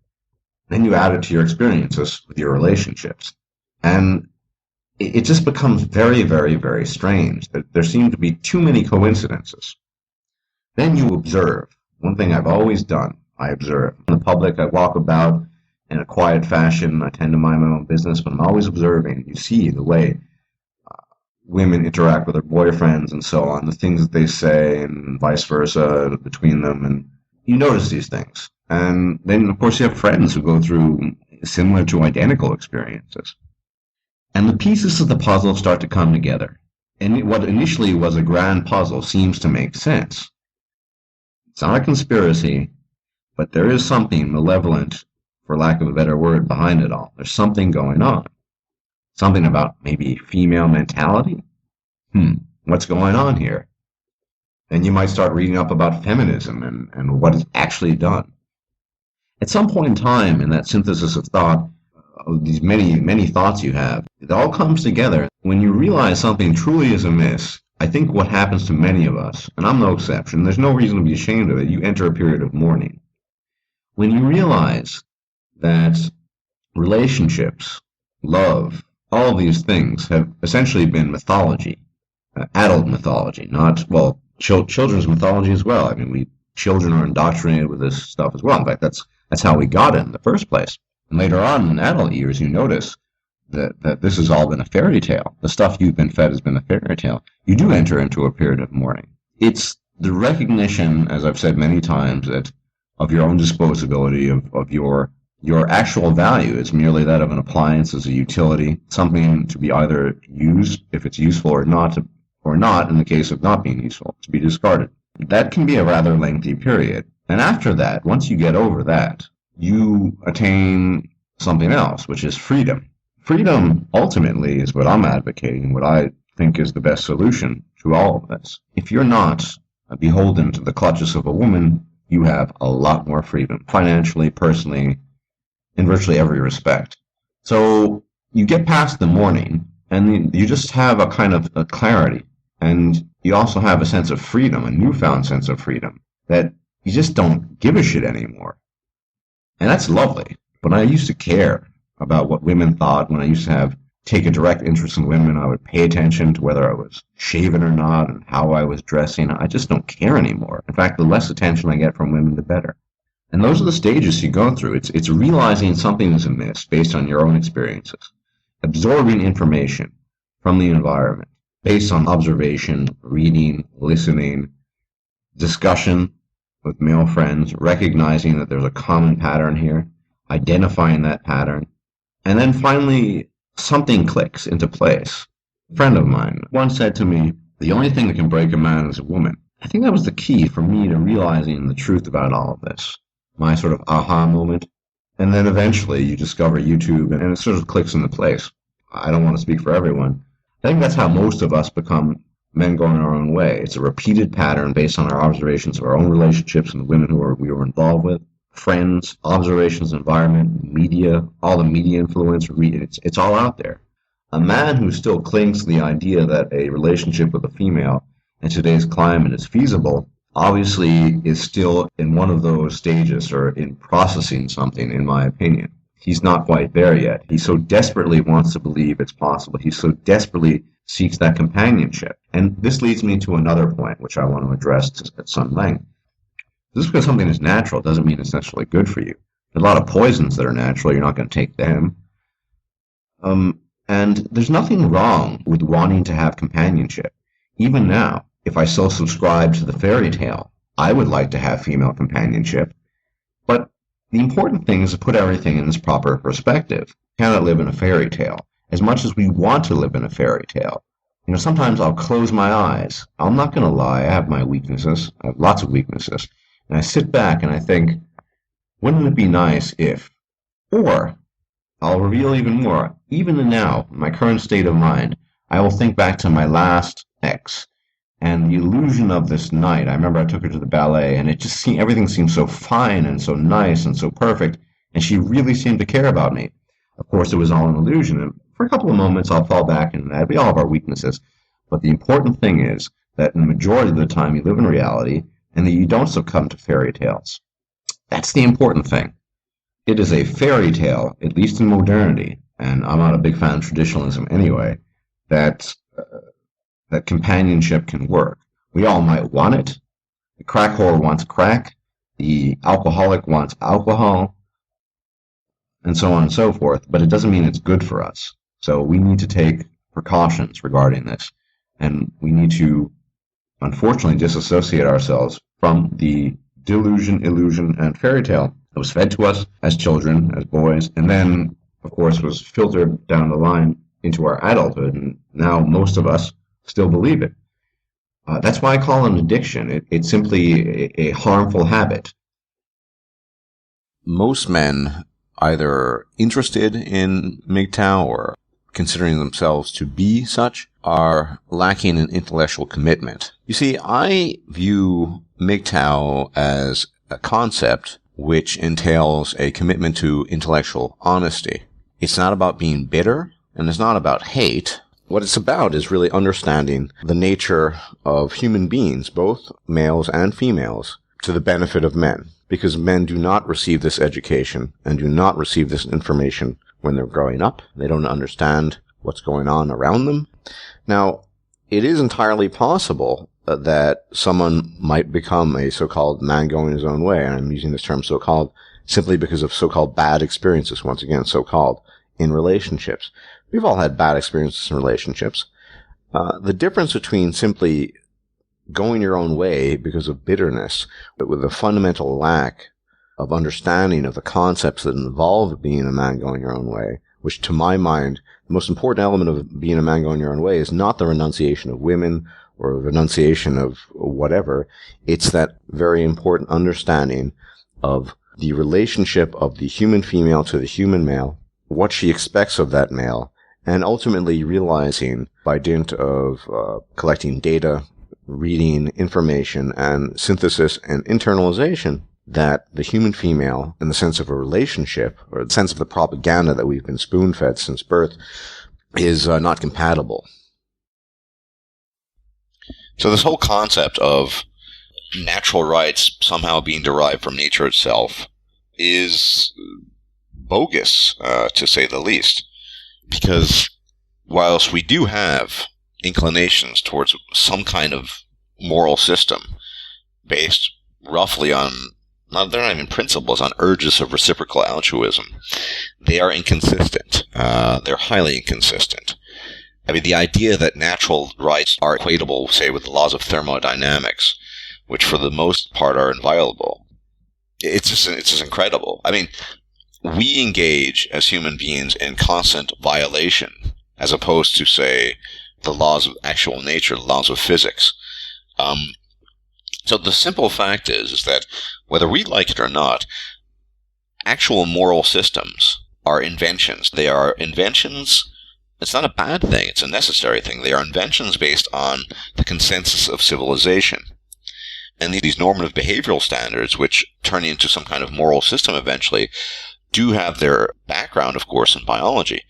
Then you add it to your experiences with your relationships. And it just becomes very, very, very strange that there seem to be too many coincidences. Then you observe. One thing I've always done, I observe. In the public, I walk about in a quiet fashion. I tend to mind my own business, but I'm always observing. You see the way women interact with their boyfriends and so on, the things that they say and vice versa between them, and you notice these things. And then, of course, you have friends who go through similar to identical experiences. And the pieces of the puzzle start to come together. And what initially was a grand puzzle seems to make sense. It's not a conspiracy, but there is something malevolent, for lack of a better word, behind it all. There's something going on. Something about maybe female mentality? What's going on here? Then you might start reading up about feminism and what is actually done. At some point in time, in that synthesis of thought, of these many, many thoughts you have, it all comes together. When you realize something truly is amiss, I think what happens to many of us, and I'm no exception, there's no reason to be ashamed of it, you enter a period of mourning. When you realize that relationships, love, all of these things have essentially been mythology, adult mythology, not, well, children's mythology as well. I mean, children are indoctrinated with this stuff as well. In fact, that's how we got it in the first place. And later on in adult years, you notice that this has all been a fairy tale. The stuff you've been fed has been a fairy tale. You do enter into a period of mourning. It's the recognition, as I've said many times, that of your own disposability, of your actual value is merely that of an appliance as a utility, something to be either used if it's useful or not in the case of not being useful, to be discarded. That can be a rather lengthy period. And after that, once you get over that, you attain something else, which is freedom. Freedom, ultimately, is what I'm advocating, what I think is the best solution to all of this. If you're not beholden to the clutches of a woman, you have a lot more freedom, financially, personally, in virtually every respect. So you get past the mourning, and you just have a kind of a clarity, and you also have a sense of freedom, a newfound sense of freedom, that you just don't give a shit anymore. And that's lovely. But I used to care about what women thought. When I used to take a direct interest in women, I would pay attention to whether I was shaven or not and how I was dressing. I just don't care anymore. In fact, the less attention I get from women, the better. And those are the stages you go through. It's realizing something is amiss based on your own experiences, absorbing information from the environment based on observation, reading, listening, discussion with male friends, recognizing that there's a common pattern here, identifying that pattern, and then finally something clicks into place. A friend of mine once said to me, the only thing that can break a man is a woman. I think that was the key for me to realizing the truth about all of this. My sort of aha moment. And then eventually you discover YouTube and it sort of clicks into place. I don't want to speak for everyone. I think that's how most of us become men going our own way. It's a repeated pattern based on our observations of our own relationships and the women we were involved with, friends, observations, environment, media, all the media influence. It's all out there. A man who still clings to the idea that a relationship with a female in today's climate is feasible obviously is still in one of those stages or in processing something, in my opinion. He's not quite there yet. He so desperately wants to believe it's possible. He so desperately seeks that companionship. And this leads me to another point, which I want to address at some length. Just because something is natural doesn't mean it's necessarily good for you. There's a lot of poisons that are natural. You're not going to take them. And there's nothing wrong with wanting to have companionship. Even now, if I still subscribe to the fairy tale, I would like to have female companionship. But the important thing is to put everything in its proper perspective. We cannot live in a fairy tale. As much as we want to live in a fairy tale, sometimes I'll close my eyes. I'm not going to lie. I have my weaknesses. I have lots of weaknesses. And I sit back and I think, wouldn't it be nice if, or I'll reveal even more, even now, in my current state of mind, I will think back to my last ex and the illusion of this night. I remember I took her to the ballet and it just seemed, everything seemed so fine and so nice and so perfect. And she really seemed to care about me. Of course, it was all an illusion. And for a couple of moments, I'll fall back into that. We all have our weaknesses. But the important thing is that in the majority of the time, you live in reality and that you don't succumb to fairy tales. That's the important thing. It is a fairy tale, at least in modernity, and I'm not a big fan of traditionalism anyway, that companionship can work. We all might want it. The crack whore wants crack. The alcoholic wants alcohol, and so on and so forth, but it doesn't mean it's good for us. So we need to take precautions regarding this, and we need to, unfortunately, disassociate ourselves from the delusion, illusion, and fairy tale that was fed to us as children, as boys, and then, of course, was filtered down the line into our adulthood, and now most of us still believe it. That's why I call it an addiction. It's simply a harmful habit. Most men, either interested in MGTOW or considering themselves to be such, are lacking in intellectual commitment. You see, I view MGTOW as a concept which entails a commitment to intellectual honesty. It's not about being bitter, and it's not about hate. What it's about is really understanding the nature of human beings, both males and females, to the benefit of men. Because men do not receive this education and do not receive this information when they're growing up. They don't understand what's going on around them. Now, it is entirely possible that someone might become a so-called man going his own way, and I'm using this term so-called simply because of so-called bad experiences, once again, so-called, in relationships. We've all had bad experiences in relationships. The difference between simply going your own way because of bitterness, but with a fundamental lack of understanding of the concepts that involve being a man going your own way, which to my mind, the most important element of being a man going your own way is not the renunciation of women or renunciation of whatever. It's that very important understanding of the relationship of the human female to the human male, what she expects of that male, and ultimately realizing by dint of collecting data, reading information, and synthesis and internalization that the human female, in the sense of a relationship, or the sense of the propaganda that we've been spoon-fed since birth, is not compatible. So this whole concept of natural rights somehow being derived from nature itself is bogus, to say the least. Because whilst we do have inclinations towards some kind of moral system based roughly on they're not even principles, on urges of reciprocal altruism. They are inconsistent. They're highly inconsistent. I mean, the idea that natural rights are equatable, say, with the laws of thermodynamics, which for the most part are inviolable, it's just incredible. I mean, we engage as human beings in constant violation, as opposed to, say, the laws of actual nature, the laws of physics. So the simple fact is that whether we like it or not, actual moral systems are inventions. They are inventions. It's not a bad thing. It's a necessary thing. They are inventions based on the consensus of civilization. And these normative behavioral standards, which turn into some kind of moral system eventually, do have their background, of course, in biology.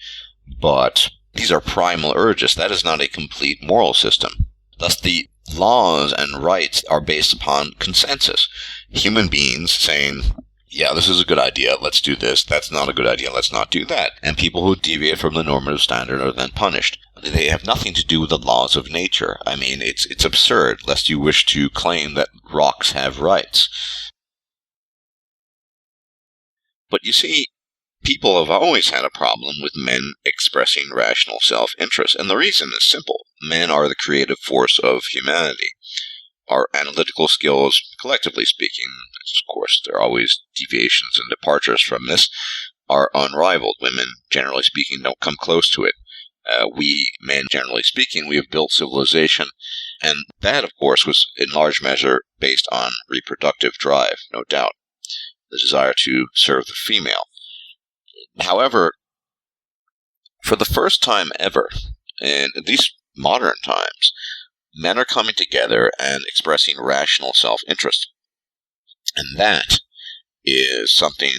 But these are primal urges. That is not a complete moral system. Thus, the laws and rights are based upon consensus. Human beings saying, yeah, this is a good idea, let's do this. That's not a good idea, let's not do that. And people who deviate from the normative standard are then punished. They have nothing to do with the laws of nature. I mean, it's absurd, lest you wish to claim that rocks have rights. But you see, people have always had a problem with men expressing rational self-interest, and the reason is simple. Men are the creative force of humanity. Our analytical skills, collectively speaking, of course, there are always deviations and departures from this, are unrivaled. Women, generally speaking, don't come close to it. We, men, generally speaking, we have built civilization, and that, of course, was in large measure based on reproductive drive, no doubt, the desire to serve the female. However, for the first time ever, in at least modern times, men are coming together and expressing rational self-interest. And that is something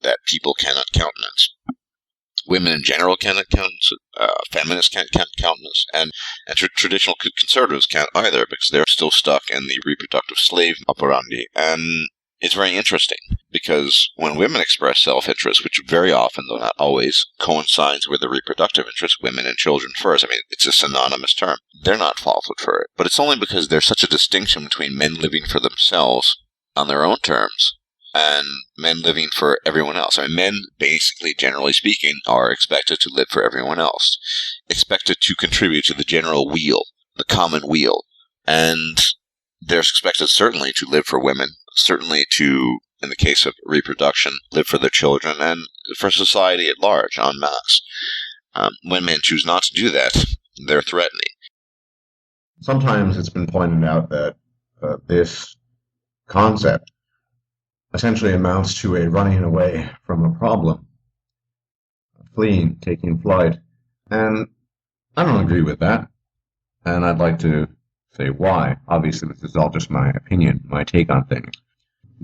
that people cannot countenance. Women in general cannot countenance it, feminists can't countenance, and traditional conservatives can't either, because they're still stuck in the reproductive slave operandi. And it's very interesting, because when women express self-interest, which very often, though not always, coincides with the reproductive interest, women and children first, I mean, it's a synonymous term, they're not faulted for it. But it's only because there's such a distinction between men living for themselves on their own terms and men living for everyone else. I mean, men, basically, generally speaking, are expected to live for everyone else, expected to contribute to the general weal, the common weal, and they're expected certainly to live for women, certainly to, in the case of reproduction, live for their children, and for society at large, en masse. When men choose not to do that, they're threatening. Sometimes it's been pointed out that this concept essentially amounts to a running away from a problem, fleeing, taking flight, and I don't agree with that, and I'd like to say why. Obviously, this is all just my opinion, my take on things.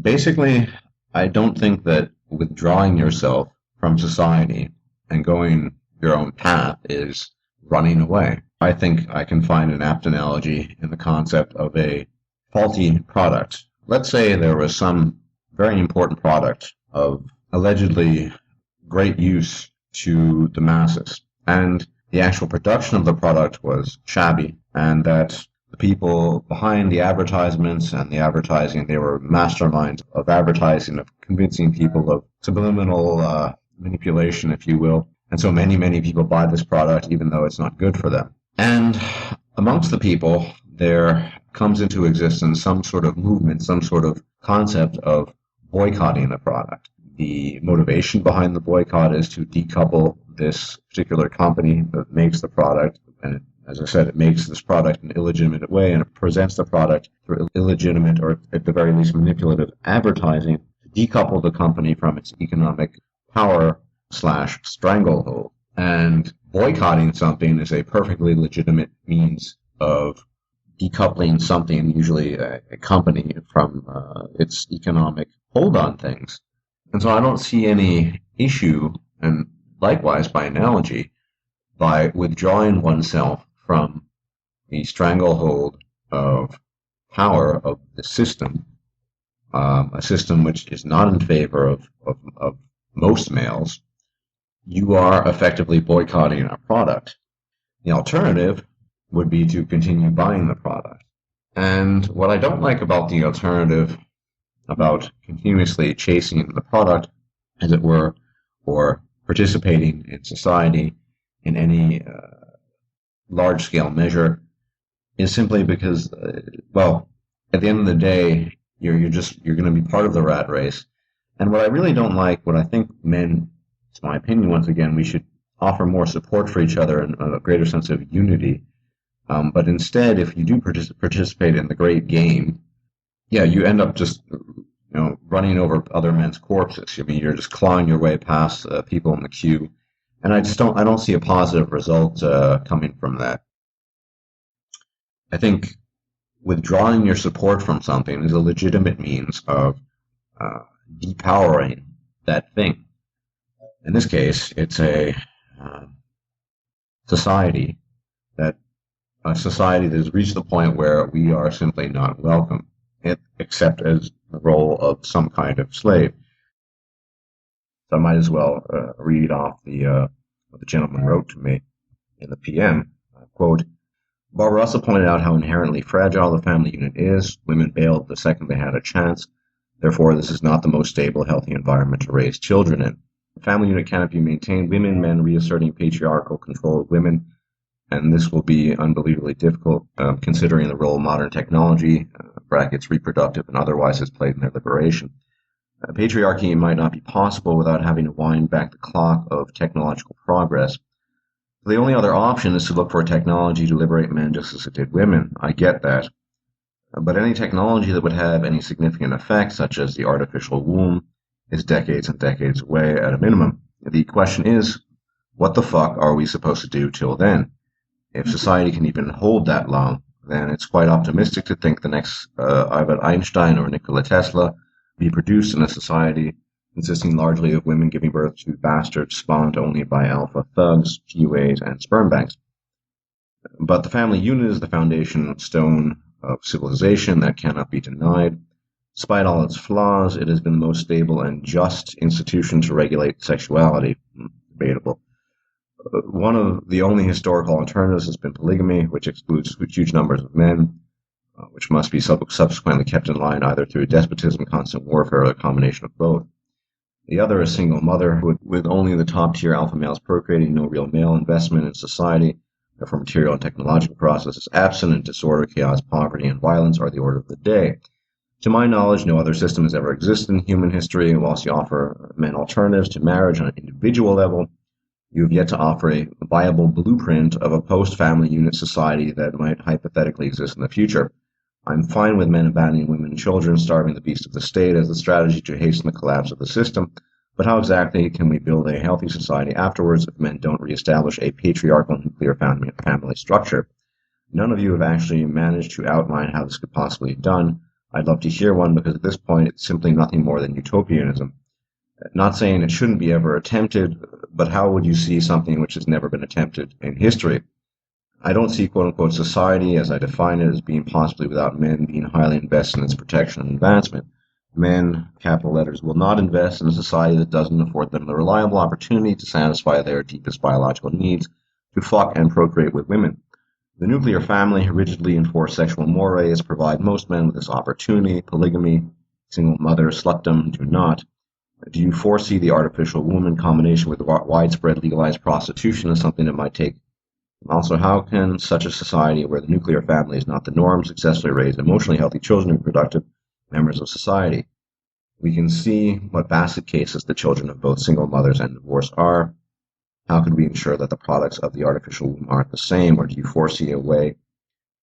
Basically, I don't think that withdrawing yourself from society and going your own path is running away. I think I can find an apt analogy in the concept of a faulty product. Let's say there was some very important product of allegedly great use to the masses, and the actual production of the product was shabby, and that the people behind the advertisements and the advertising, they were masterminds of advertising, of convincing people of subliminal manipulation, if you will. And so many people buy this product even though it's not good for them. And amongst the people, there comes into existence some sort of movement, some sort of concept of boycotting the product. The motivation behind the boycott is to decouple this particular company that makes the product, and as I said, it makes this product an illegitimate way, and it presents the product through illegitimate, or at the very least manipulative advertising, to decouple the company from its economic power / stranglehold. And boycotting something is a perfectly legitimate means of decoupling something, usually a company, from its economic hold on things. And so I don't see any issue, and likewise by analogy, by withdrawing oneself from the stranglehold of power of the system, a system which is not in favor of most males. You are effectively boycotting a product. The alternative would be to continue buying the product. And what I don't like about the alternative about continuously chasing the product, as it were, or participating in society in any large-scale measure is simply because, well, at the end of the day, you're going to be part of the rat race. And what I really don't like, what I think men, it's my opinion, once again, we should offer more support for each other and a greater sense of unity. But instead, if you do participate in the great game, yeah, you end up just running over other men's corpses. I mean, you're just clawing your way past people in the queue, and I don't see a positive result coming from that. I think withdrawing your support from something is a legitimate means of uh, depowering that thing. In this case, it's uh, society that a society that has reached the point where we are simply not welcome, except as the role of some kind of slave. So I might as well read off what the gentleman wrote to me in the PM. Quote, Barbarossa pointed out how inherently fragile the family unit is. Women bailed the second they had a chance. Therefore, this is not the most stable, healthy environment to raise children in. The family unit cannot be maintained. Women, men reasserting patriarchal control of women, and this will be unbelievably difficult considering the role modern technology, brackets reproductive and otherwise, has played in their liberation. Patriarchy might not be possible without having to wind back the clock of technological progress. The only other option is to look for a technology to liberate men just as it did women. I get that. But any technology that would have any significant effect, such as the artificial womb, is decades and decades away at a minimum. The question is, what the fuck are we supposed to do till then? If society can even hold that long, then it's quite optimistic to think the next Albert Einstein or Nikola Tesla be produced in a society consisting largely of women giving birth to bastards spawned only by alpha thugs, PUAs, and sperm banks. But the family unit is the foundation stone of civilization that cannot be denied. Despite all its flaws, it has been the most stable and just institution to regulate sexuality. Debatable. One of the only historical alternatives has been polygamy, which excludes huge numbers of men, which must be subsequently kept in line either through despotism, constant warfare, or a combination of both. The other is single mother, with only the top-tier alpha males procreating, no real male investment in society, therefore material and technological processes absent, and disorder, chaos, poverty, and violence are the order of the day. To my knowledge, no other system has ever existed in human history, and whilst you offer men alternatives to marriage on an individual level, you have yet to offer a viable blueprint of a post-family unit society that might hypothetically exist in the future. I'm fine with men abandoning women and children, starving the beast of the state as the strategy to hasten the collapse of the system, but how exactly can we build a healthy society afterwards if men don't reestablish a patriarchal nuclear family structure? None of you have actually managed to outline how this could possibly be done. I'd love to hear one because at this point it's simply nothing more than utopianism. Not saying it shouldn't be ever attempted, but how would you see something which has never been attempted in history? I don't see quote-unquote society as I define it as being possibly without men being highly invested in its protection and advancement. Men, capital letters, will not invest in a society that doesn't afford them the reliable opportunity to satisfy their deepest biological needs, to fuck and procreate with women. The nuclear family, rigidly enforced sexual mores, provide most men with this opportunity. Polygamy, single mother, slutdom do not. Do you foresee the artificial womb in combination with widespread legalized prostitution as something that might take? Also, how can such a society where the nuclear family is not the norm successfully raise emotionally healthy children and productive members of society? We can see what basket cases the children of both single mothers and divorce are. How can we ensure that the products of the artificial womb aren't the same, or do you foresee a way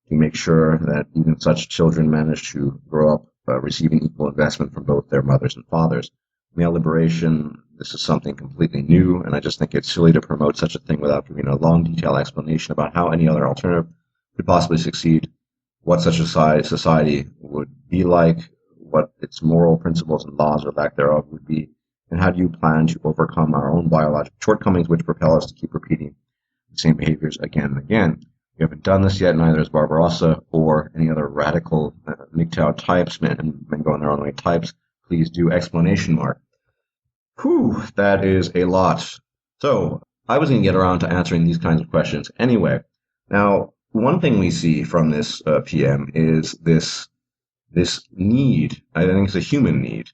to make sure that even such children manage to grow up receiving equal investment from both their mothers and fathers? Male liberation, this is something completely new, and I just think it's silly to promote such a thing without giving a long, detailed explanation about how any other alternative could possibly succeed, what such a society would be like, what its moral principles and laws or lack thereof would be, and how do you plan to overcome our own biological shortcomings which propel us to keep repeating the same behaviors again and again. We haven't done this yet, neither has Barbarossa or any other radical MGTOW types, men going their own way types. Please do explanation mark. Whew, that is a lot. So I was going to get around to answering these kinds of questions anyway. Now, one thing we see from this PM is this this need, I think it's a human need,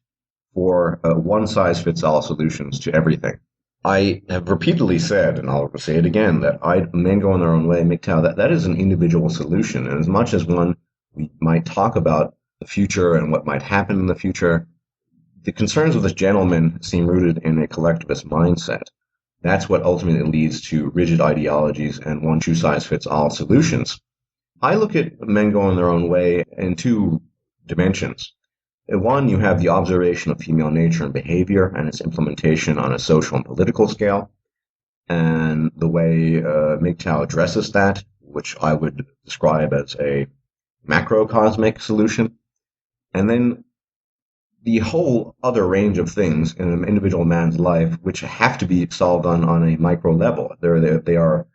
for one-size-fits-all solutions to everything. I have repeatedly said, and I'll say it again, that men go in their own way, MGTOW, that is an individual solution. And as much as we might talk about the future and what might happen in the future, the concerns of this gentleman seem rooted in a collectivist mindset. That's what ultimately leads to rigid ideologies and one-shoe-size-fits-all solutions. I look at men going their own way in two dimensions. One, you have the observation of female nature and behavior and its implementation on a social and political scale, and the way MGTOW addresses that, which I would describe as a macrocosmic solution. And then the whole other range of things in an individual man's life, which have to be solved on a micro level. They are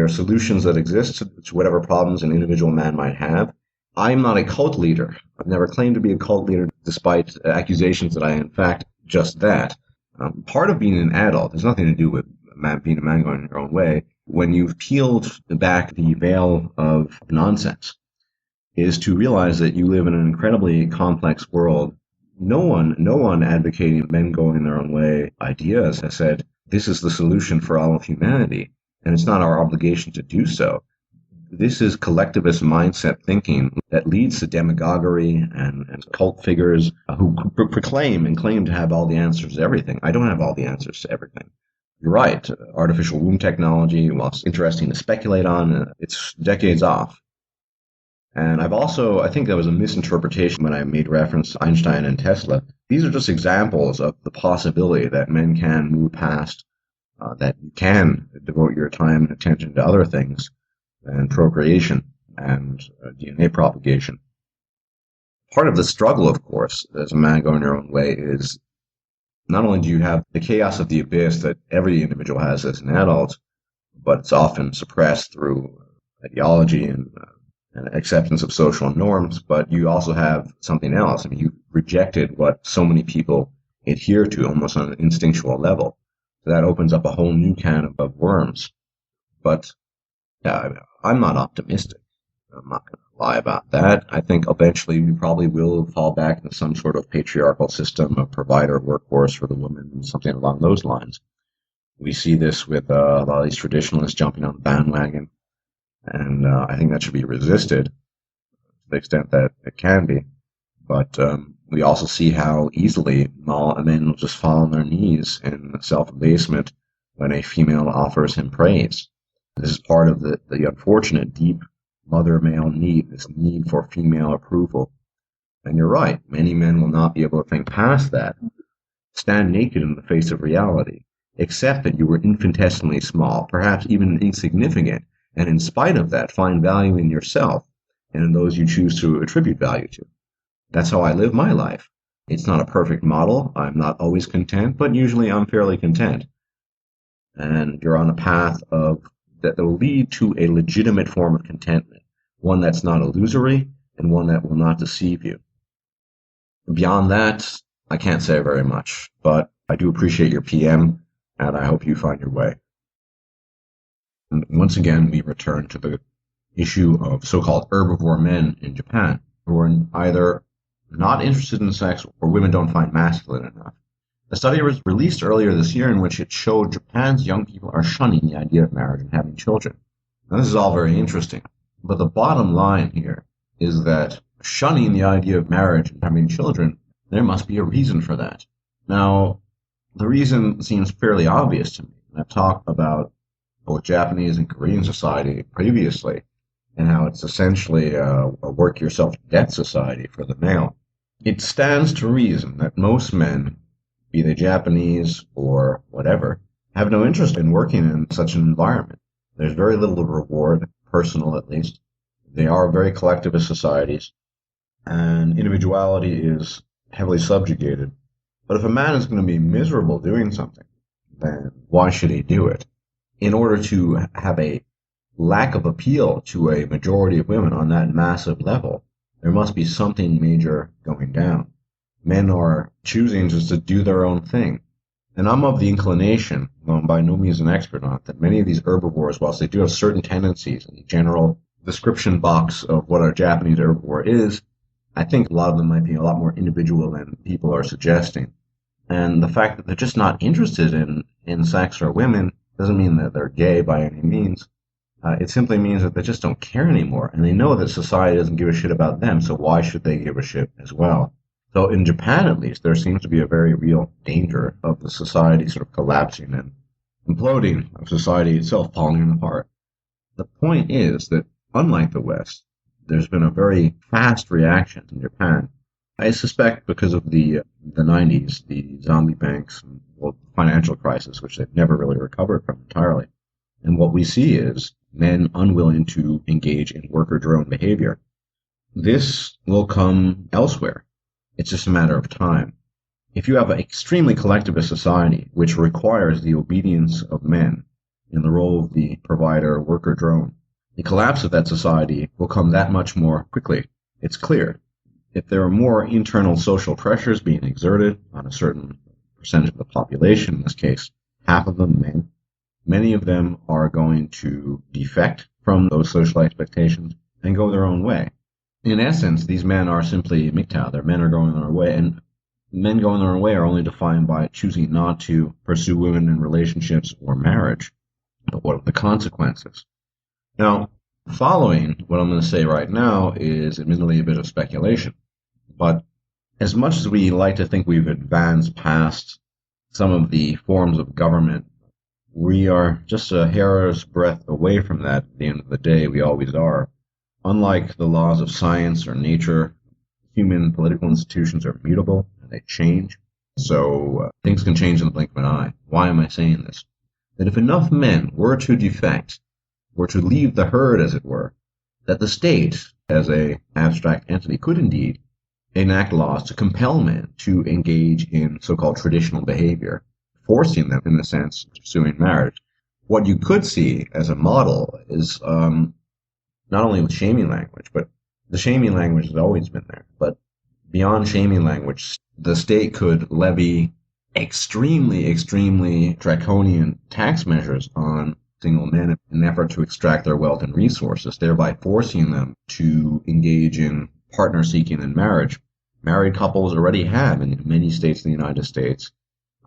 solutions that exist to whatever problems an individual man might have. I'm not a cult leader. I've never claimed to be a cult leader, despite accusations that I am, in fact, just that. Part of being an adult has nothing to do with being a man going your own way. When you've peeled back the veil of nonsense, is to realize that you live in an incredibly complex world. No one advocating men going their own way ideas has said this is the solution for all of humanity, and it's not our obligation to do so. This is collectivist mindset thinking that leads to demagoguery and cult figures who proclaim and claim to have all the answers to everything. I don't have all the answers to everything. You're right. Artificial womb technology, while it's interesting to speculate on, it's decades off. And I think that was a misinterpretation when I made reference to Einstein and Tesla. These are just examples of the possibility that men can move past, that you can devote your time and attention to other things and procreation and DNA propagation. Part of the struggle, of course, as a man going your own way is not only do you have the chaos of the abyss that every individual has as an adult, but it's often suppressed through ideology and acceptance of social norms, but you also have something else. I mean, you rejected what so many people adhere to almost on an instinctual level. So that opens up a whole new can of worms. But yeah, I'm not optimistic. I'm not going to lie about that. I think eventually we probably will fall back into some sort of patriarchal system of provider workforce for the woman, something along those lines. We see this with a lot of these traditionalists jumping on the bandwagon, and I think that should be resisted to the extent that it can be. But we also see how easily men will just fall on their knees in self-abasement when a female offers him praise. This is part of the unfortunate deep mother-male need, this need for female approval. And you're right, many men will not be able to think past that, stand naked in the face of reality, accept that you were infinitesimally small, perhaps even insignificant, and in spite of that, find value in yourself and in those you choose to attribute value to. That's how I live my life. It's not a perfect model. I'm not always content, but usually I'm fairly content. And you're on a path that will lead to a legitimate form of contentment, one that's not illusory and one that will not deceive you. Beyond that, I can't say very much, but I do appreciate your PM, and I hope you find your way. And once again, we return to the issue of so-called herbivore men in Japan, who are either not interested in sex or women don't find masculine enough. A study was released earlier this year in which it showed Japan's young people are shunning the idea of marriage and having children. Now, this is all very interesting, but the bottom line here is that shunning the idea of marriage and having children, there must be a reason for that. Now, the reason seems fairly obvious to me. I've talked about both Japanese and Korean society previously, and how it's essentially a work-yourself-to-death society for the male. It stands to reason that most men, be they Japanese or whatever, have no interest in working in such an environment. There's very little reward, personal at least. They are very collectivist societies, and individuality is heavily subjugated. But if a man is going to be miserable doing something, then why should he do it? In order to have a lack of appeal to a majority of women on that massive level, there must be something major going down. Men are choosing just to do their own thing. And I'm of the inclination, though I'm by no means an expert on it, that many of these herbivores, whilst they do have certain tendencies in the general description box of what a Japanese herbivore is, I think a lot of them might be a lot more individual than people are suggesting. And the fact that they're just not interested in sex or women doesn't mean that they're gay by any means. It simply means that they just don't care anymore. And they know that society doesn't give a shit about them, so why should they give a shit as well? So in Japan, at least, there seems to be a very real danger of the society sort of collapsing and imploding, of society itself falling apart. The point is that, unlike the West, there's been a very fast reaction in Japan. I suspect because of the 90s, the zombie banks, and well, financial crisis, which they've never really recovered from entirely. And what we see is men unwilling to engage in worker drone behavior. This will come elsewhere. It's just a matter of time. If you have an extremely collectivist society, which requires the obedience of men in the role of the provider worker drone, the collapse of that society will come that much more quickly. It's clear. If there are more internal social pressures being exerted on a certain percentage of the population, in this case, half of them men, many of them are going to defect from those social expectations and go their own way. In essence, these men are simply MGTOW. Their men are going their own way, and men going their own way are only defined by choosing not to pursue women in relationships or marriage. But what are the consequences? Now, following what I'm going to say right now is admittedly a bit of speculation. But as much as we like to think we've advanced past some of the forms of government, we are just a hair's breadth away from that at the end of the day. We always are. Unlike the laws of science or nature, human political institutions are mutable and they change. So things can change in the blink of an eye. Why am I saying this? That if enough men were to defect, were to leave the herd, as it were, that the state, as an abstract entity, could indeed enact laws to compel men to engage in so-called traditional behavior, forcing them, in a sense, to pursuing marriage. What you could see as a model is not only with shaming language, but the shaming language has always been there, but beyond shaming language, the state could levy extremely draconian tax measures on single men in an effort to extract their wealth and resources, thereby forcing them to engage in partner seeking and marriage. Married couples already have in many states in the United States.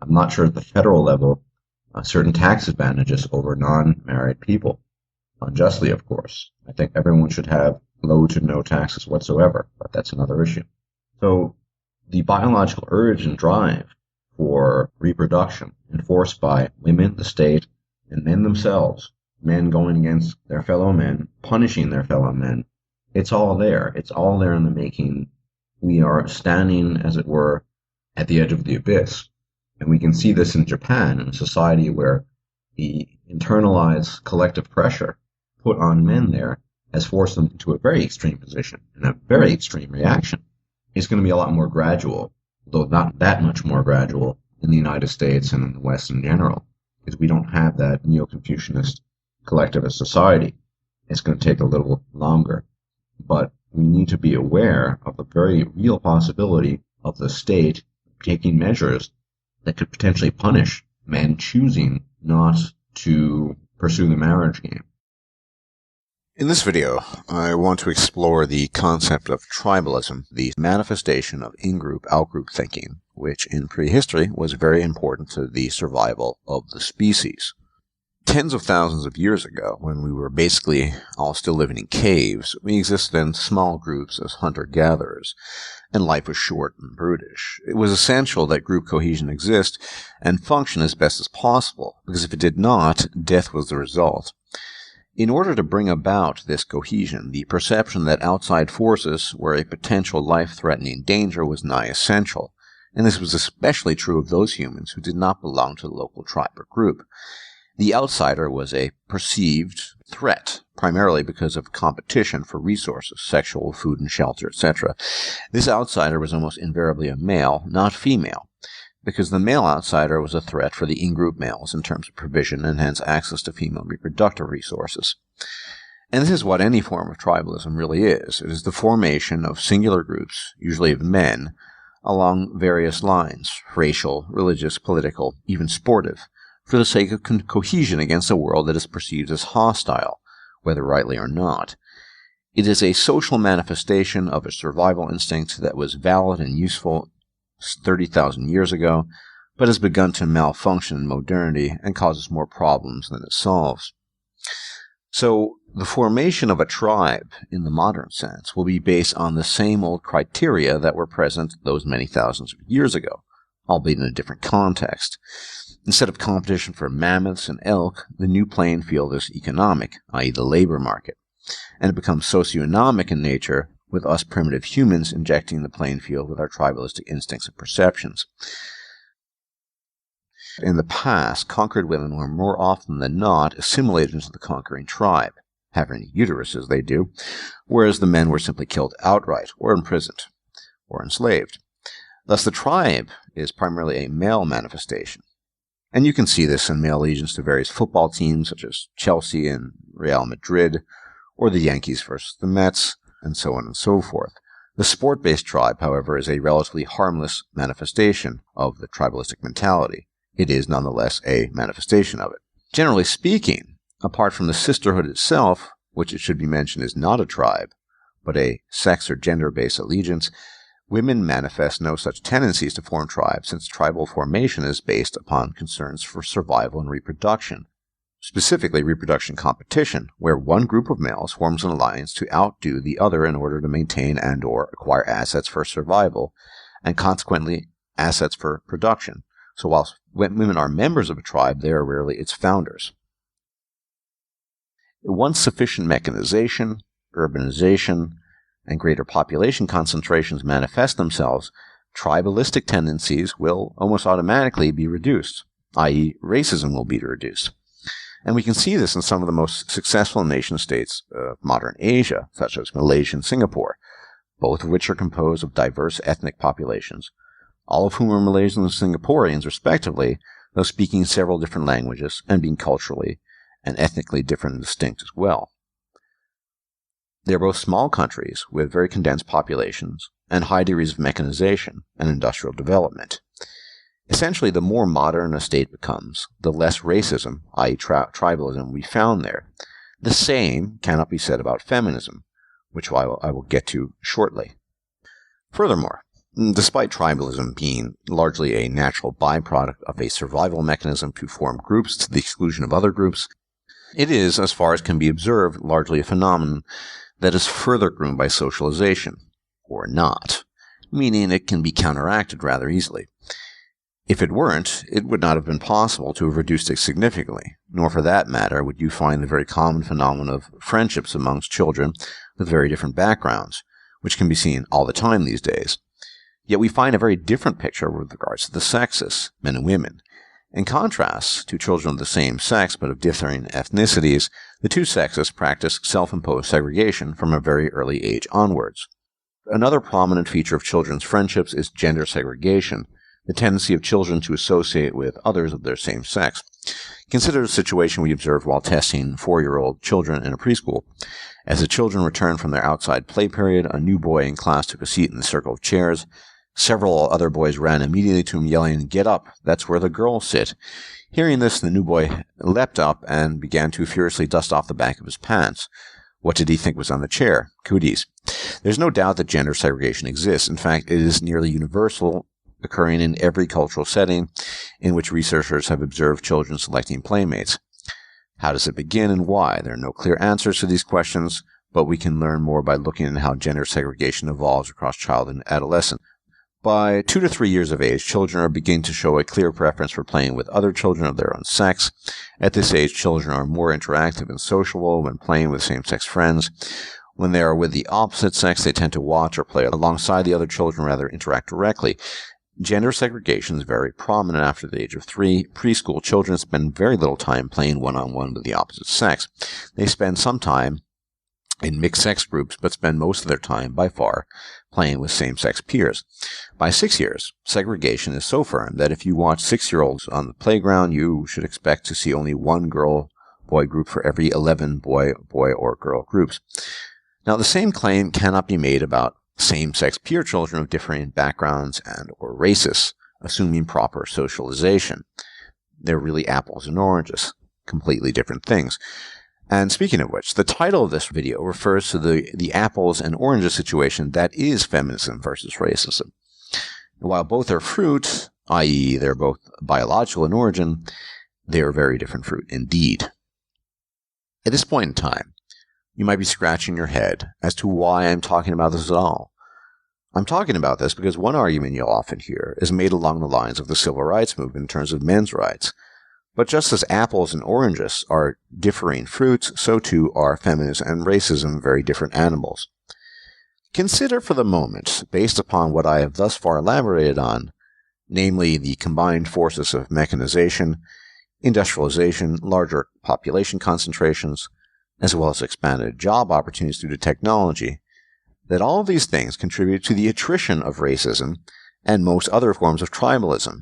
I'm not sure at the federal level, certain tax advantages over non-married people. Unjustly, of course. I think everyone should have low to no taxes whatsoever, but that's another issue. So the biological urge and drive for reproduction enforced by women, the state, and men themselves, men going against their fellow men, punishing their fellow men, it's all there. It's all there in the making. We are standing, as it were, at the edge of the abyss. And we can see this in Japan, in a society where the internalized collective pressure put on men there has forced them into a very extreme position and a very extreme reaction. It's going to be a lot more gradual, though not that much more gradual in the United States and in the West in general, because we don't have that neo-Confucianist collectivist society. It's going to take a little longer. But we need to be aware of the very real possibility of the state taking measures that could potentially punish men choosing not to pursue the marriage game. In this video, I want to explore the concept of tribalism, the manifestation of in-group, out-group thinking, which in prehistory was very important to the survival of the species. Tens of thousands of years ago, when we were basically all still living in caves, we existed in small groups as hunter-gatherers, and life was short and brutish. It was essential that group cohesion exist and function as best as possible, because if it did not, death was the result. In order to bring about this cohesion, the perception that outside forces were a potential life-threatening danger was nigh essential, and this was especially true of those humans who did not belong to the local tribe or group. The outsider was a perceived threat, primarily because of competition for resources, sexual, food and shelter, etc. This outsider was almost invariably a male, not female, because the male outsider was a threat for the in-group males in terms of provision and hence access to female reproductive resources. And this is what any form of tribalism really is. It is the formation of singular groups, usually of men, along various lines, racial, religious, political, even sportive, for the sake of cohesion against a world that is perceived as hostile, whether rightly or not. It is a social manifestation of a survival instinct that was valid and useful 30,000 years ago, but has begun to malfunction in modernity and causes more problems than it solves. So, the formation of a tribe, in the modern sense, will be based on the same old criteria that were present those many thousands of years ago, albeit in a different context. Instead of competition for mammoths and elk, the new playing field is economic, i.e. the labor market, and it becomes socioeconomic in nature, with us primitive humans injecting the playing field with our tribalistic instincts and perceptions. In the past, conquered women were more often than not assimilated into the conquering tribe, having uteruses they do, whereas the men were simply killed outright, or imprisoned, or enslaved. Thus the tribe is primarily a male manifestation. And you can see this in male allegiance to various football teams such as Chelsea and Real Madrid, or the Yankees versus the Mets, and so on and so forth. The sport-based tribe, however, is a relatively harmless manifestation of the tribalistic mentality. It is nonetheless a manifestation of it. Generally speaking, apart from the sisterhood itself, which it should be mentioned is not a tribe, but a sex or gender-based allegiance, women manifest no such tendencies to form tribes, since tribal formation is based upon concerns for survival and reproduction, specifically reproduction competition, where one group of males forms an alliance to outdo the other in order to maintain and or acquire assets for survival, and consequently assets for production. So whilst women are members of a tribe, they are rarely its founders. Once sufficient mechanization, urbanization, and greater population concentrations manifest themselves, tribalistic tendencies will almost automatically be reduced, i.e. racism will be reduced. And we can see this in some of the most successful nation-states of modern Asia, such as Malaysia and Singapore, both of which are composed of diverse ethnic populations, all of whom are Malaysians and Singaporeans respectively, though speaking several different languages and being culturally and ethnically different and distinct as well. They are both small countries with very condensed populations and high degrees of mechanization and industrial development. Essentially, the more modern a state becomes, the less racism, i.e. tribalism, we found there. The same cannot be said about feminism, which I will get to shortly. Furthermore, despite tribalism being largely a natural byproduct of a survival mechanism to form groups to the exclusion of other groups, it is, as far as can be observed, largely a phenomenon that is further groomed by socialization, or not, meaning it can be counteracted rather easily. If it weren't, it would not have been possible to have reduced it significantly, nor for that matter would you find the very common phenomenon of friendships amongst children with very different backgrounds, which can be seen all the time these days. Yet we find a very different picture with regards to the sexes, men and women. In contrast to children of the same sex but of differing ethnicities, the two sexes practice self-imposed segregation from a very early age onwards. Another prominent feature of children's friendships is gender segregation, the tendency of children to associate with others of their same sex. Consider the situation we observed while testing 4-year-old children in a preschool. As the children returned from their outside play period, a new boy in class took a seat in the circle of chairs. Several other boys ran immediately to him, yelling, "Get up, that's where the girls sit." Hearing this, the new boy leapt up and began to furiously dust off the back of his pants. What did he think was on the chair? Cooties. There's no doubt that gender segregation exists. In fact, it is nearly universal, occurring in every cultural setting in which researchers have observed children selecting playmates. How does it begin and why? There are no clear answers to these questions, but we can learn more by looking at how gender segregation evolves across childhood and adolescence. By 2 to 3 years of age, children are beginning to show a clear preference for playing with other children of their own sex. At this age, children are more interactive and sociable when playing with same-sex friends. When they are with the opposite sex, they tend to watch or play alongside the other children rather than interact directly. Gender segregation is very prominent after the age of 3. Preschool children spend very little time playing one-on-one with the opposite sex. They spend some time in mixed-sex groups, but spend most of their time, by far, playing with same-sex peers. By 6 years, segregation is so firm that if you watch 6-year-olds on the playground, you should expect to see only one girl-boy group for every 11 boy or girl groups. Now, the same claim cannot be made about same-sex peer children of differing backgrounds and or races, assuming proper socialization. They're really apples and oranges, completely different things. And speaking of which, the title of this video refers to the apples and oranges situation that is feminism versus racism. While both are fruit, i.e. they're both biological in origin, they are very different fruit indeed. At this point in time, you might be scratching your head as to why I'm talking about this at all. I'm talking about this because one argument you'll often hear is made along the lines of the civil rights movement in terms of men's rights. But just as apples and oranges are differing fruits, so too are feminism and racism very different animals. Consider for the moment, based upon what I have thus far elaborated on, namely the combined forces of mechanization, industrialization, larger population concentrations, as well as expanded job opportunities due to technology, that all of these things contribute to the attrition of racism and most other forms of tribalism.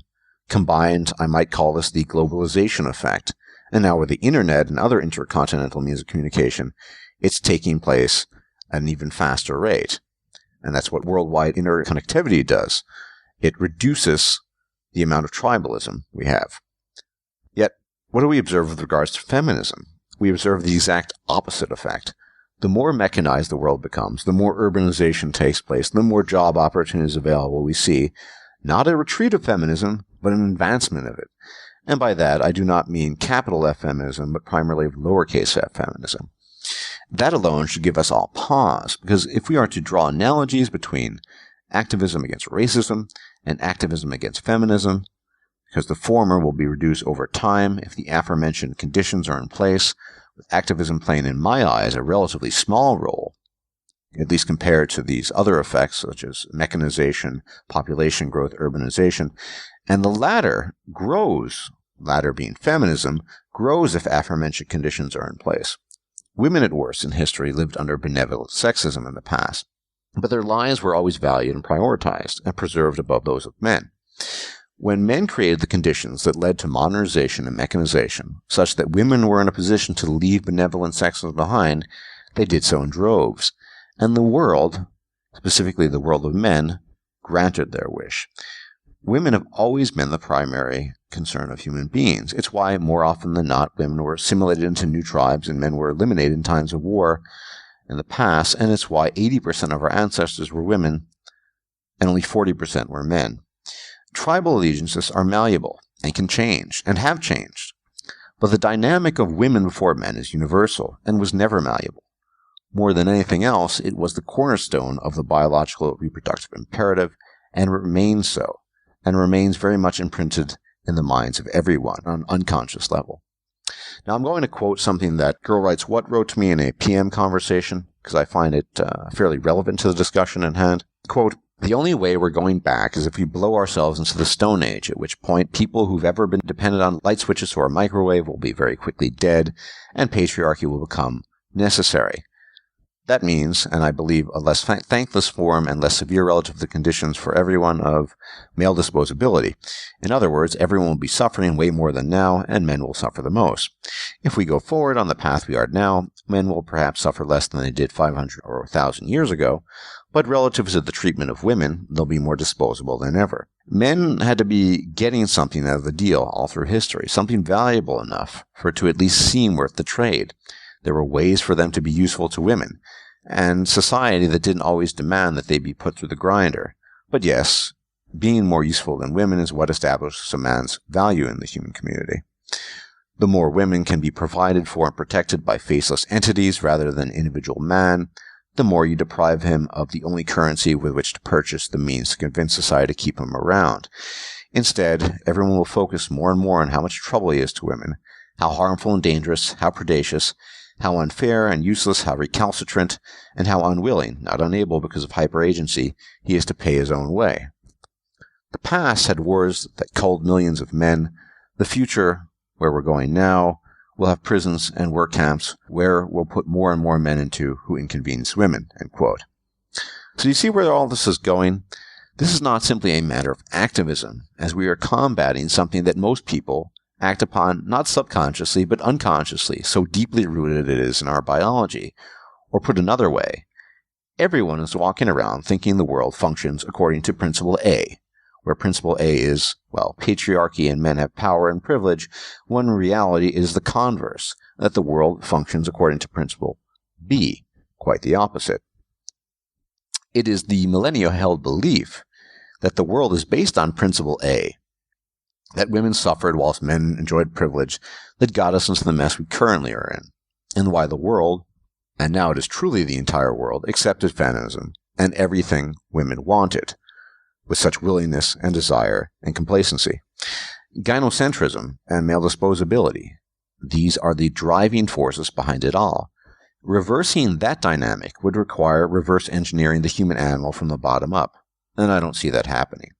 Combined, I might call this the globalization effect. And now with the internet and other intercontinental means of communication, it's taking place at an even faster rate. And that's what worldwide interconnectivity does. It reduces the amount of tribalism we have. Yet, what do we observe with regards to feminism? We observe the exact opposite effect. The more mechanized the world becomes, the more urbanization takes place, the more job opportunities available we see, not a retreat of feminism, but an advancement of it. And by that, I do not mean capital F feminism, but primarily lowercase f feminism. That alone should give us all pause, because if we are to draw analogies between activism against racism and activism against feminism, because the former will be reduced over time if the aforementioned conditions are in place, with activism playing, in my eyes, a relatively small role, at least compared to these other effects such as mechanization, population growth, urbanization, and the latter grows, latter being feminism, grows if aforementioned conditions are in place. Women at worst in history lived under benevolent sexism in the past, but their lives were always valued and prioritized and preserved above those of men. When men created the conditions that led to modernization and mechanization, such that women were in a position to leave benevolent sexism behind, they did so in droves, and the world, specifically the world of men, granted their wish. Women have always been the primary concern of human beings. It's why, more often than not, women were assimilated into new tribes and men were eliminated in times of war in the past, and it's why 80% of our ancestors were women and only 40% were men. Tribal allegiances are malleable and can change, and have changed. But the dynamic of women before men is universal and was never malleable. More than anything else, it was the cornerstone of the biological reproductive imperative, and remains so, and remains very much imprinted in the minds of everyone on an unconscious level. Now I'm going to quote something that Girl Writes What wrote to me in a PM conversation, because I find it fairly relevant to the discussion at hand. Quote, "The only way we're going back is if we blow ourselves into the Stone Age, at which point people who've ever been dependent on light switches or a microwave will be very quickly dead, and patriarchy will become necessary. That means, and I believe a less thankless form and less severe relative to the conditions for everyone, of male disposability. In other words, everyone will be suffering way more than now, and men will suffer the most. If we go forward on the path we are now, men will perhaps suffer less than they did 500 or 1,000 years ago, but relative to the treatment of women, they'll be more disposable than ever. Men had to be getting something out of the deal all through history, something valuable enough for it to at least seem worth the trade. There were ways for them to be useful to women, and society that didn't always demand that they be put through the grinder. But yes, being more useful than women is what establishes a man's value in the human community. The more women can be provided for and protected by faceless entities rather than individual man, the more you deprive him of the only currency with which to purchase the means to convince society to keep him around. Instead, everyone will focus more and more on how much trouble he is to women, how harmful and dangerous, how predacious, how unfair and useless, how recalcitrant, and how unwilling, not unable because of hyperagency, he is to pay his own way. The past had wars that culled millions of men. The future, where we're going now, will have prisons and work camps where we'll put more and more men into who inconvenience women." End quote. So you see where all this is going? This is not simply a matter of activism, as we are combating something that most people act upon not subconsciously but unconsciously, so deeply rooted it is in our biology. Or put another way, everyone is walking around thinking the world functions according to Principle A, where principle A is, well, patriarchy and men have power and privilege, when in reality it is the converse, that the world functions according to principle B, quite the opposite. It is the millennia-held belief that the world is based on principle A, that women suffered whilst men enjoyed privilege, that got us into the mess we currently are in, and why the world, and now it is truly the entire world, accepted feminism and everything women wanted, with such willingness and desire and complacency. Gynocentrism and male disposability, these are the driving forces behind it all. Reversing that dynamic would require reverse engineering the human animal from the bottom up, and I don't see that happening.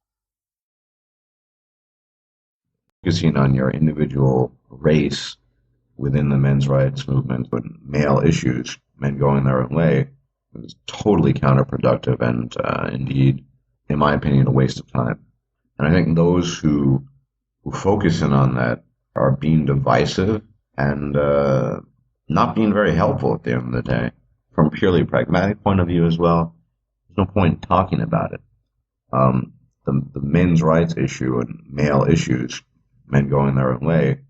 Focusing on your individual race within the men's rights movement, with male issues, men going their own way, is totally counterproductive and indeed, in my opinion, a waste of time. And I think those who focus in on that are being divisive and not being very helpful at the end of the day. From a purely pragmatic point of view as well, there's no point in talking about it. The men's rights issue and male issues, men going their own way,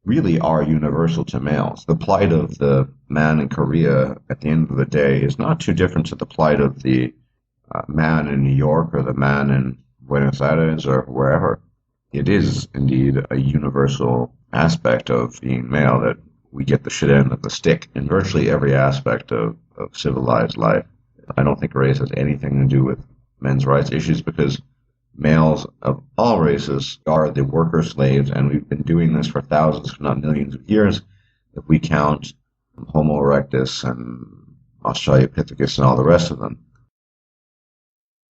really are universal to males. The plight of the man in Korea at the end of the day is not too different to the plight of the man in New York or the man in Buenos Aires or wherever. It is indeed a universal aspect of being male that we get the shit end of the stick in virtually every aspect of civilized life. I don't think race has anything to do with men's rights issues, because males of all races are the worker slaves, and we've been doing this for thousands, if not millions of years, if we count Homo erectus and Australopithecus and all the rest of them.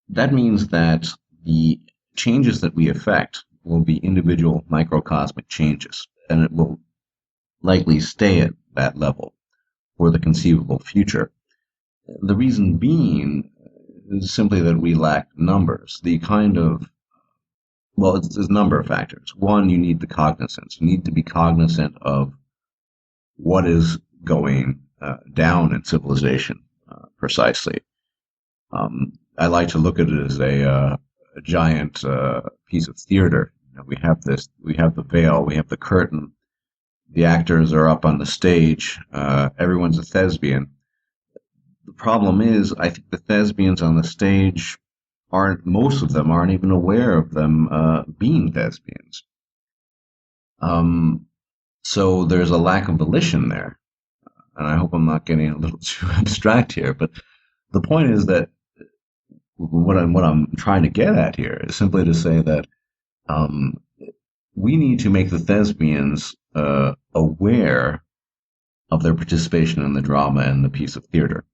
That means that the changes that we effect will be individual microcosmic changes, and it will likely stay at that level for the conceivable future. The reason being is simply that we lack numbers. The kind of, well, there's a number of factors. One, you need the cognizance. You need to be cognizant of what is going down in civilization precisely. I like to look at it as a giant piece of theater. You know, we have the veil, we have the curtain. The actors are up on the stage. Everyone's a thespian. The problem is, I think the thespians on the stage most of them aren't even aware of them being thespians. So there's a lack of volition there. And I hope I'm not getting a little too abstract here, but the point is that what I'm trying to get at here is simply to say that we need to make the thespians aware of their participation in the drama and the piece of theater,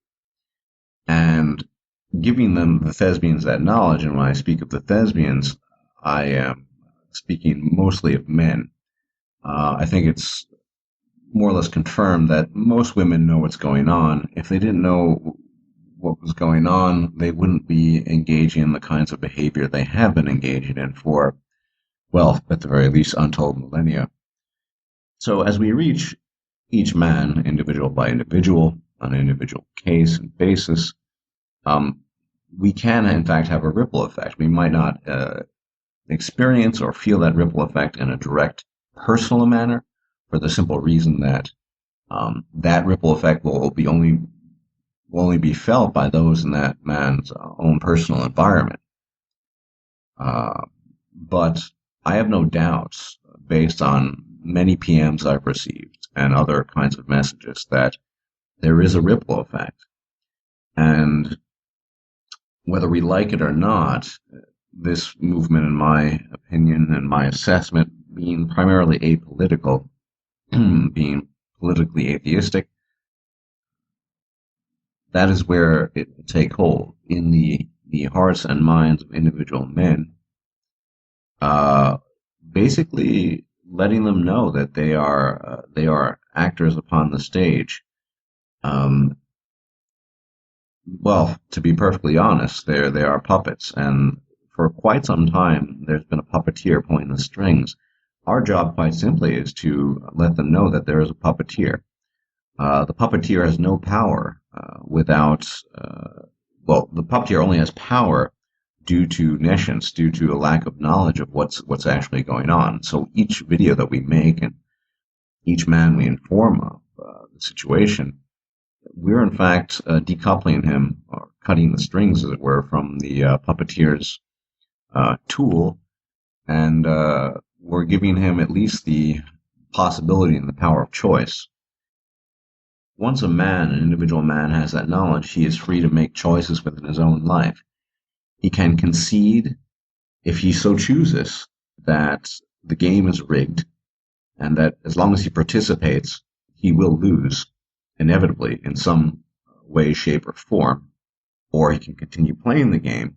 and giving them, the thespians, that knowledge. And when I speak of the thespians, I am speaking mostly of men. I think it's more or less confirmed that most women know what's going on. If they didn't know what was going on, they wouldn't be engaging in the kinds of behavior they have been engaging in for, well, at the very least, untold millennia. So as we reach each man, individual by individual, on an individual case and basis, we can, in fact, have a ripple effect. We might not experience or feel that ripple effect in a direct personal manner, for the simple reason that that ripple effect will only be felt by those in that man's own personal environment. But I have no doubts, based on many PMs I've received and other kinds of messages, that there is a ripple effect. And whether we like it or not, this movement, in my opinion and my assessment, being primarily apolitical, being politically atheistic, that is where it will take hold in the hearts and minds of individual men, basically letting them know that they are actors upon the stage. Well, to be perfectly honest, they are puppets, and for quite some time there's been a puppeteer pulling the strings. Our job, quite simply, is to let them know that there is a puppeteer. The puppeteer has no power without, the puppeteer only has power due to nescience, due to a lack of knowledge of what's actually going on. So each video that we make and each man we inform of the situation, we're in fact decoupling him or cutting the strings, as it were, from the puppeteer's tool, and we're giving him at least the possibility and the power of choice. Once an individual man, has that knowledge, he is free to make choices within his own life. He can concede, if he so chooses, that the game is rigged, and that as long as he participates, he will lose, inevitably, in some way, shape, or form, or he can continue playing the game,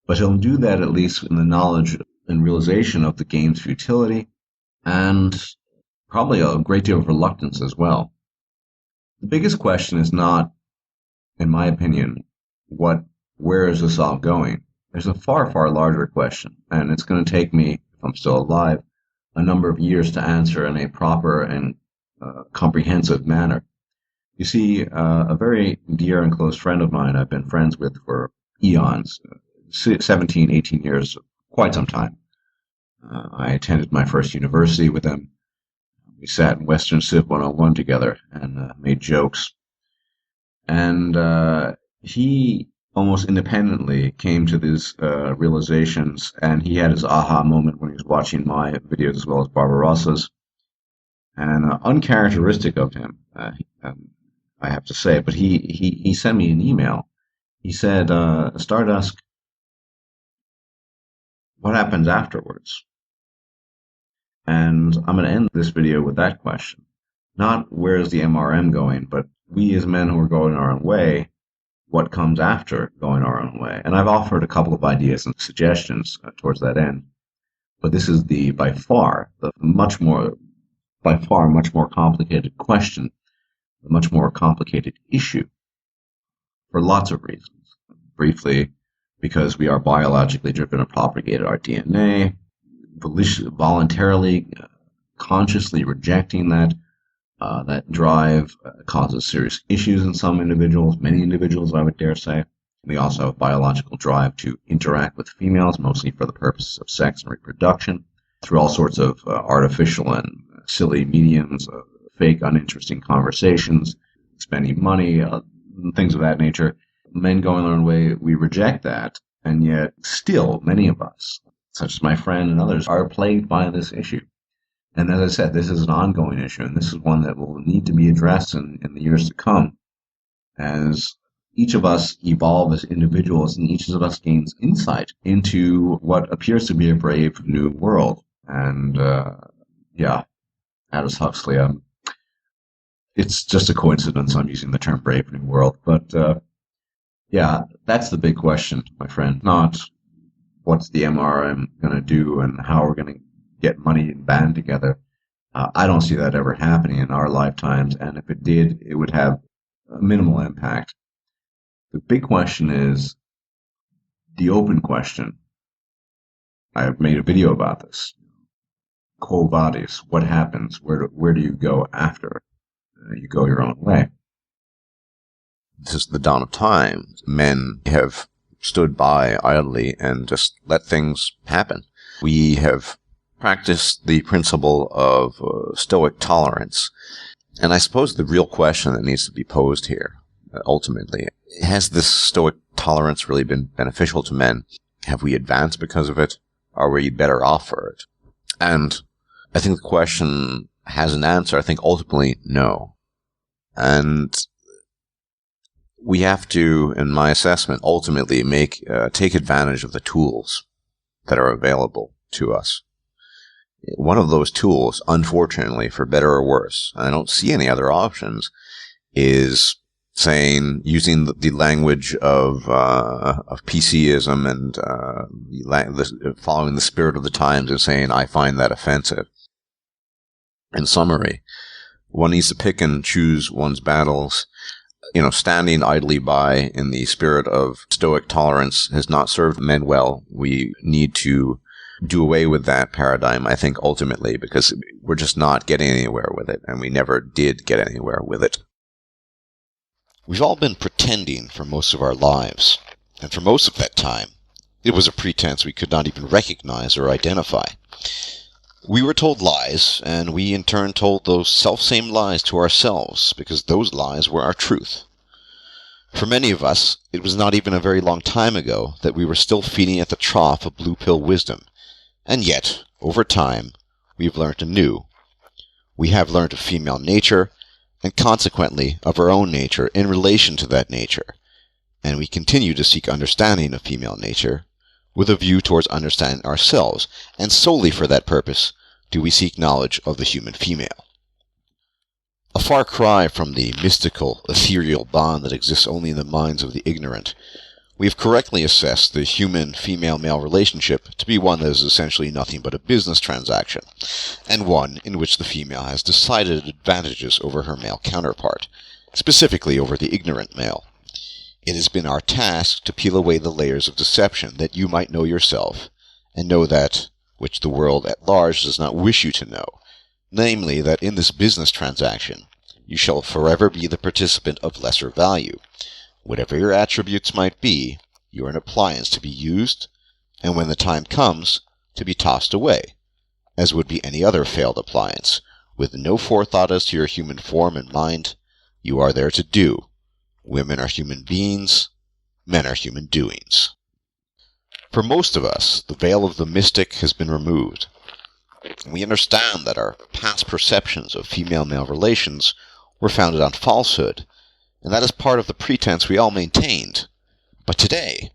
but he'll do that at least in the knowledge and realization of the game's futility, and probably a great deal of reluctance as well. The biggest question is not, in my opinion, where is this all going? There's a far, far larger question, and it's going to take me, if I'm still alive, a number of years to answer in a proper and comprehensive manner. You see, a very dear and close friend of mine I've been friends with for eons, 17, 18 years, quite some time. I attended my first university with him. We sat in Western Civ 101 together and made jokes. And he almost independently came to these realizations, and he had his aha moment when he was watching my videos as well as Barbarossa's. And uncharacteristic of him, I have to say, but he sent me an email. He said, Stardusk, what happens afterwards? And I'm going to end this video with that question. Not where is the MRM going, but we as men who are going our own way, what comes after going our own way? And I've offered a couple of ideas and suggestions towards that end. But this is by far much more complicated question, a much more complicated issue for lots of reasons. Briefly, because we are biologically driven to propagate our DNA, voluntarily, consciously rejecting that drive causes serious issues in some individuals, many individuals, I would dare say. We also have a biological drive to interact with females, mostly for the purposes of sex and reproduction, through all sorts of artificial and silly mediums, fake, uninteresting conversations, spending money, things of that nature. Men going their own way, we reject that, and yet still many of us, such as my friend and others, are plagued by this issue. And as I said, this is an ongoing issue, and this is one that will need to be addressed in the years to come as each of us evolve as individuals and each of us gains insight into what appears to be a brave new world. And Aldous Huxley, it's just a coincidence I'm using the term brave new world. But that's the big question, my friend, not what's the MRM going to do and how we're going to get money and band together. I don't see that ever happening in our lifetimes, and if it did, it would have a minimal impact. The big question is the open question. I've made a video about this. Quo vadis, what happens? Where do you go after you go your own way? This is the dawn of time. Men have stood by idly and just let things happen. We have practiced the principle of stoic tolerance. And I suppose the real question that needs to be posed here, ultimately, has this stoic tolerance really been beneficial to men? Have we advanced because of it? Are we better off for it? And I think the question has an answer. I think ultimately, no. And we have to, in my assessment, ultimately take advantage of the tools that are available to us. One of those tools, unfortunately, for better or worse, and I don't see any other options, is using the language of PCism and following the spirit of the times and saying, I find that offensive. In summary, one needs to pick and choose one's battles. Standing idly by in the spirit of stoic tolerance has not served men well. We need to do away with that paradigm, I think, ultimately, because we're just not getting anywhere with it, and we never did get anywhere with it. We've all been pretending for most of our lives, and for most of that time, It was a pretense we could not even recognize or identify. We were told lies, and we in turn told those self-same lies to ourselves, because those lies were our truth. For many of us, it was not even a very long time ago that we were still feeding at the trough of blue pill wisdom, and yet, over time, we have learned anew. We have learned of female nature, and consequently of our own nature in relation to that nature, and we continue to seek understanding of female nature, with a view towards understanding ourselves, and solely for that purpose do we seek knowledge of the human female. A far cry from the mystical, ethereal bond that exists only in the minds of the ignorant, we have correctly assessed the human female-male relationship to be one that is essentially nothing but a business transaction, and one in which the female has decided advantages over her male counterpart, specifically over the ignorant male. It has been our task to peel away the layers of deception that you might know yourself, and know that which the world at large does not wish you to know, namely that in this business transaction you shall forever be the participant of lesser value. Whatever your attributes might be, you are an appliance to be used, and when the time comes, to be tossed away, as would be any other failed appliance, with no forethought as to your human form and mind. You are there to do. Women are human beings, men are human doings. For most of us, the veil of the mystic has been removed. We understand that our past perceptions of female-male relations were founded on falsehood, and that is part of the pretense we all maintained. But today,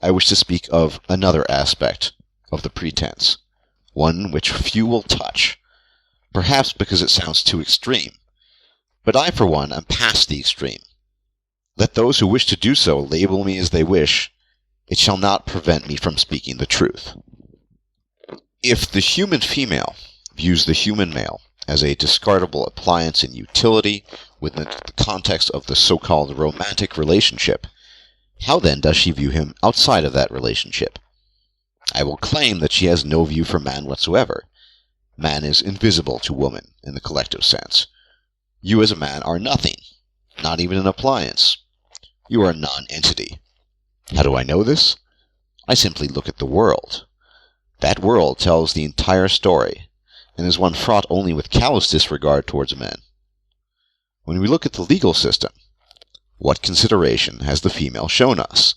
I wish to speak of another aspect of the pretense, one which few will touch, perhaps because it sounds too extreme. But I, for one, am past the extreme. Let those who wish to do so label me as they wish. It shall not prevent me from speaking the truth. If the human female views the human male as a discardable appliance in utility within the context of the so-called romantic relationship, how then does she view him outside of that relationship? I will claim that she has no view for man whatsoever. Man is invisible to woman in the collective sense. You as a man are nothing, not even an appliance. You are a non-entity. How do I know this? I simply look at the world. That world tells the entire story, and is one fraught only with callous disregard towards men. When we look at the legal system, what consideration has the female shown us?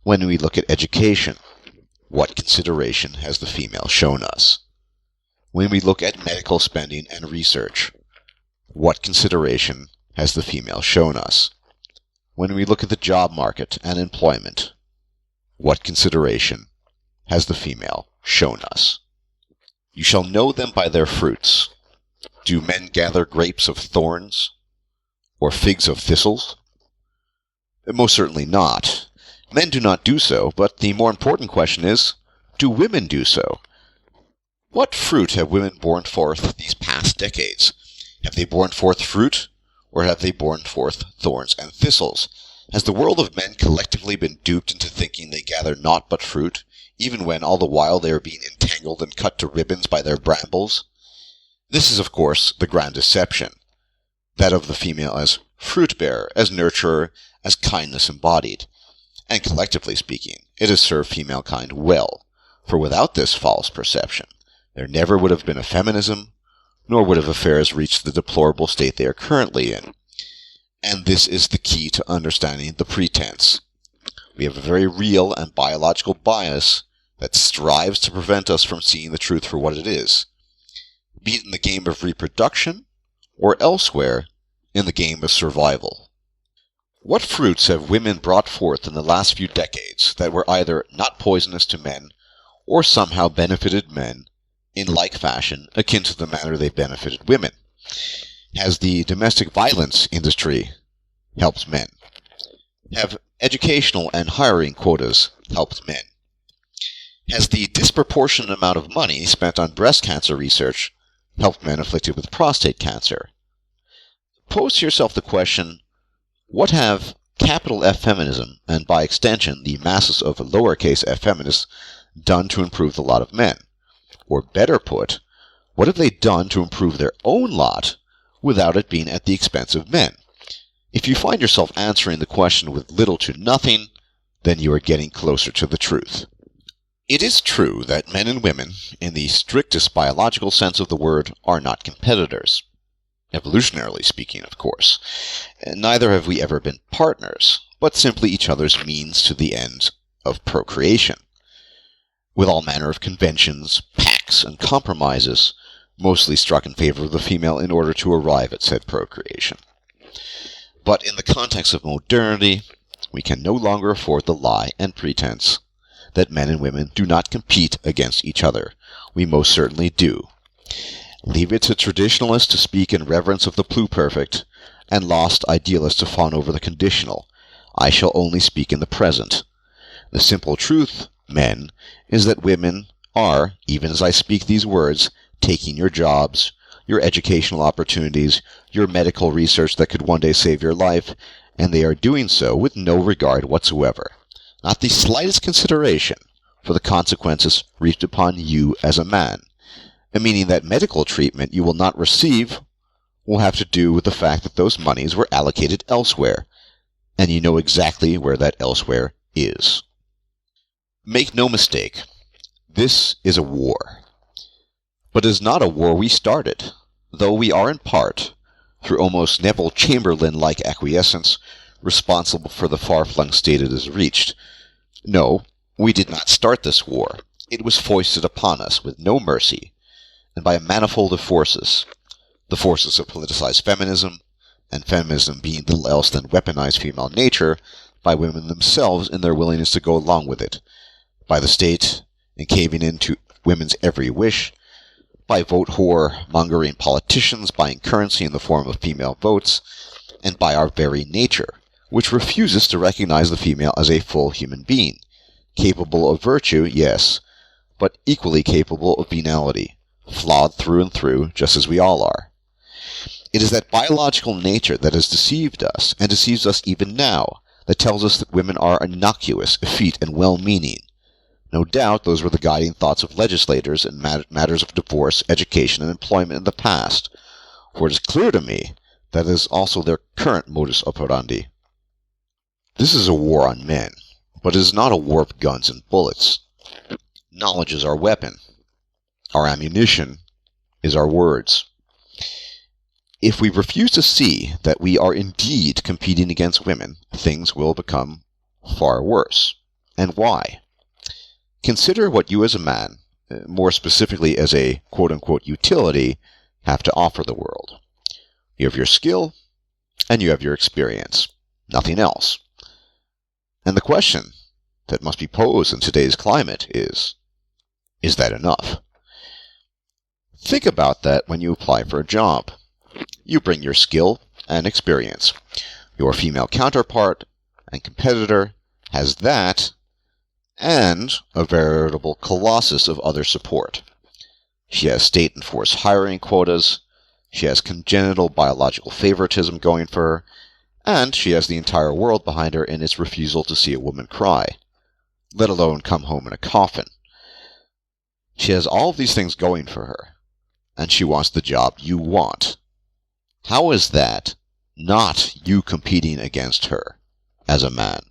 When we look at education, what consideration has the female shown us? When we look at medical spending and research, what consideration has the female shown us? When we look at the job market and employment, what consideration has the female shown us? You shall know them by their fruits. Do men gather grapes of thorns, or figs of thistles? Most certainly not. Men do not do so, but the more important question is, do women do so? What fruit have women borne forth these past decades? Have they borne forth fruit, or have they borne forth thorns and thistles? Has the world of men collectively been duped into thinking they gather naught but fruit, even when all the while they are being entangled and cut to ribbons by their brambles? This is, of course, the grand deception, that of the female as fruit-bearer, as nurturer, as kindness embodied. And collectively speaking, it has served female kind well, for without this false perception, there never would have been a feminism, nor would have affairs reached the deplorable state they are currently in. And this is the key to understanding the pretense. We have a very real and biological bias that strives to prevent us from seeing the truth for what it is, be it in the game of reproduction or elsewhere in the game of survival. What fruits have women brought forth in the last few decades that were either not poisonous to men or somehow benefited men in like fashion akin to the manner they benefited women? Has the domestic violence industry helped men? Have educational and hiring quotas helped men? Has the disproportionate amount of money spent on breast cancer research helped men afflicted with prostate cancer? Pose to yourself the question, what have capital F feminism, and by extension the masses of lowercase f feminists, done to improve the lot of men? Or better put, what have they done to improve their own lot without it being at the expense of men? If you find yourself answering the question with little to nothing, then you are getting closer to the truth. It is true that men and women, in the strictest biological sense of the word, are not competitors. Evolutionarily speaking, of course. Neither have we ever been partners, but simply each other's means to the end of procreation. With all manner of conventions, pacts, and compromises, mostly struck in favor of the female in order to arrive at said procreation. But in the context of modernity, we can no longer afford the lie and pretense that men and women do not compete against each other. We most certainly do. Leave it to traditionalists to speak in reverence of the pluperfect, and lost idealists to fawn over the conditional. I shall only speak in the present. The simple truth, men, is that women are, even as I speak these words, taking your jobs, your educational opportunities, your medical research that could one day save your life, and they are doing so with no regard whatsoever, not the slightest consideration for the consequences reaped upon you as a man, meaning that medical treatment you will not receive will have to do with the fact that those monies were allocated elsewhere, and you know exactly where that elsewhere is. Make no mistake, this is a war. But it is not a war we started, though we are in part, through almost Neville Chamberlain-like acquiescence, responsible for the far-flung state it has reached. No, we did not start this war. It was foisted upon us with no mercy, and by a manifold of forces. The forces of politicized feminism, and feminism being little else than weaponized female nature, by women themselves in their willingness to go along with it, by the state in caving in to women's every wish, by vote whore-mongering politicians buying currency in the form of female votes, and by our very nature, which refuses to recognize the female as a full human being, capable of virtue, yes, but equally capable of venality, flawed through and through, just as we all are. It is that biological nature that has deceived us, and deceives us even now, that tells us that women are innocuous, effete, and well-meaning. No doubt those were the guiding thoughts of legislators in matters of divorce, education, and employment in the past, for it is clear to me that it is also their current modus operandi. This is a war on men, but it is not a war of guns and bullets. Knowledge is our weapon. Our ammunition is our words. If we refuse to see that we are indeed competing against women, things will become far worse. And why? Consider what you as a man, more specifically as a quote-unquote utility, have to offer the world. You have your skill, and you have your experience. Nothing else. And the question that must be posed in today's climate is that enough? Think about that when you apply for a job. You bring your skill and experience. Your female counterpart and competitor has that and a veritable colossus of other support. She has state-enforced hiring quotas, she has congenital biological favoritism going for her, and she has the entire world behind her in its refusal to see a woman cry, let alone come home in a coffin. She has all of these things going for her, and she wants the job you want. How is that not you competing against her as a man?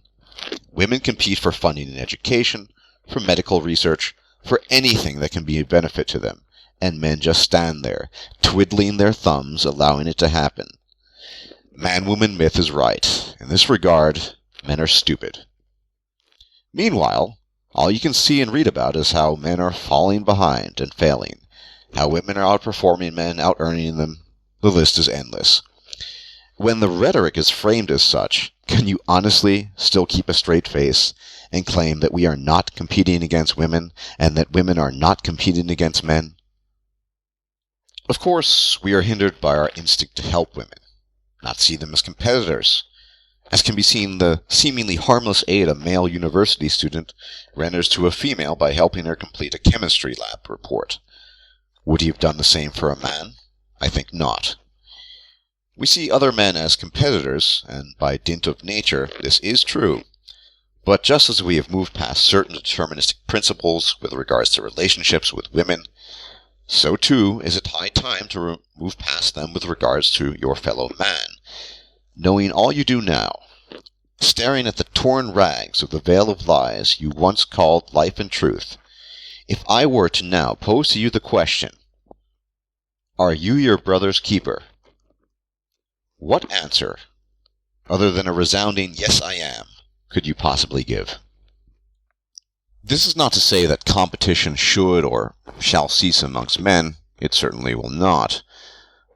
Women compete for funding in education, for medical research, for anything that can be a benefit to them, and men just stand there, twiddling their thumbs, allowing it to happen. Man-woman myth is right. In this regard, men are stupid. Meanwhile, all you can see and read about is how men are falling behind and failing, how women are outperforming men, out-earning them. The list is endless. When the rhetoric is framed as such, can you honestly still keep a straight face and claim that we are not competing against women and that women are not competing against men? Of course, we are hindered by our instinct to help women, not see them as competitors. As can be seen, the seemingly harmless aid a male university student renders to a female by helping her complete a chemistry lab report. Would he have done the same for a man? I think not. We see other men as competitors, and by dint of nature, this is true. But just as we have moved past certain deterministic principles with regards to relationships with women, so too is it high time to move past them with regards to your fellow man. Knowing all you do now, staring at the torn rags of the veil of lies you once called life and truth, if I were to now pose to you the question, are you your brother's keeper? What answer, other than a resounding yes I am, could you possibly give? This is not to say that competition should or shall cease amongst men. It certainly will not.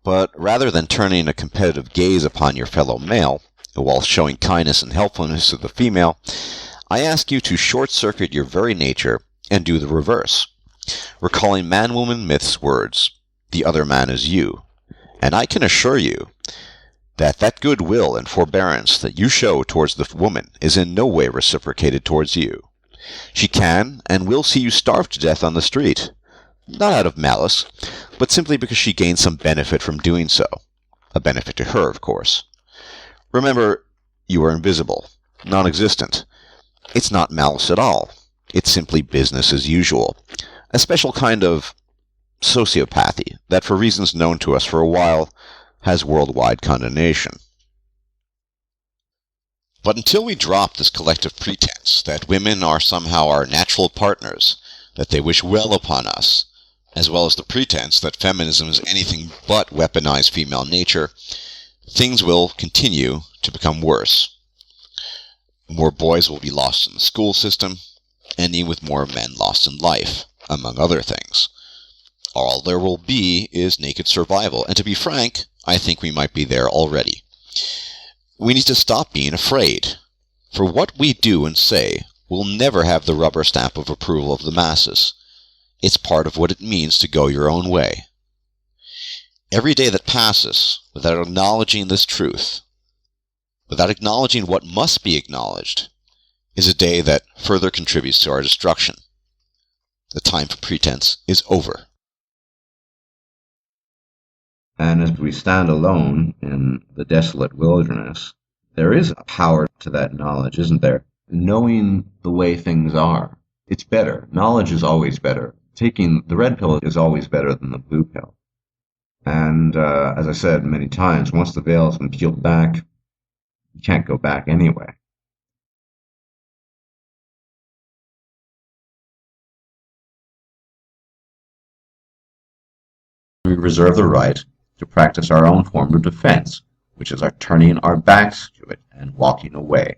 But rather than turning a competitive gaze upon your fellow male, while showing kindness and helpfulness to the female, I ask you to short-circuit your very nature and do the reverse, recalling man-woman myth's words, the other man is you. And I can assure you that goodwill and forbearance that you show towards the woman is in no way reciprocated towards you. She can and will see you starve to death on the street, not out of malice, but simply because she gains some benefit from doing so. A benefit to her, of course. Remember, you are invisible, non-existent. It's not malice at all. It's simply business as usual. A special kind of sociopathy that, for reasons known to us for a while, has worldwide condemnation. But until we drop this collective pretense that women are somehow our natural partners, that they wish well upon us, as well as the pretense that feminism is anything but weaponized female nature, things will continue to become worse. More boys will be lost in the school system, ending with more men lost in life, among other things. All there will be is naked survival, and to be frank, I think we might be there already. We need to stop being afraid, for what we do and say will never have the rubber stamp of approval of the masses. It's part of what it means to go your own way. Every day that passes without acknowledging this truth, without acknowledging what must be acknowledged, is a day that further contributes to our destruction. The time for pretense is over. And as we stand alone in the desolate wilderness, there is a power to that knowledge, isn't there? Knowing the way things are. It's better. Knowledge is always better. Taking the red pill is always better than the blue pill. And as I said many times, once the veil has been peeled back, you can't go back anyway. We reserve the right to practice our own form of defense, which is our turning our backs to it and walking away.